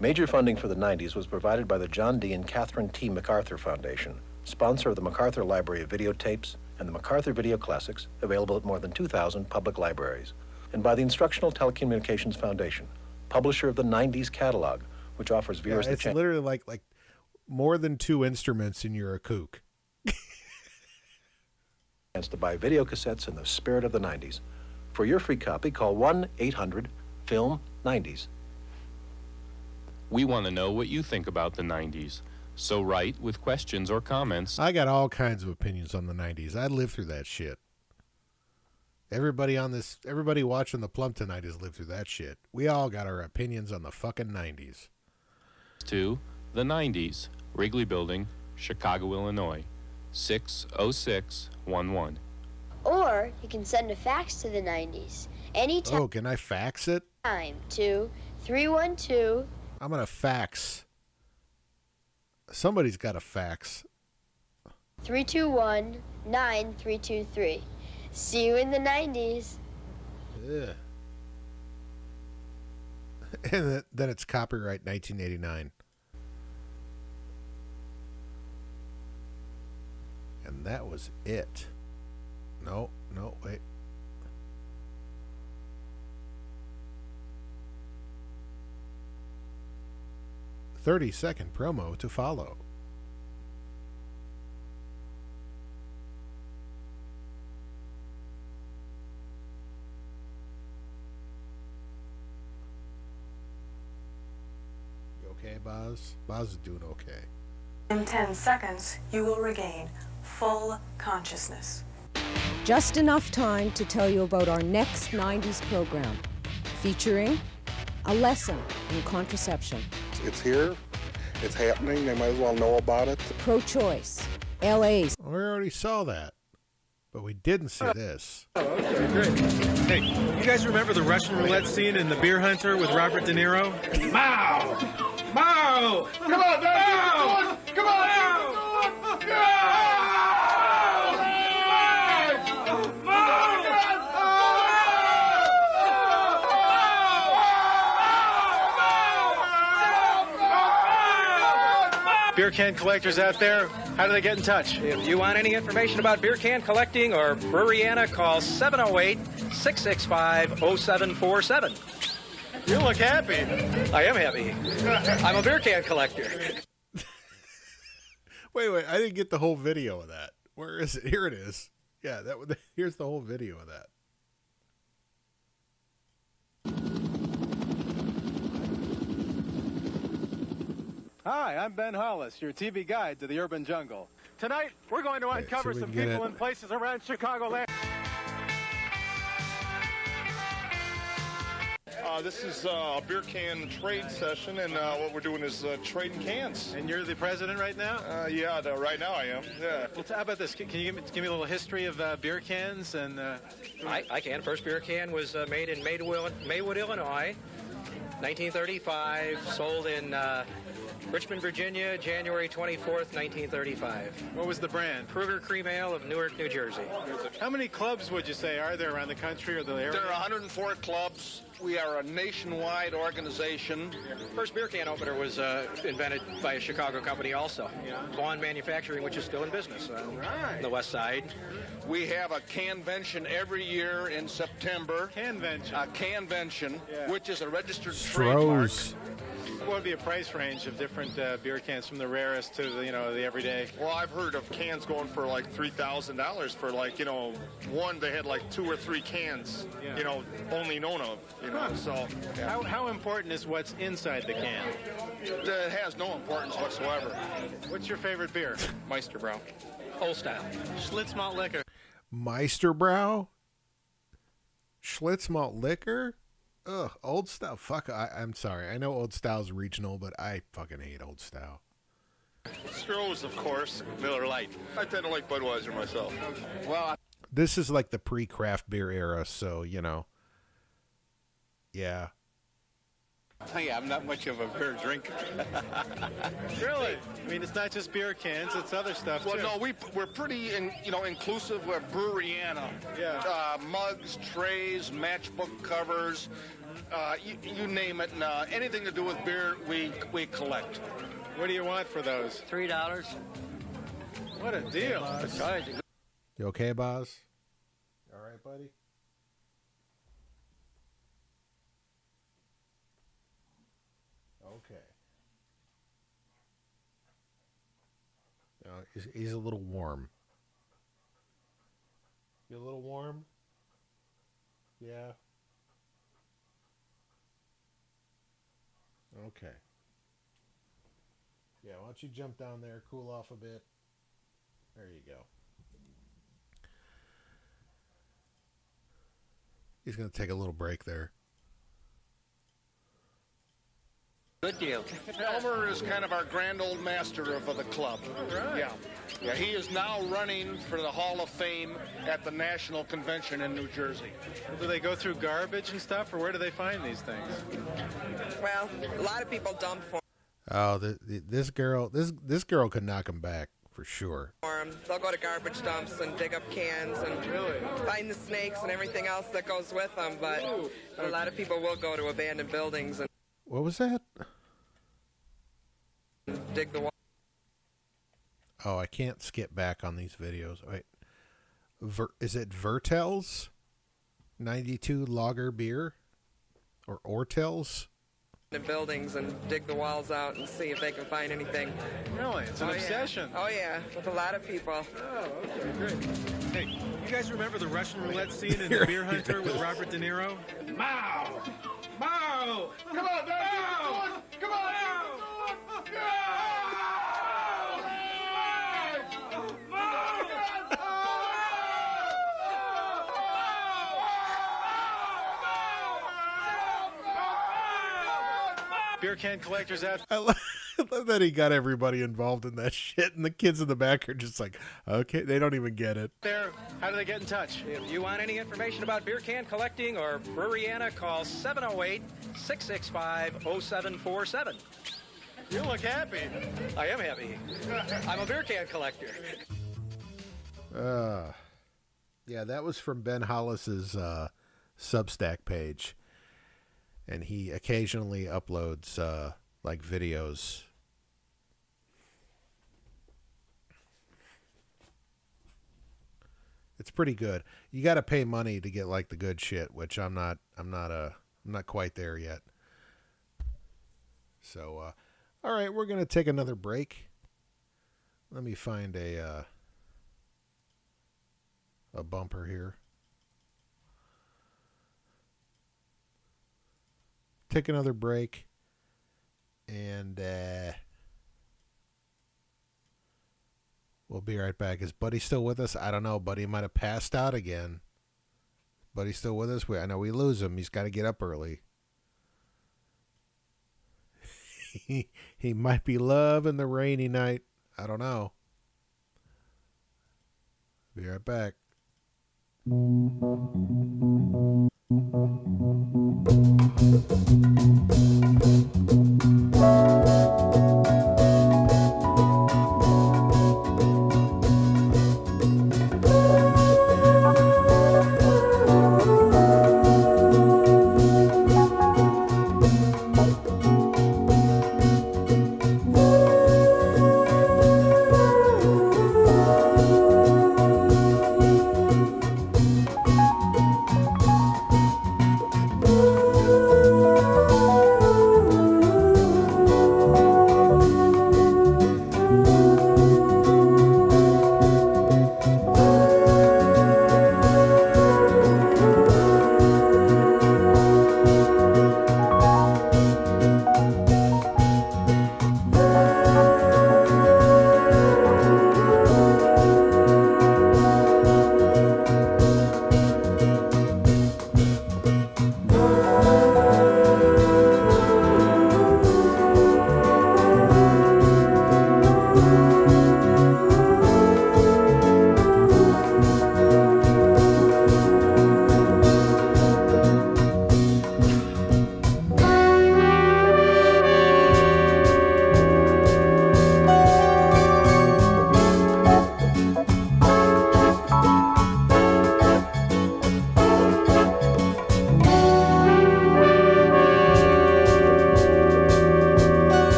[SPEAKER 11] Major funding for the 90s was provided by the John D. and Catherine T. MacArthur Foundation, sponsor of the MacArthur Library of Videotapes and the MacArthur Video Classics, available at more than 2,000 public libraries, and by the Instructional Telecommunications Foundation, publisher of the 90s catalog, which offers viewers the
[SPEAKER 1] It's
[SPEAKER 11] chance.
[SPEAKER 1] literally like more than 2 instruments and you're a kook.
[SPEAKER 11] To buy video cassettes in the spirit of the 90s. For your free copy, call 1-800-FILM-90s.
[SPEAKER 12] We want to know what you think about the 90s. So write with questions or comments.
[SPEAKER 1] I got all kinds of opinions on the 90s. I lived through that shit. Everybody watching the Plump tonight has lived through that shit. We all got our opinions on the fucking 90s.
[SPEAKER 12] To the 90s, Wrigley Building, Chicago, Illinois, 60611.
[SPEAKER 13] Or you can send a fax to the 90s anytime.
[SPEAKER 1] Oh, can I fax it?
[SPEAKER 13] To 312.
[SPEAKER 1] I'm going to fax. Somebody's got a fax.
[SPEAKER 13] 321-9323. See you in the 90s.
[SPEAKER 1] Yeah. And then it's copyright 1989. And that was it. No, wait. "30-second promo to follow." You okay, Boz? Boz is doing okay.
[SPEAKER 14] In 10 seconds, you will regain full consciousness.
[SPEAKER 15] Just enough time to tell you about our next 90s program, featuring a lesson in contraception,
[SPEAKER 16] It's here. It's happening. They might as well know about it.
[SPEAKER 15] pro-choice, LA's.
[SPEAKER 1] We already saw that, but we didn't see this.
[SPEAKER 18] Okay, great. Hey, you guys remember the Russian roulette scene in The Beer Hunter with Robert De Niro? Wow!
[SPEAKER 10] Mo! Come on, man! Come on!
[SPEAKER 2] Beer can collectors out there, how do they get in touch?
[SPEAKER 17] If you want any information about beer can collecting or Breweryana, call 708-665-0747.
[SPEAKER 2] You look happy.
[SPEAKER 17] I am happy. I'm a beer can collector.
[SPEAKER 1] Wait, I didn't get the whole video of that. Where is it? Here it is. Yeah, here's the whole video of that.
[SPEAKER 2] Hi, I'm Ben Hollis, your TV guide to the urban jungle. Tonight, we're going to uncover some people and places around Chicagoland.
[SPEAKER 10] This is a beer can trade session, and what we're doing is trading cans.
[SPEAKER 2] And you're the president right now?
[SPEAKER 10] Yeah, right now I am. Yeah.
[SPEAKER 2] Well, how about this? Can you give me a little history of beer cans? And
[SPEAKER 17] I can. First beer can was made in Maywood, Illinois, 1935. Sold in Richmond, Virginia, January 24th, 1935.
[SPEAKER 2] What was the brand?
[SPEAKER 17] Kruger Cream Ale of Newark, New Jersey.
[SPEAKER 2] How many clubs would you say are there around the country or the area?
[SPEAKER 10] There are 104 clubs. We are a nationwide organization.
[SPEAKER 17] First beer can opener was invented by a Chicago company also. Vaughn Manufacturing, which is still in business on the west side.
[SPEAKER 10] We have a canvention every year in September.
[SPEAKER 2] Canvention?
[SPEAKER 10] A canvention, which is a registered trademark.
[SPEAKER 1] Strohs.
[SPEAKER 2] What would be a price range of different beer cans from the rarest to the everyday?
[SPEAKER 10] Well, I've heard of cans going for like $3,000 for like, one, they had like 2 or 3 cans, only known of, so. Yeah.
[SPEAKER 2] How important is what's inside the can?
[SPEAKER 10] It has no importance whatsoever.
[SPEAKER 2] What's your favorite beer?
[SPEAKER 10] Meisterbrow.
[SPEAKER 17] Old style.
[SPEAKER 2] Schlitz malt liquor.
[SPEAKER 1] Meisterbrow? Schlitz malt liquor? Ugh, Old Style. Fuck, I'm sorry. I know Old Style's regional, but I fucking hate Old Style.
[SPEAKER 10] Strohs, of course. Miller Lite. I tend to like Budweiser myself.
[SPEAKER 17] Well,
[SPEAKER 1] this is like the pre-craft beer era, so, yeah.
[SPEAKER 2] Hey, I'm not much of a beer drinker. Really? I mean, it's not just beer cans; it's other stuff too.
[SPEAKER 10] Well, no, we're pretty, inclusive of Breweryana.
[SPEAKER 2] Yeah.
[SPEAKER 10] Mugs, trays, matchbook covers, you name it. And, anything to do with beer, we collect.
[SPEAKER 2] What do you want for those?
[SPEAKER 17] $3.
[SPEAKER 2] What a deal!
[SPEAKER 1] You okay, Boz? All right, buddy. Okay. He's a little warm. You a little warm? Yeah. Okay. Yeah, why don't you jump down there, cool off a bit. There you go. He's going to take a little break there.
[SPEAKER 17] Good deal.
[SPEAKER 10] Elmer is kind of our grand old master of the club.
[SPEAKER 2] Right.
[SPEAKER 10] Yeah, he is now running for the Hall of Fame at the National Convention in New Jersey.
[SPEAKER 2] Do they go through garbage and stuff, or where do they find these things?
[SPEAKER 19] Well, a lot of people dump for
[SPEAKER 1] Oh, this girl could knock him back for sure.
[SPEAKER 19] them. They'll go to garbage dumps and dig up cans and find the snakes and everything else that goes with them. But a lot of people will go to abandoned buildings and
[SPEAKER 1] What was that?
[SPEAKER 19] dig the wall.
[SPEAKER 1] Oh, I can't skip back on these videos. Wait, is it Vertel's 92 lager beer or Ortel's?
[SPEAKER 19] In buildings and dig the walls out and see if they can find anything.
[SPEAKER 2] Really? It's an obsession.
[SPEAKER 19] Yeah. Oh, yeah, with a lot of people.
[SPEAKER 2] Oh, okay, great. Hey, you guys remember the Russian roulette scene in The Beer Hunter with Robert De Niro? Mao! Mao!
[SPEAKER 10] Come on, man! Come on!
[SPEAKER 2] Beer can collectors out.
[SPEAKER 1] I love that he got everybody involved in that shit, and the kids in the back are just like, okay, they don't even get it.
[SPEAKER 2] There, how do they get in touch?
[SPEAKER 17] If you want any information about beer can collecting or Breweryana, call 708-665-0747.
[SPEAKER 2] You look happy.
[SPEAKER 17] I am happy. I'm a beer can collector.
[SPEAKER 1] Yeah, that was from Ben Hollis's Substack page. And he occasionally uploads like videos. It's pretty good. You got to pay money to get like the good shit, which I'm not quite there yet. So all right, we're going to take another break. Let me find a bumper here. Take another break, and we'll be right back. Is Buddy still with us? I don't know. Buddy might have passed out again. Buddy still with us? I know we lose him. He's got to get up early. He might be loving the rainy night. I don't know. Be right back.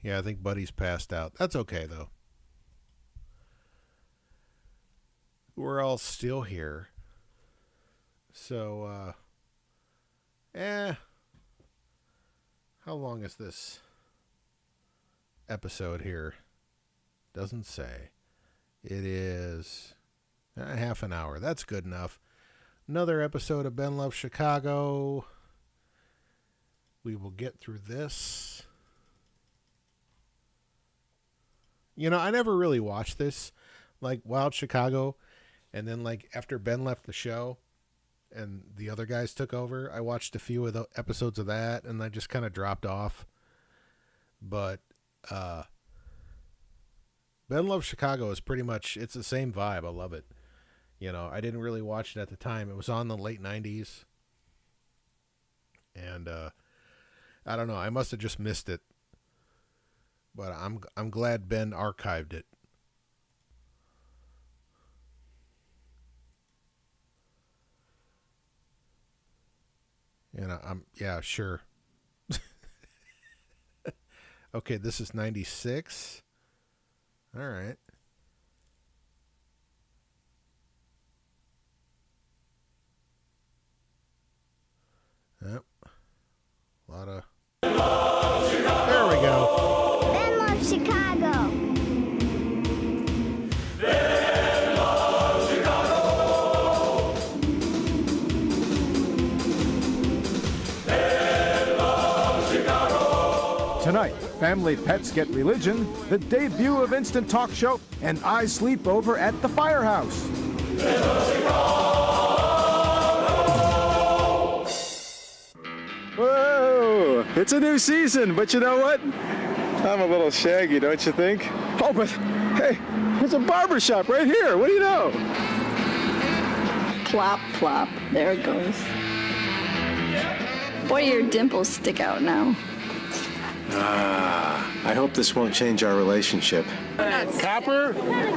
[SPEAKER 1] Yeah, I think Buddy's passed out. That's okay, though. We're all still here. So, how long is this episode here? Doesn't say. It is Half an hour. That's good enough. Another episode of Ben Loves Chicago. We will get through this. You know, I never really watched this, like Wild Chicago, and then like after Ben left the show and the other guys took over, I watched a few of the episodes of that, and I just kind of dropped off. But Ben Loves Chicago is pretty much, it's the same vibe. I love it. You know, I didn't really watch it at the time. It was on the late 90s. And I don't know. I must have just missed it. But I'm glad Ben archived it. You know, yeah, sure. Okay, this is 96. All right. Yep. A lot of... There we go.
[SPEAKER 13] Ben Loves Chicago.
[SPEAKER 3] Ben Loves Chicago. Ben Loves Chicago.
[SPEAKER 5] Tonight, Family Pets Get Religion, the debut of Instant Talk Show, and I Sleep Over at the Firehouse.
[SPEAKER 3] Ben Loves Chicago.
[SPEAKER 20] Whoa! It's a new season, but you know what? I'm a little shaggy, don't you think? Oh, but hey, there's a barber shop right here. What do you know?
[SPEAKER 21] Plop, plop. There it goes. Boy, your dimples stick out now.
[SPEAKER 20] I hope this won't change our relationship.
[SPEAKER 10] Copper,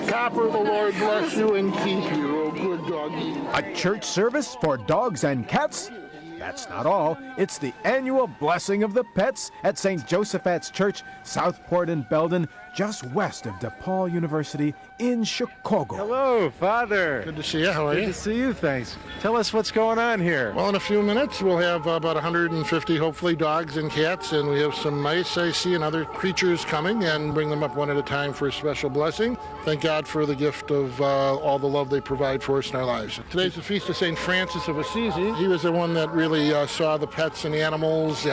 [SPEAKER 10] Copper, the Lord bless you and keep you, oh good doggy.
[SPEAKER 5] A church service for dogs and cats? That's not all. It's the annual Blessing of the Pets at St. Joseph's Church, Southport in Belden, just west of DePaul University in Chicago.
[SPEAKER 20] Hello, Father.
[SPEAKER 10] Good to see you. How are you?
[SPEAKER 20] Good to see you, thanks. Tell us what's going on here.
[SPEAKER 10] Well, in a few minutes, we'll have about 150, hopefully, dogs and cats, and we have some mice, I see, and other creatures coming, and bring them up one at a time for a special blessing. Thank God for the gift of all the love they provide for us in our lives. Today's the feast of St. Francis of Assisi. He was the one that really saw the pets and animals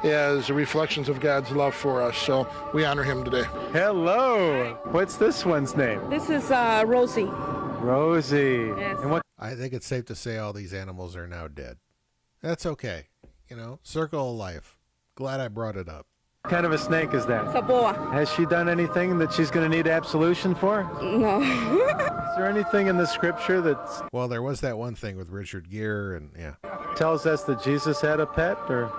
[SPEAKER 10] as reflections of God's love for us, so we honor him today.
[SPEAKER 20] Hello. What's this one's name?
[SPEAKER 22] This is Rosie.
[SPEAKER 20] Rosie.
[SPEAKER 22] Yes.
[SPEAKER 20] And what?
[SPEAKER 1] I think it's safe to say all these animals are now dead. That's okay. You know, circle of life. Glad I brought it up.
[SPEAKER 20] What kind of a snake is that?
[SPEAKER 22] It's a boa.
[SPEAKER 20] Has she done anything that she's going to need absolution for?
[SPEAKER 22] No.
[SPEAKER 20] Is there anything in the scripture that's...
[SPEAKER 1] Well, there was that one thing with Richard Gere, and yeah.
[SPEAKER 20] Tells us that Jesus had a pet, or...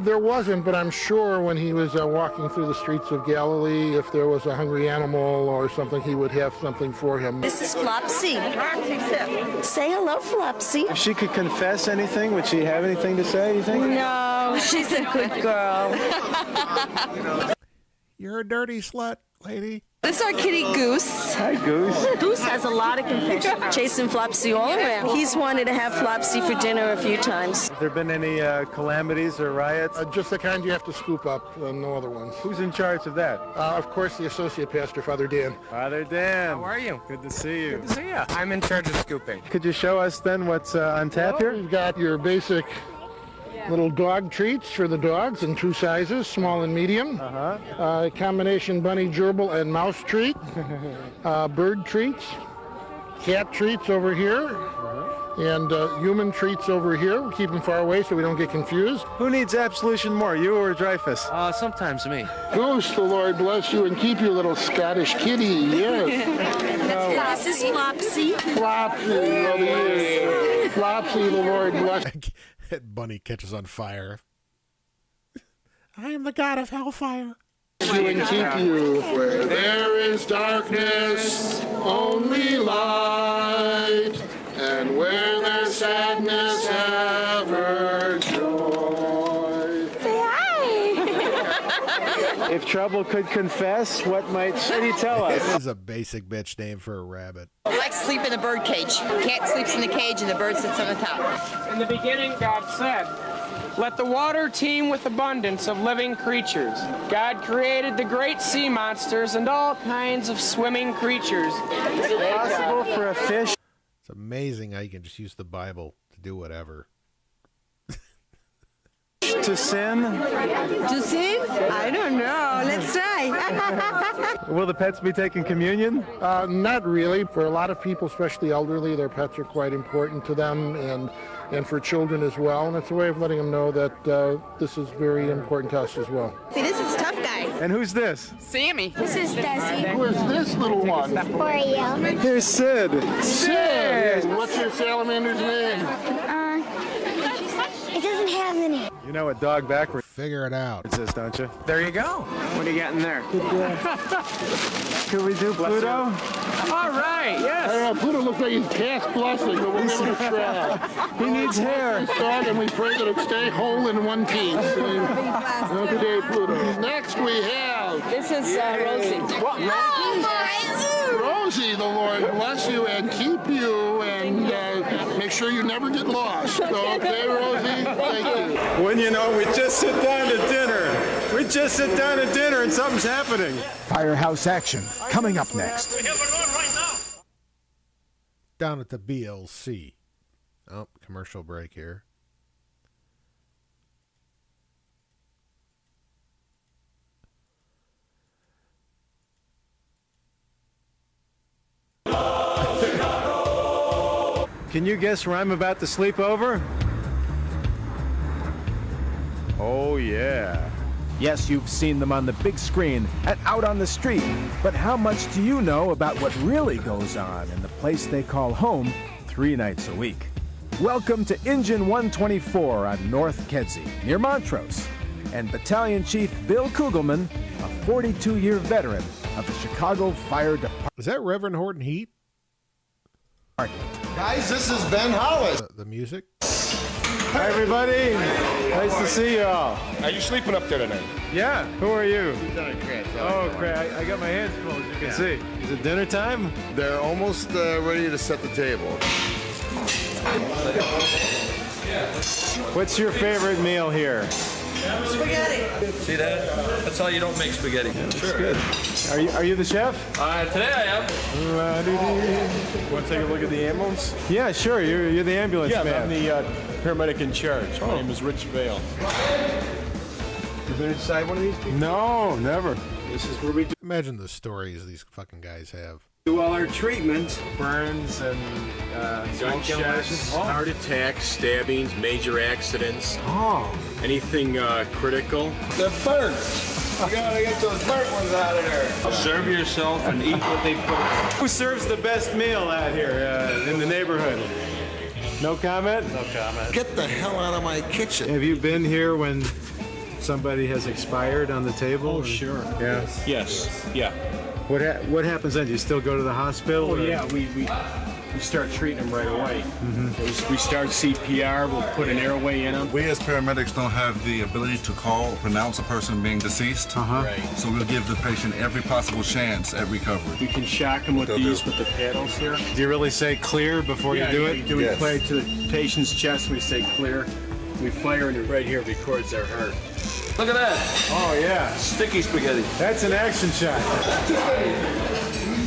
[SPEAKER 10] There wasn't, but I'm sure when he was walking through the streets of Galilee, if there was a hungry animal or something, he would have something for him.
[SPEAKER 21] This is Flopsy. Say hello, Flopsy.
[SPEAKER 20] If she could confess anything, would she have anything to say, you think?
[SPEAKER 21] No, she's a good girl.
[SPEAKER 1] You're a dirty slut, lady.
[SPEAKER 21] This is our kitty Goose.
[SPEAKER 20] Hi, Goose.
[SPEAKER 21] Goose has a lot of confessions. Chasing Flopsy all around. He's wanted to have Flopsy for dinner a few times.
[SPEAKER 20] Have there been any calamities or riots?
[SPEAKER 10] Just the kind you have to scoop up, no other ones.
[SPEAKER 20] Who's in charge of that?
[SPEAKER 10] Of course, the associate pastor, Father Dan.
[SPEAKER 20] Father Dan.
[SPEAKER 8] How are you?
[SPEAKER 20] Good to see you.
[SPEAKER 8] Good to see you. I'm in charge of scooping.
[SPEAKER 20] Could you show us then what's on tap here?
[SPEAKER 10] We've got your basic little dog treats for the dogs in two sizes, small and medium. Combination bunny gerbil and mouse treat. Bird treats. Cat treats over here. And human treats over here. We keep them far away so we don't get confused.
[SPEAKER 20] Who needs absolution more, you or Dreyfus?
[SPEAKER 8] Sometimes me.
[SPEAKER 10] Goose, the Lord bless you and keep you, little Scottish kitty. Yes.
[SPEAKER 21] This is Flopsy.
[SPEAKER 10] Flopsy, love you. Flopsy, the Lord bless you.
[SPEAKER 1] That bunny catches on fire. I am the god of hellfire.
[SPEAKER 10] You and keep you. Where there is darkness, only light. And where there's sadness, ever joy.
[SPEAKER 21] Say hi.
[SPEAKER 20] If trouble could confess, what might she tell us?
[SPEAKER 1] This is a basic bitch name for a rabbit.
[SPEAKER 21] I like to sleep in the bird cage. Cat sleeps in the cage and the bird sits on the top.
[SPEAKER 29] In the beginning, God said,
[SPEAKER 6] Let the water teem with abundance of living creatures. God created the great sea monsters and all kinds of swimming creatures.
[SPEAKER 20] Is it possible for a fish?
[SPEAKER 1] It's amazing how you can just use the Bible to do whatever.
[SPEAKER 20] To sin?
[SPEAKER 9] To sin? I don't know. Let's try.
[SPEAKER 20] Will the pets be taking communion?
[SPEAKER 10] Not really. For a lot of people, especially elderly, their pets are quite important to them, and for children as well. And it's a way of letting them know that this is very important to us as well.
[SPEAKER 9] See, this is tough guy.
[SPEAKER 20] And who's this?
[SPEAKER 9] Sammy. This is Desi.
[SPEAKER 10] Who is this little one?
[SPEAKER 9] Oreo.
[SPEAKER 20] Here's Sid.
[SPEAKER 10] Sid! What's your salamander's name?
[SPEAKER 9] It doesn't have any.
[SPEAKER 20] You know what dog backwards
[SPEAKER 1] Figure it out.
[SPEAKER 20] is this, don't you?
[SPEAKER 6] There you go. What are you getting there?
[SPEAKER 20] Could we do Pluto?
[SPEAKER 6] All right, yes.
[SPEAKER 10] Pluto looks like he's cast blessing, but we'll give it a try.
[SPEAKER 20] He needs hair.
[SPEAKER 10] Dog, and we pray that it stay whole in one piece. Good day, Pluto. Next we have...
[SPEAKER 9] This is Rosie.
[SPEAKER 10] Rosie, the Lord bless you and keep you and make sure you never get lost. Okay, Rosie? Thank you.
[SPEAKER 20] When you know, we just sit down to dinner. We just sit down to dinner and something's happening.
[SPEAKER 5] Firehouse action coming up next.
[SPEAKER 1] Down at the BLC. Oh, commercial break here.
[SPEAKER 20] Can you guess where I'm about to sleep over? Oh, yeah.
[SPEAKER 5] Yes, you've seen them on the big screen and out on the street. But how much do you know about what really goes on in the place they call home 3 nights a week? Welcome to Engine 124 on North Kedzie, near Montrose. And Battalion Chief Bill Kugelman, a 42-year veteran of the Chicago Fire Department.
[SPEAKER 1] Is that Reverend Horton Heat?
[SPEAKER 22] Guys, this is Ben Hollis.
[SPEAKER 1] The music?
[SPEAKER 20] Hi, everybody. Nice to see you all.
[SPEAKER 22] Are you sleeping up there tonight?
[SPEAKER 20] Yeah. Who are you?
[SPEAKER 22] Lieutenant Grant.
[SPEAKER 20] Oh, great. I got my hands full, as you can see. Is it dinner time?
[SPEAKER 22] They're almost ready to set the table.
[SPEAKER 20] What's your favorite meal here?
[SPEAKER 22] Spaghetti.
[SPEAKER 23] See that? That's how you don't make spaghetti.
[SPEAKER 20] Sure. Good. Are you the chef?
[SPEAKER 23] Today I am.
[SPEAKER 20] Want to take a look at the ambulance? Yeah, sure. You're the ambulance man.
[SPEAKER 23] I'm the paramedic in charge. My name is Rich Vale.
[SPEAKER 20] You been inside one of these people? No, never.
[SPEAKER 23] This is where we do
[SPEAKER 1] Imagine the stories these fucking guys have.
[SPEAKER 23] all our treatments. Burns and gunshots, heart attacks, stabbings, major accidents.
[SPEAKER 20] Oh.
[SPEAKER 23] Anything critical.
[SPEAKER 22] The burnt. You gotta get those burnt ones out of there.
[SPEAKER 23] Serve yourself and eat what they put.
[SPEAKER 20] Who serves the best meal out here in the neighborhood? No comment?
[SPEAKER 23] No comment.
[SPEAKER 22] Get the hell out of my kitchen.
[SPEAKER 20] Have you been here when somebody has expired on the table?
[SPEAKER 23] Oh, sure.
[SPEAKER 20] Yeah.
[SPEAKER 23] Yes. Yeah.
[SPEAKER 20] What happens then? Do you still go to the hospital?
[SPEAKER 23] Oh,
[SPEAKER 20] or?
[SPEAKER 23] yeah. We start treating them right away.
[SPEAKER 20] Mm-hmm.
[SPEAKER 23] We start CPR. We'll put an airway in them.
[SPEAKER 24] We as paramedics don't have the ability to call or pronounce a person being deceased.
[SPEAKER 23] Right.
[SPEAKER 24] So we'll give the patient every possible chance at recovery.
[SPEAKER 23] We can shock them with these, with the paddles here.
[SPEAKER 20] Do you really say clear before you do it?
[SPEAKER 23] We
[SPEAKER 24] Yes.
[SPEAKER 23] play to the patient's chest. We say clear. We fire and it right here records their heart. Look at that.
[SPEAKER 20] Oh, yeah.
[SPEAKER 23] Sticky spaghetti.
[SPEAKER 20] That's an action shot.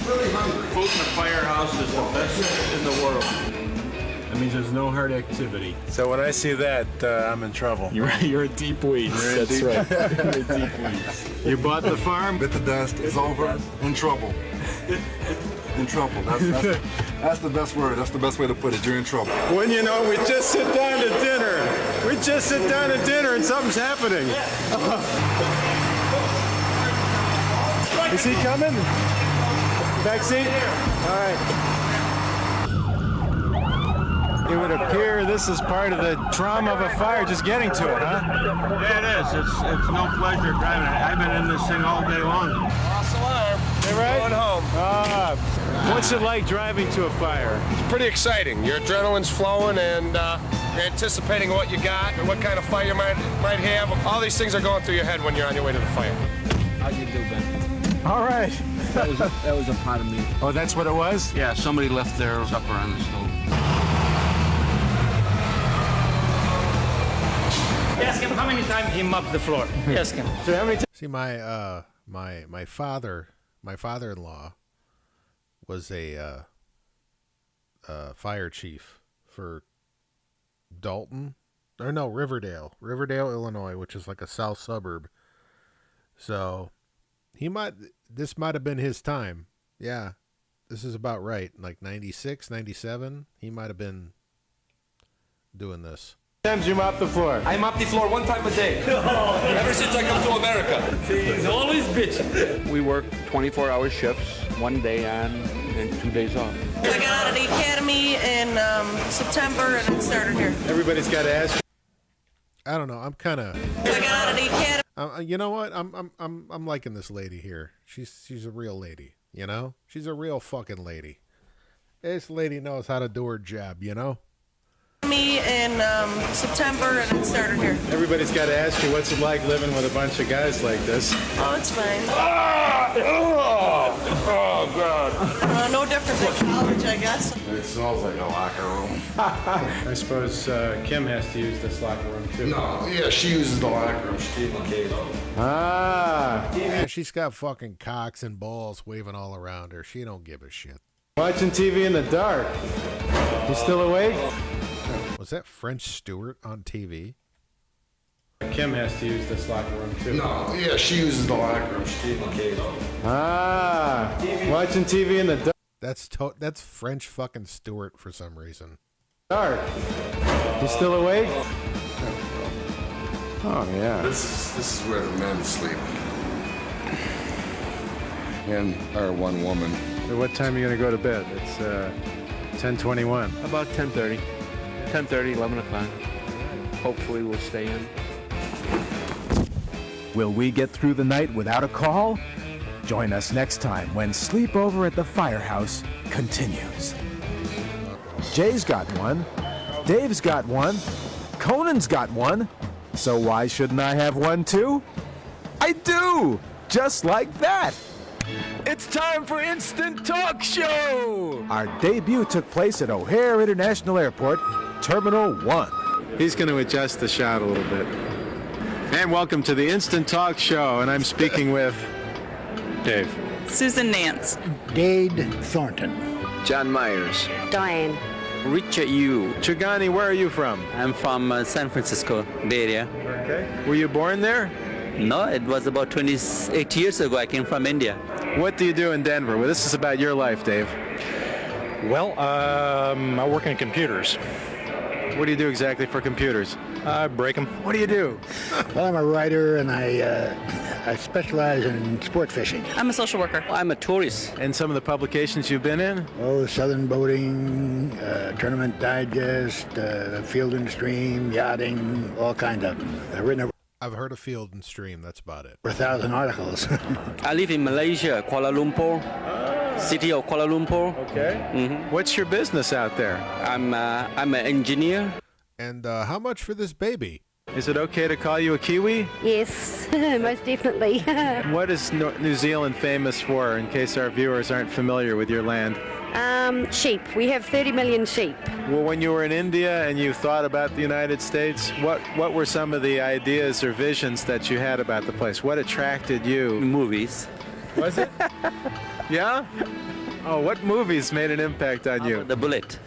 [SPEAKER 23] Food in the firehouse is the best in the world. That means there's no heart activity.
[SPEAKER 20] So when I see that, I'm in trouble.
[SPEAKER 23] You're a deep weeds. That's right. You're a deep weeds.
[SPEAKER 20] You bought the farm?
[SPEAKER 24] Bit the dust, it's over, in trouble. In trouble. That's the best word. That's the best way to put it. You're in trouble.
[SPEAKER 20] When you know, we just sit down to dinner. We just sit down to dinner and something's happening. Is he coming? Back seat? All right. It would appear this is part of the trauma of a fire, just getting to it, huh?
[SPEAKER 29] Yeah, it is. It's no pleasure driving it. I've been in this thing all day long.
[SPEAKER 22] False alarm.
[SPEAKER 20] You right?
[SPEAKER 22] Going home.
[SPEAKER 20] What's it like driving to a fire?
[SPEAKER 22] It's pretty exciting. Your adrenaline's flowing and you're anticipating what you got and what kind of fire you might have. All these things are going through your head when you're on your way to the fire.
[SPEAKER 23] How'd you do, Ben?
[SPEAKER 20] All right.
[SPEAKER 23] That was a pot of meat.
[SPEAKER 20] Oh, that's what it was?
[SPEAKER 23] Yeah, somebody left their supper on the stove.
[SPEAKER 29] Ask him how many times he mopped the floor. Ask him.
[SPEAKER 20] So how many
[SPEAKER 1] See, my father-in-law was a fire chief for Riverdale, Illinois, which is like a south suburb. So this might have been his time. Yeah, this is about right. Like 96, 97, he might have been doing this.
[SPEAKER 20] times you mop the floor?
[SPEAKER 23] I mop the floor 1 time a day. Ever since I come to America.
[SPEAKER 29] He's always bitching.
[SPEAKER 23] We work 24-hour shifts, 1 day on and 2 days off.
[SPEAKER 19] I got out of the academy in September and started here.
[SPEAKER 20] Everybody's got to ask.
[SPEAKER 1] I don't know. I'm kind of.
[SPEAKER 19] I got out of the academy.
[SPEAKER 1] You know what? I'm liking this lady here. She's a real lady. You know, she's a real fucking lady. This lady knows how to do her job. You know.
[SPEAKER 19] Me in September and started here.
[SPEAKER 20] Everybody's got to ask you, what's it like living with a bunch of guys like this?
[SPEAKER 19] Oh, it's fine.
[SPEAKER 23] Oh, God.
[SPEAKER 19] No different than college, I guess.
[SPEAKER 24] It smells like a locker room.
[SPEAKER 20] I suppose Kim has to use this locker room too.
[SPEAKER 24] No, yeah, she uses the locker room. She keeps my cage on.
[SPEAKER 1] Yeah, she's got fucking cocks and balls waving all around her. She don't give a shit.
[SPEAKER 20] Watching TV in the dark. You still awake?
[SPEAKER 1] Was that French Stewart on TV?
[SPEAKER 20] Kim has to use this locker room too.
[SPEAKER 24] No, yeah, she uses the locker room. She keeps my cage on.
[SPEAKER 20] Watching TV in the dark.
[SPEAKER 1] That's French fucking Stewart for some reason.
[SPEAKER 20] Dark. You still awake? Oh yeah.
[SPEAKER 24] This is where the men sleep. And our one woman.
[SPEAKER 20] So what time are you gonna go to bed? It's 10:21.
[SPEAKER 23] About 10:30. 10:30, 11 o'clock. Hopefully we'll stay in.
[SPEAKER 5] Will we get through the night without a call? Join us next time when Sleepover at the Firehouse continues. Jay's got one. Dave's got one. Conan's got one. So why shouldn't I have one too? I do! Just like that! It's time for Instant Talk Show! Our debut took place at O'Hare International Airport, Terminal 1.
[SPEAKER 20] He's going to adjust the shot a little bit. And welcome to the Instant Talk Show, and I'm speaking with Dave.
[SPEAKER 19] Susan Nance.
[SPEAKER 4] Dade Thornton.
[SPEAKER 23] John Myers.
[SPEAKER 21] Diane.
[SPEAKER 23] Richard Yu.
[SPEAKER 20] Chugani, where are you from?
[SPEAKER 23] I'm from San Francisco, Bay Area.
[SPEAKER 20] Okay. Were you born there?
[SPEAKER 23] No, it was about 28 years ago. I came from India.
[SPEAKER 20] What do you do in Denver? Well, this is about your life, Dave.
[SPEAKER 4] Well, I work in computers.
[SPEAKER 20] What do you do exactly for computers?
[SPEAKER 4] I break them.
[SPEAKER 20] What do you do?
[SPEAKER 4] Well, I'm a writer, and I specialize in sport fishing.
[SPEAKER 19] I'm a social worker.
[SPEAKER 23] I'm a tourist.
[SPEAKER 20] And some of the publications you've been in?
[SPEAKER 4] Oh, Southern Boating, Tournament Digest, Field and Stream, Yachting, all kinds of them. I've written over
[SPEAKER 1] I've heard of Field and Stream. That's about it.
[SPEAKER 4] 1,000 articles.
[SPEAKER 23] I live in Malaysia, Kuala Lumpur. City of Kuala Lumpur.
[SPEAKER 20] Okay.
[SPEAKER 23] Mm-hmm.
[SPEAKER 20] What's your business out there?
[SPEAKER 23] I'm an engineer.
[SPEAKER 1] And how much for this baby?
[SPEAKER 20] Is it okay to call you a Kiwi?
[SPEAKER 21] Yes, most definitely.
[SPEAKER 20] What is New Zealand famous for, in case our viewers aren't familiar with your land?
[SPEAKER 21] Sheep. We have 30 million sheep.
[SPEAKER 20] Well, when you were in India and you thought about the United States, what were some of the ideas or visions that you had about the place? What attracted you?
[SPEAKER 23] Movies.
[SPEAKER 20] Was it? Yeah? Oh, what movies made an impact on you?
[SPEAKER 23] The Bullet.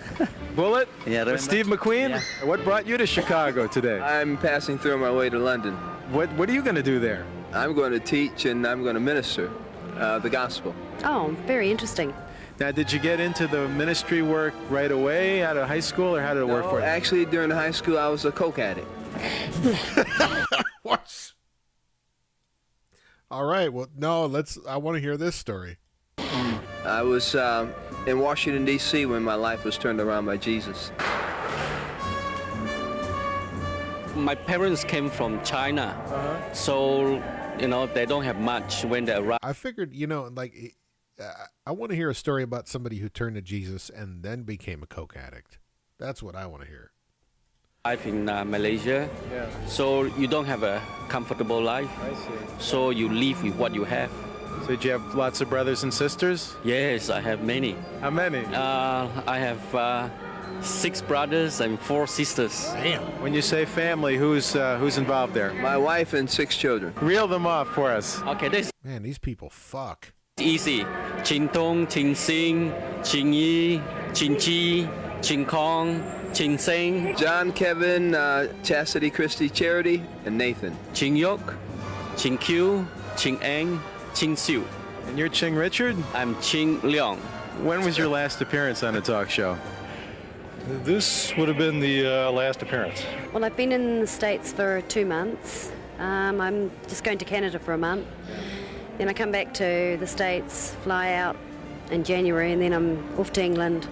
[SPEAKER 20] Bullet?
[SPEAKER 23] Yeah,
[SPEAKER 20] with Steve McQueen?
[SPEAKER 23] Yeah.
[SPEAKER 20] What brought you to Chicago today?
[SPEAKER 23] I'm passing through on my way to London.
[SPEAKER 20] What are you going to do there?
[SPEAKER 23] I'm going to teach and I'm going to minister the gospel.
[SPEAKER 21] Oh, very interesting.
[SPEAKER 20] Now, did you get into the ministry work right away out of high school, or how did it work for you?
[SPEAKER 23] Actually, during high school, I was a coke addict.
[SPEAKER 1] What? All right. Well, no. I want to hear this story.
[SPEAKER 23] I was in Washington, D.C. when my life was turned around by Jesus. My parents came from China, so, they don't have much when they arrived.
[SPEAKER 1] I figured, I want to hear a story about somebody who turned to Jesus and then became a coke addict. That's what I want to hear.
[SPEAKER 23] Life in Malaysia, so you don't have a comfortable life.
[SPEAKER 20] I see.
[SPEAKER 23] So you live with what you have.
[SPEAKER 20] So did you have lots of brothers and sisters?
[SPEAKER 23] Yes, I have many.
[SPEAKER 20] How many?
[SPEAKER 23] I have
[SPEAKER 7] 6 brothers and 4 sisters.
[SPEAKER 5] Damn. When you say family, who's involved there?
[SPEAKER 11] My wife and 6 children.
[SPEAKER 5] Reel them off for us.
[SPEAKER 7] Okay, this
[SPEAKER 1] Man, these people fuck.
[SPEAKER 7] easy. Chin Tong, Chin Sing, Chin Yi, Chin Chi, Chin Kong, Chin Seng,
[SPEAKER 11] John, Kevin, Chastity, Christy, Charity, and Nathan.
[SPEAKER 7] Chin Yok, Chin Q, Chin Ang, Chin Siu.
[SPEAKER 5] And you're Ching Richard?
[SPEAKER 7] I'm Chin Leong.
[SPEAKER 5] When was your last appearance on a talk show?
[SPEAKER 12] This would have been the last appearance.
[SPEAKER 14] Well, I've been in the States for 2 months. I'm just going to Canada for a month. Then I come back to the States, fly out in January, and then I'm off to England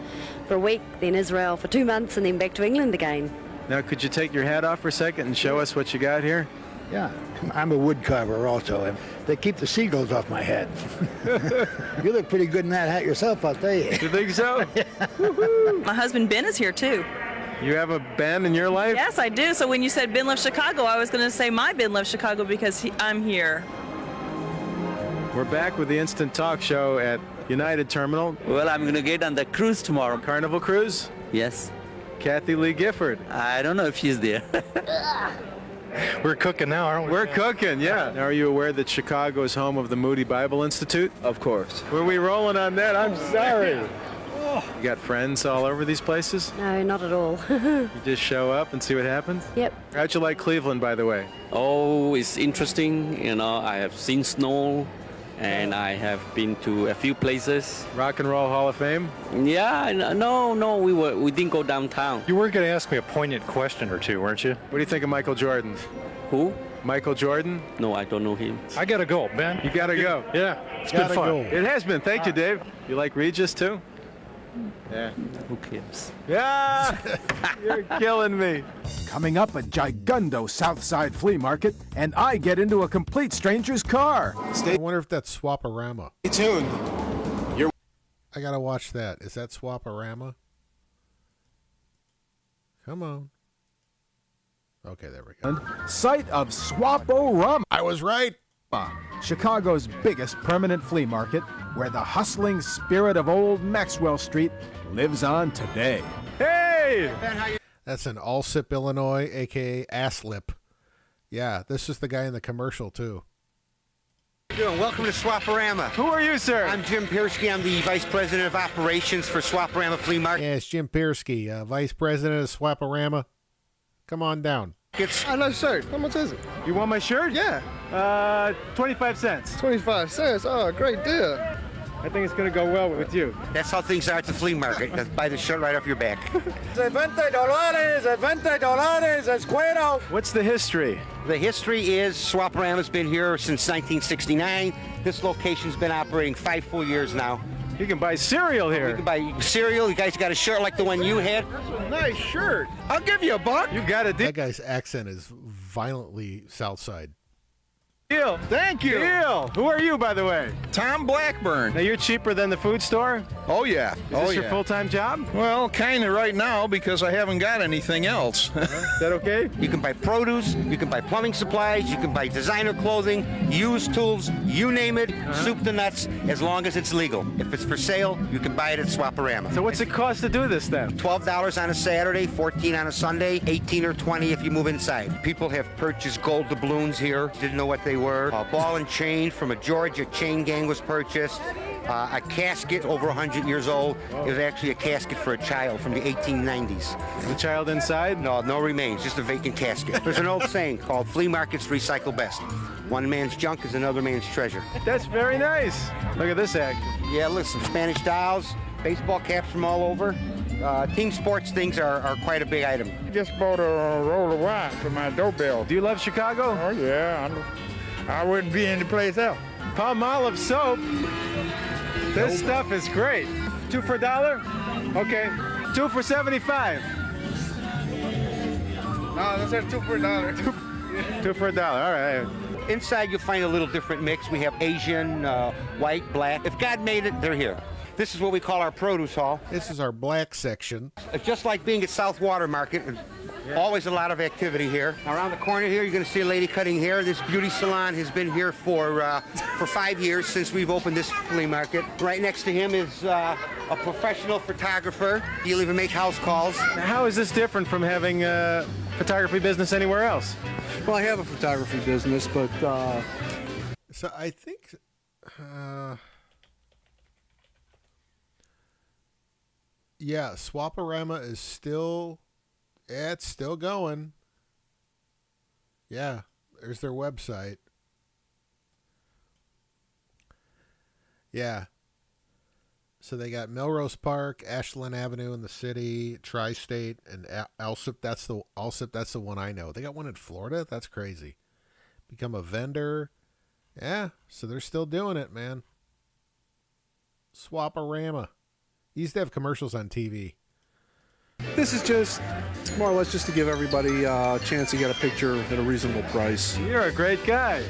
[SPEAKER 14] for a week, then Israel for 2 months, and then back to England again.
[SPEAKER 5] Now, could you take your hat off for a second and show us what you got here?
[SPEAKER 4] Yeah, I'm a wood carver also. They keep the seagulls off my head. You look pretty good in that hat yourself, I'll tell you.
[SPEAKER 5] You think so?
[SPEAKER 16] My husband Ben is here too.
[SPEAKER 5] You have a Ben in your life?
[SPEAKER 16] Yes, I do. So when you said Ben loves Chicago, I was going to say my Ben loves Chicago because I'm here.
[SPEAKER 5] We're back with the Instant Talk Show at United Terminal.
[SPEAKER 7] Well, I'm going to get on the cruise tomorrow.
[SPEAKER 5] Carnival Cruise?
[SPEAKER 7] Yes.
[SPEAKER 5] Kathy Lee Gifford.
[SPEAKER 7] I don't know if she's there.
[SPEAKER 12] We're cooking now, aren't we?
[SPEAKER 5] We're cooking, yeah. Now, are you aware that Chicago is home of the Moody Bible Institute?
[SPEAKER 11] Of course.
[SPEAKER 5] Were we rolling on that? I'm sorry. You got friends all over these places?
[SPEAKER 14] No, not at all.
[SPEAKER 5] You just show up and see what happens?
[SPEAKER 14] Yep.
[SPEAKER 5] How'd you like Cleveland, by the way?
[SPEAKER 7] Oh, it's interesting. You know, I have seen snow, and I have been to a few places.
[SPEAKER 5] Rock and Roll Hall of Fame?
[SPEAKER 7] Yeah, no, we didn't go downtown.
[SPEAKER 12] You were going to ask me a poignant question or two, weren't you?
[SPEAKER 5] What do you think of Michael Jordan?
[SPEAKER 7] Who?
[SPEAKER 5] Michael Jordan?
[SPEAKER 7] No, I don't know him.
[SPEAKER 12] I got to go, Ben.
[SPEAKER 5] You got to go.
[SPEAKER 12] Yeah, it's been fun.
[SPEAKER 5] It has been. Thank you, Dave. You like Regis, too? Yeah.
[SPEAKER 7] Who cares?
[SPEAKER 5] Yeah! You're killing me. Coming up at Gigundo Southside Flea Market, and I get into a complete stranger's car.
[SPEAKER 1] I wonder if that's Swaparama.
[SPEAKER 5] Stay tuned.
[SPEAKER 1] I gotta watch that. Is that Swaparama? Come on. Okay, there we go.
[SPEAKER 5] Site of Swaporama.
[SPEAKER 1] I was right.
[SPEAKER 5] Chicago's biggest permanent flea market, where the hustling spirit of old Maxwell Street lives on today. Hey!
[SPEAKER 1] That's in Alsip, Illinois, a.k.a. Asslip. Yeah, this is the guy in the commercial, too.
[SPEAKER 25] How you doing? Welcome to Swaparama.
[SPEAKER 5] Who are you, sir?
[SPEAKER 25] I'm Jim Piersky. I'm the Vice President of Operations for Swaparama Flea Market.
[SPEAKER 1] Yeah, it's Jim Piersky, Vice President of Swaparama. Come on down.
[SPEAKER 25] I love shirt. How much is it?
[SPEAKER 5] You want my shirt?
[SPEAKER 25] Yeah.
[SPEAKER 5] 25 cents.
[SPEAKER 25] 25 cents. Oh, great deal.
[SPEAKER 5] I think it's going to go well with you.
[SPEAKER 25] That's how things are at the flea market. Just buy the shirt right off your back.
[SPEAKER 5] $20, What's the history?
[SPEAKER 25] The history is Swaparama's been here since 1969. This location's been operating 5 full years now.
[SPEAKER 5] You can buy cereal here.
[SPEAKER 25] You can buy cereal. You guys got a shirt like the one you had?
[SPEAKER 5] Nice shirt.
[SPEAKER 25] I'll give you a buck.
[SPEAKER 5] You got it.
[SPEAKER 1] That guy's accent is violently South Side.
[SPEAKER 5] Deal. Thank you. Deal. Who are you, by the way?
[SPEAKER 26] Tom Blackburn.
[SPEAKER 5] Now, you're cheaper than the food store?
[SPEAKER 26] Oh, yeah.
[SPEAKER 5] Is this your full-time job?
[SPEAKER 26] Well, kind of right now because I haven't got anything else.
[SPEAKER 5] Is that okay?
[SPEAKER 25] You can buy produce, you can buy plumbing supplies, you can buy designer clothing, used tools, you name it, soup to nuts, as long as it's legal. If it's for sale, you can buy it at Swaparama.
[SPEAKER 5] So what's it cost to do this then?
[SPEAKER 25] $12 on a Saturday, $14 on a Sunday, $18 or $20 if you move inside. People have purchased gold doubloons here, didn't know what they were. A ball and chain from a Georgia chain gang was purchased. A casket over 100 years old. It was actually a casket for a child from the 1890s.
[SPEAKER 5] The child inside?
[SPEAKER 25] No remains, just a vacant casket. There's an old saying called flea markets recycle best. One man's junk is another man's treasure.
[SPEAKER 5] That's very nice. Look at this action.
[SPEAKER 25] Yeah, listen, Spanish dolls, baseball caps from all over. Team sports things are quite a big item.
[SPEAKER 27] Just bought a roll of wine for my doorbell.
[SPEAKER 5] Do you love Chicago?
[SPEAKER 27] Oh, yeah. I wouldn't be any place else.
[SPEAKER 5] Palmolive soap. This stuff is great. 2 for $1? Okay. 2 for 75.
[SPEAKER 27] No, that's 2 for $1.
[SPEAKER 5] 2 for $1. All right.
[SPEAKER 25] Inside you'll find a little different mix. We have Asian, white, black. If God made it, they're here. This is what we call our produce hall.
[SPEAKER 1] This is our black section.
[SPEAKER 25] Just like being at South Water Market, Always a lot of activity here. Around the corner here, you're going to see a lady cutting hair. This beauty salon has been here for 5 years since we've opened this flea market. Right next to him is a professional photographer. He'll even make house calls.
[SPEAKER 20] How is this different from having a photography business anywhere else?
[SPEAKER 2] Well, I have a photography business, but...
[SPEAKER 1] So I think... yeah, Swaparama is still... Yeah, it's still going. Yeah, there's their website. Yeah. So they got Melrose Park, Ashland Avenue in the city, Tri-State, and Alsip. That's the one I know. They got one in Florida. That's crazy. Become a vendor. Yeah, so they're still doing it, man. Swaparama. Used to have commercials on TV.
[SPEAKER 2] This is just more or less just to give everybody a chance to get a picture at a reasonable price.
[SPEAKER 20] You're a great guy.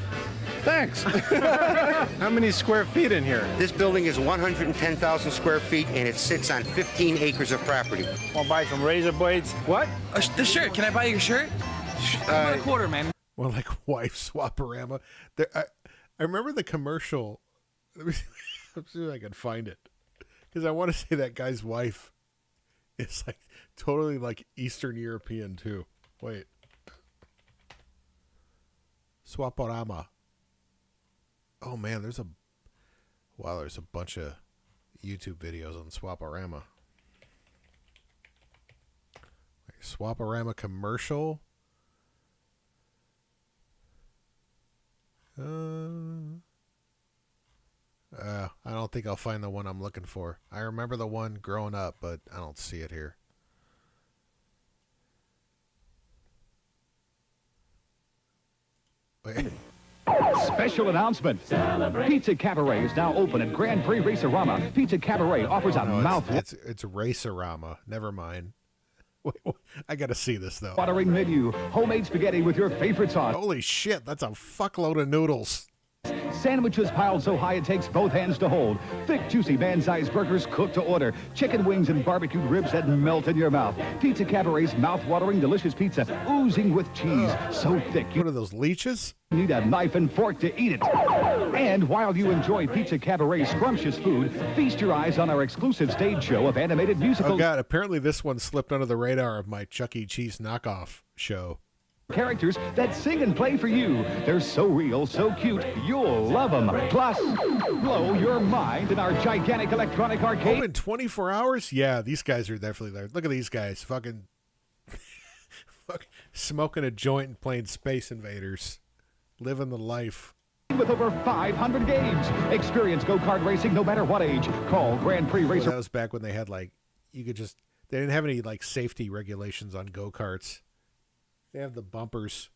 [SPEAKER 2] Thanks.
[SPEAKER 20] How many square feet in here?
[SPEAKER 25] This building is 110,000 square feet, and it sits on 15 acres of property.
[SPEAKER 27] Want to buy some razor blades?
[SPEAKER 20] What?
[SPEAKER 27] The shirt. Can I buy your shirt? About a quarter, man.
[SPEAKER 1] Well, like wife Swaparama. There, I remember the commercial. Let me see if I can find it, because I want to say that guy's wife is like totally like Eastern European too. Wait, Swaparama. Oh man, there's a bunch of YouTube videos on Swaparama. Like Swaparama commercial. I don't think I'll find the one I'm looking for. I remember the one growing up, but I don't see it here. Wait.
[SPEAKER 3] Special announcement. Pizza Cabaret is now open at Grand Prix Racerama. Pizza Cabaret offers a
[SPEAKER 1] It's Racerama. Never mind. Wait, I gotta see this though.
[SPEAKER 3] watering menu. Homemade spaghetti with your favorite sauce.
[SPEAKER 1] Holy shit, that's a fuckload of noodles.
[SPEAKER 3] Sandwiches piled so high it takes both hands to hold. Thick, juicy, man-sized burgers cooked to order. Chicken wings and barbecued ribs that melt in your mouth. Pizza Cabaret's mouth-watering, delicious pizza, oozing with cheese. So thick you...
[SPEAKER 1] What are those, leeches?
[SPEAKER 3] ...need a knife and fork to eat it. And while you enjoy Pizza Cabaret's scrumptious food, feast your eyes on our exclusive stage show of animated musicals.
[SPEAKER 1] Oh, God, apparently this one slipped under the radar of my Chuck E. Cheese knockoff show.
[SPEAKER 3] Characters that sing and play for you. They're so real, so cute, you'll love them. Plus, blow your mind in our gigantic electronic arcade.
[SPEAKER 1] Open 24 hours? Yeah, these guys are definitely there. Look at these guys fucking smoking a joint and playing Space Invaders. Living the life.
[SPEAKER 3] With over 500 games. Experience go-kart racing no matter what age. Call Grand Prix Racer.
[SPEAKER 1] That was back when they had they didn't have any like safety regulations on go-karts. They have the bumpers.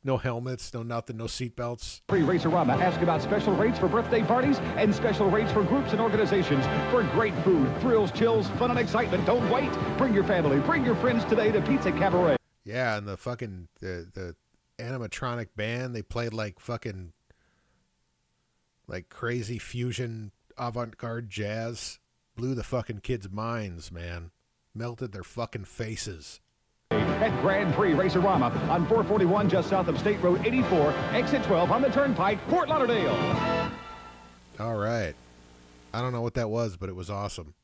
[SPEAKER 1] No helmets, no nothing, no seatbelts.
[SPEAKER 3] Racerama. Ask about special rates for birthday parties and special rates for groups and organizations. For great food, thrills, chills, fun, and excitement. Don't wait. Bring your family, bring your friends today to Pizza Cabaret.
[SPEAKER 1] Yeah, and the fucking the animatronic band, they played like fucking like crazy fusion avant-garde jazz. Blew the fucking kids' minds, man. Melted their fucking faces.
[SPEAKER 3] At Grand Prix Racerama on 441 just south of State Road 84, exit 12 on the Turnpike, Fort Lauderdale.
[SPEAKER 1] All right. I don't know what that was, but it was awesome.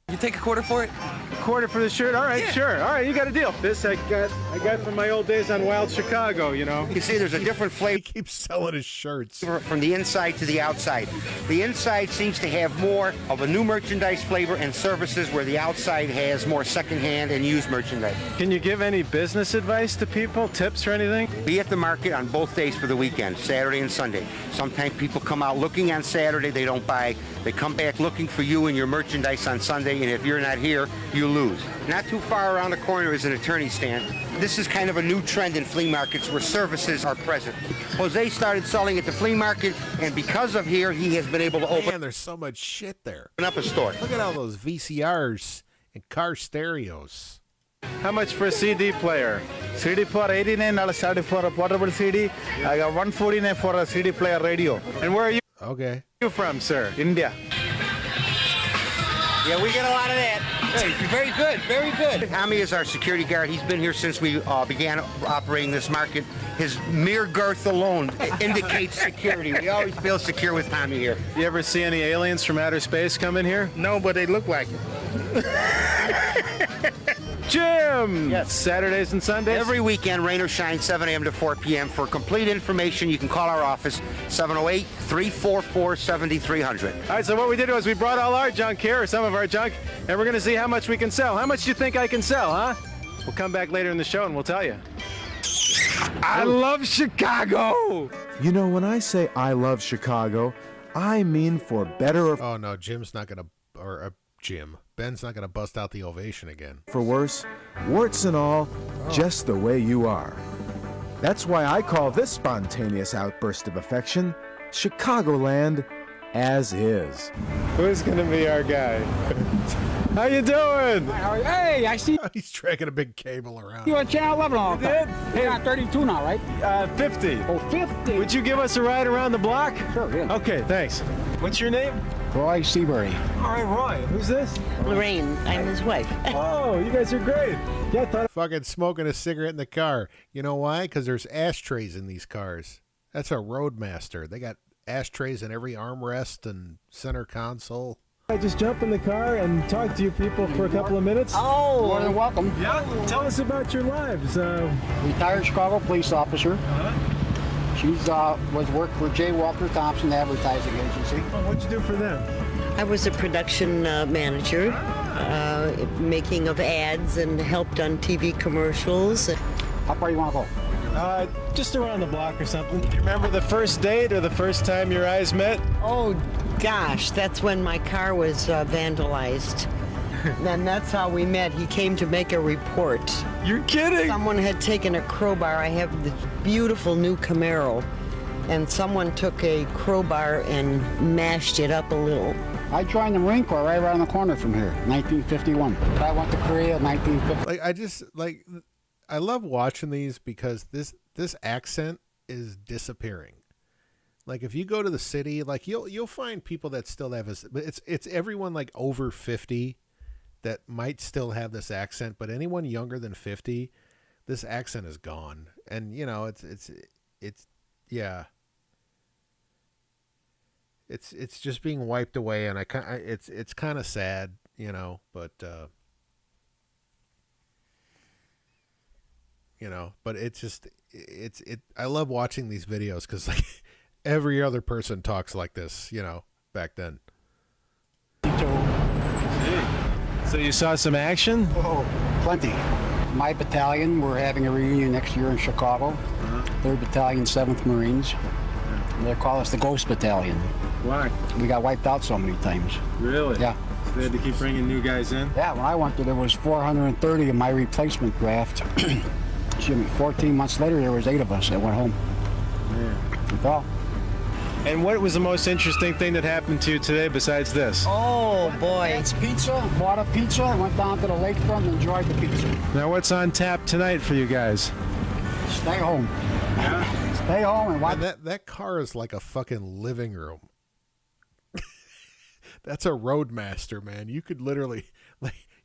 [SPEAKER 27] You take a quarter for it?
[SPEAKER 20] Quarter for the shirt? All right, yeah. Sure. All right, you got a deal. This I got from my old days on Wild Chicago, you know.
[SPEAKER 25] You see, there's a different flavor.
[SPEAKER 1] He keeps selling his shirts.
[SPEAKER 25] From the inside to the outside. The inside seems to have more of a new merchandise flavor and services, where the outside has more secondhand and used merchandise.
[SPEAKER 20] Can you give any business advice to people, tips or anything?
[SPEAKER 25] Be at the market on both days for the weekend, Saturday and Sunday. Sometimes people come out looking on Saturday, they don't buy. They come back looking for you and your merchandise on Sunday, and if you're not here, you lose. Not too far around the corner is an attorney stand. This is kind of a new trend in flea markets where services are present. Jose started selling at the flea market, and because of here, he has been able to open...
[SPEAKER 1] Man, there's so much shit there.
[SPEAKER 25] Open up a store.
[SPEAKER 1] Look at all those VCRs and car stereos.
[SPEAKER 2] How much for a CD player?
[SPEAKER 27] CD for $89, 30 for a portable CD. Yeah. I got $149 for a CD player radio.
[SPEAKER 20] And where are you?
[SPEAKER 1] Okay.
[SPEAKER 20] You from, sir?
[SPEAKER 27] India.
[SPEAKER 25] Yeah, we get a lot of that. Hey, very good, very good. Tommy is our security guard. He's been here since we began operating this market. His mere girth alone indicates security. We always feel secure with Tommy here.
[SPEAKER 20] You ever see any aliens from outer space come in here?
[SPEAKER 25] No, but they look like it.
[SPEAKER 20] Jim! Yes. Saturdays and Sundays?
[SPEAKER 25] Every weekend, rain or shine, 7 a.m. to 4 p.m. For complete information, you can call our office, 708-344-7300.
[SPEAKER 20] All right, so what we did was we brought all our junk here, or some of our junk, and we're going to see how much we can sell. How much do you think I can sell, huh? We'll come back later in the show and we'll tell you. I love Chicago!
[SPEAKER 5] You know, when I say I love Chicago, I mean for better or
[SPEAKER 1] Oh, no, Jim's not going to, or Jim. Ben's not going to bust out the ovation again.
[SPEAKER 5] for worse, warts and all, just the way you are. That's why I call this spontaneous outburst of affection Chicagoland as is.
[SPEAKER 20] Who's going to be our guy? How you doing?
[SPEAKER 6] Hey, I see
[SPEAKER 1] He's dragging a big cable around.
[SPEAKER 6] you on Channel 11 all the time. You're on 32 now, right?
[SPEAKER 20] 50.
[SPEAKER 6] Oh, 50.
[SPEAKER 20] Would you give us a ride around the block?
[SPEAKER 6] Sure, yeah.
[SPEAKER 20] Okay, thanks. What's your name?
[SPEAKER 6] Roy Seabury.
[SPEAKER 20] All right, Roy. Who's this?
[SPEAKER 21] Lorraine, I'm his wife.
[SPEAKER 20] Oh, you guys are great. Yeah, I thought.
[SPEAKER 1] Fucking smoking a cigarette in the car. You know why? Because there's ashtrays in these cars. That's a Roadmaster. They got ashtrays in every armrest and center console.
[SPEAKER 20] I just jump in the car and talk to you people for a couple of minutes.
[SPEAKER 6] Oh, more than welcome.
[SPEAKER 20] Yeah, tell us about your lives.
[SPEAKER 6] Retired Chicago police officer. She's worked for J. Walter Thompson Advertising Agency.
[SPEAKER 20] Oh, what'd you do for them?
[SPEAKER 21] I was a production manager, making of ads and helped on TV commercials.
[SPEAKER 6] How far you want to go?
[SPEAKER 20] Just around the block or something. Do you remember the first date or the first time your eyes met?
[SPEAKER 21] Oh, gosh, that's when my car was vandalized. And that's how we met. He came to make a report.
[SPEAKER 20] You're kidding?
[SPEAKER 21] Someone had taken a crowbar. I have this beautiful new Camaro. And someone took a crowbar and mashed it up a little.
[SPEAKER 6] I joined the Marine Corps right around the corner from here, 1951. I went to Korea in 1950.
[SPEAKER 1] I love watching these because this accent is disappearing. Like if you go to the city, like you'll find people that still have this, but it's everyone like over 50 that might still have this accent, but anyone younger than 50, this accent is gone. And you know, it's yeah. It's just being wiped away, and it's kind of sad, you know, but you know, but it's just I love watching these videos because like every other person talks like this, you know, back then.
[SPEAKER 20] So you saw some action?
[SPEAKER 6] Oh, plenty. My battalion, we're having a reunion next year in Chicago. 3rd Battalion, 7th Marines. They call us the Ghost Battalion.
[SPEAKER 20] Why?
[SPEAKER 6] We got wiped out so many times.
[SPEAKER 20] Really?
[SPEAKER 6] Yeah.
[SPEAKER 20] So they had to keep bringing new guys in?
[SPEAKER 6] Yeah, when I went there was 430 in my replacement draft. 14 months later, there was 8 of us that went home.
[SPEAKER 20] Yeah.
[SPEAKER 6] That's all.
[SPEAKER 20] And what was the most interesting thing that happened to you today besides this?
[SPEAKER 21] Oh, boy.
[SPEAKER 6] It's pizza. Bought a pizza. Went down to the lakefront and enjoyed the pizza.
[SPEAKER 20] Now what's on tap tonight for you guys?
[SPEAKER 6] Stay home. Yeah. Stay home and watch.
[SPEAKER 1] And that car is like a fucking living room. That's a Roadmaster, man. You could literally,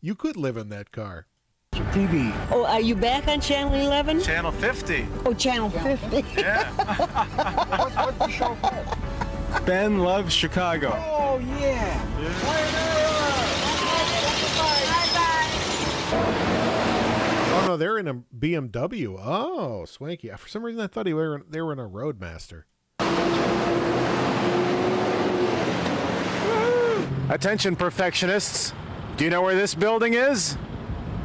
[SPEAKER 1] you could live in that car.
[SPEAKER 6] TV.
[SPEAKER 21] Oh, are you back on Channel 11?
[SPEAKER 20] Channel 50.
[SPEAKER 21] Oh, Channel 50.
[SPEAKER 20] Yeah.
[SPEAKER 6] What's the show called?
[SPEAKER 20] Ben Loves Chicago.
[SPEAKER 6] Oh, yeah.
[SPEAKER 1] Oh no, they're in a BMW. Oh, swanky. For some reason, I thought they were in a Roadmaster.
[SPEAKER 20] Attention, perfectionists. Do you know where this building is?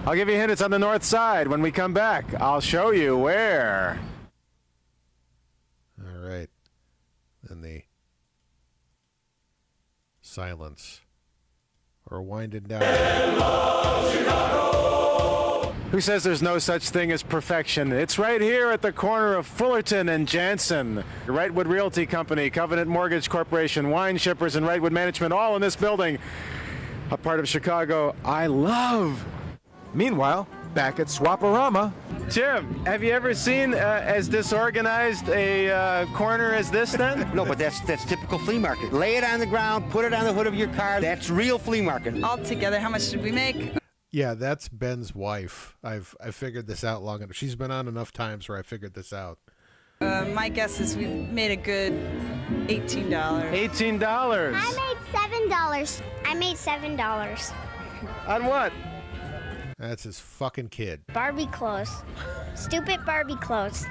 [SPEAKER 20] I'll give you a hint. It's on the north side. When we come back, I'll show you where.
[SPEAKER 1] All right. And the silence. Or winding down.
[SPEAKER 20] Who says there's no such thing as perfection? It's right here at the corner of Fullerton and Jansen. Wrightwood Realty Company, Covenant Mortgage Corporation, Wine Shippers, and Wrightwood Management, all in this building. A part of Chicago I love.
[SPEAKER 5] Meanwhile, back at Swaparama.
[SPEAKER 20] Jim, have you ever seen as disorganized a corner as this then?
[SPEAKER 25] No, but that's typical flea market. Lay it on the ground, put it on the hood of your car. That's real flea market.
[SPEAKER 16] Altogether, how much did we make?
[SPEAKER 1] Yeah, that's Ben's wife. I figured this out long enough. She's been on enough times where I figured this out.
[SPEAKER 16] My guess is we made a good $18.
[SPEAKER 20] $18.
[SPEAKER 8] I made $7.
[SPEAKER 20] On what?
[SPEAKER 1] That's his fucking kid.
[SPEAKER 8] Barbie clothes. Stupid Barbie clothes.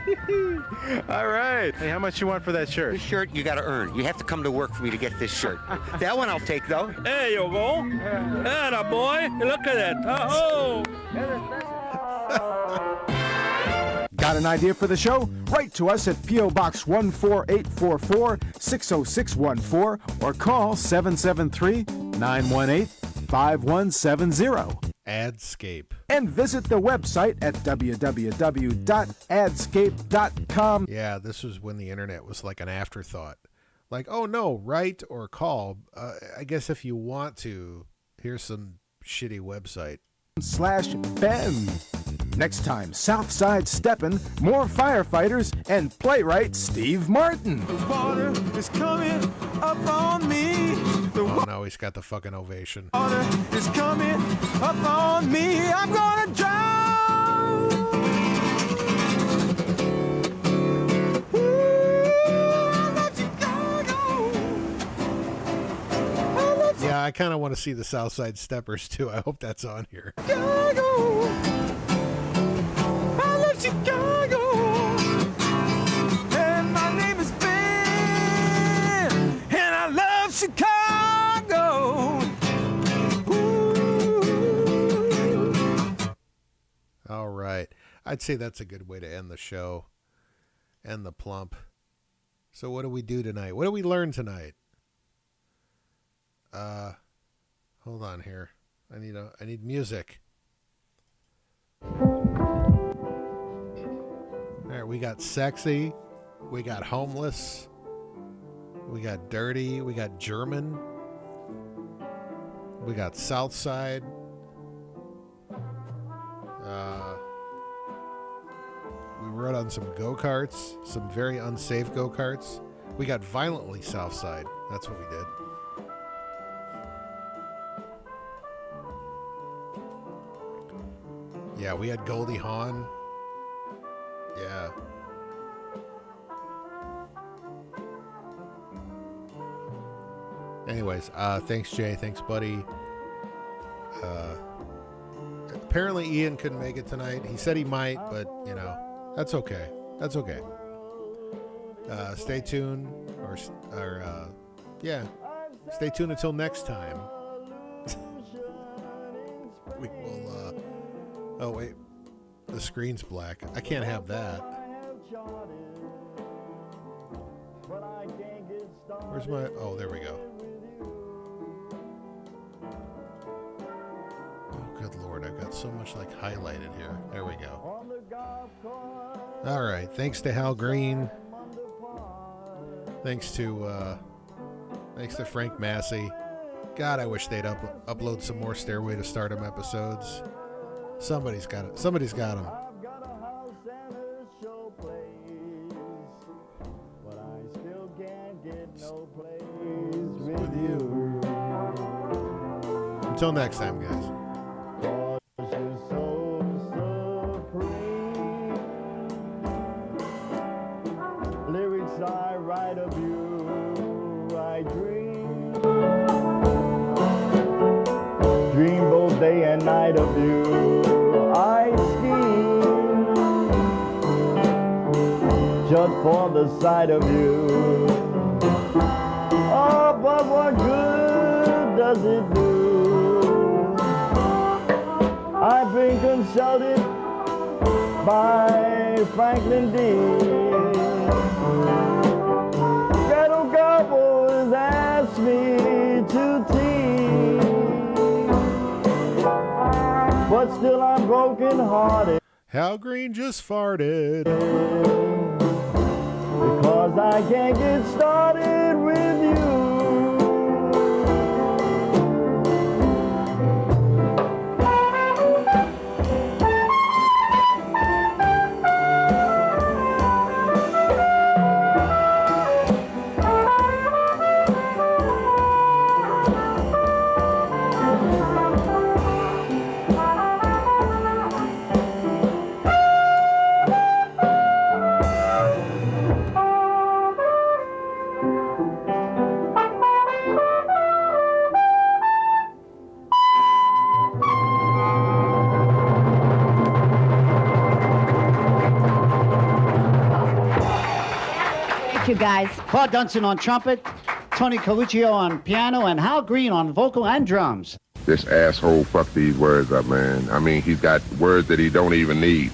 [SPEAKER 20] All right. Hey, how much you want for that shirt?
[SPEAKER 25] This shirt you got to earn. You have to come to work for me to get this shirt. That one I'll take, though.
[SPEAKER 9] There you go. Atta boy. Look at that. Oh.
[SPEAKER 5] Got an idea for the show? Write to us at P.O. Box 14844 60614 or call 773-918-5170.
[SPEAKER 1] Adscape.
[SPEAKER 5] And visit the website at www.adscape.com.
[SPEAKER 1] Yeah, this was when the internet was like an afterthought. Like, oh no, write or call. I guess if you want to, here's some shitty website.
[SPEAKER 5] /Ben. Next time, Southside Steppin', more firefighters, and playwright Steve Martin.
[SPEAKER 20] The water is coming up on me.
[SPEAKER 1] Oh no, he's got the fucking ovation.
[SPEAKER 20] Water is coming up on me. I'm gonna drown.
[SPEAKER 1] Yeah, I kind of want to see the Southside Steppers too. I hope that's on here.
[SPEAKER 20] Chicago. I love Chicago. And my name is Ben. And I love Chicago. Ooh.
[SPEAKER 1] All right. I'd say that's a good way to end the show. End the plump. So what do we do tonight? What do we learn tonight? Hold on here. I need music. All right, we got sexy, we got homeless, we got dirty, we got German, we got Southside. We rode on some go-karts, some very unsafe go-karts. We got violently Southside. That's what we did. Yeah, we had Goldie Hawn. Yeah. Anyways, thanks Jay, thanks buddy. Apparently Ian couldn't make it tonight. He said he might, but you know, that's okay. That's okay. Stay tuned, stay tuned until next time. We will. Oh wait, the screen's black. I can't have that. Where's my? Oh, there we go. Oh, good Lord, I've got so much like highlighted here. There we go. All right, thanks to Hal Green. Thanks to Frank Massey. God, I wish they'd upload some more Stairway to Stardom episodes. Somebody's got it. Somebody's got them. With you. Until next time, guys.
[SPEAKER 10] Lyrics I write of you, I dream both day and night of you. I scheme just for the sight of you. Oh, but what good does it do? I've been consulted by Franklin D. Ghetto Cowboys asked me to teach, but still I'm broken hearted.
[SPEAKER 1] Hal Green just farted.
[SPEAKER 10] Because I can't get started with you.
[SPEAKER 13] guys.
[SPEAKER 15] Claude Dunson on trumpet, Tony Coluccio on piano, and Hal Green on vocal and drums.
[SPEAKER 17] This asshole fucked these words up, man. I mean, he's got words that he don't even need.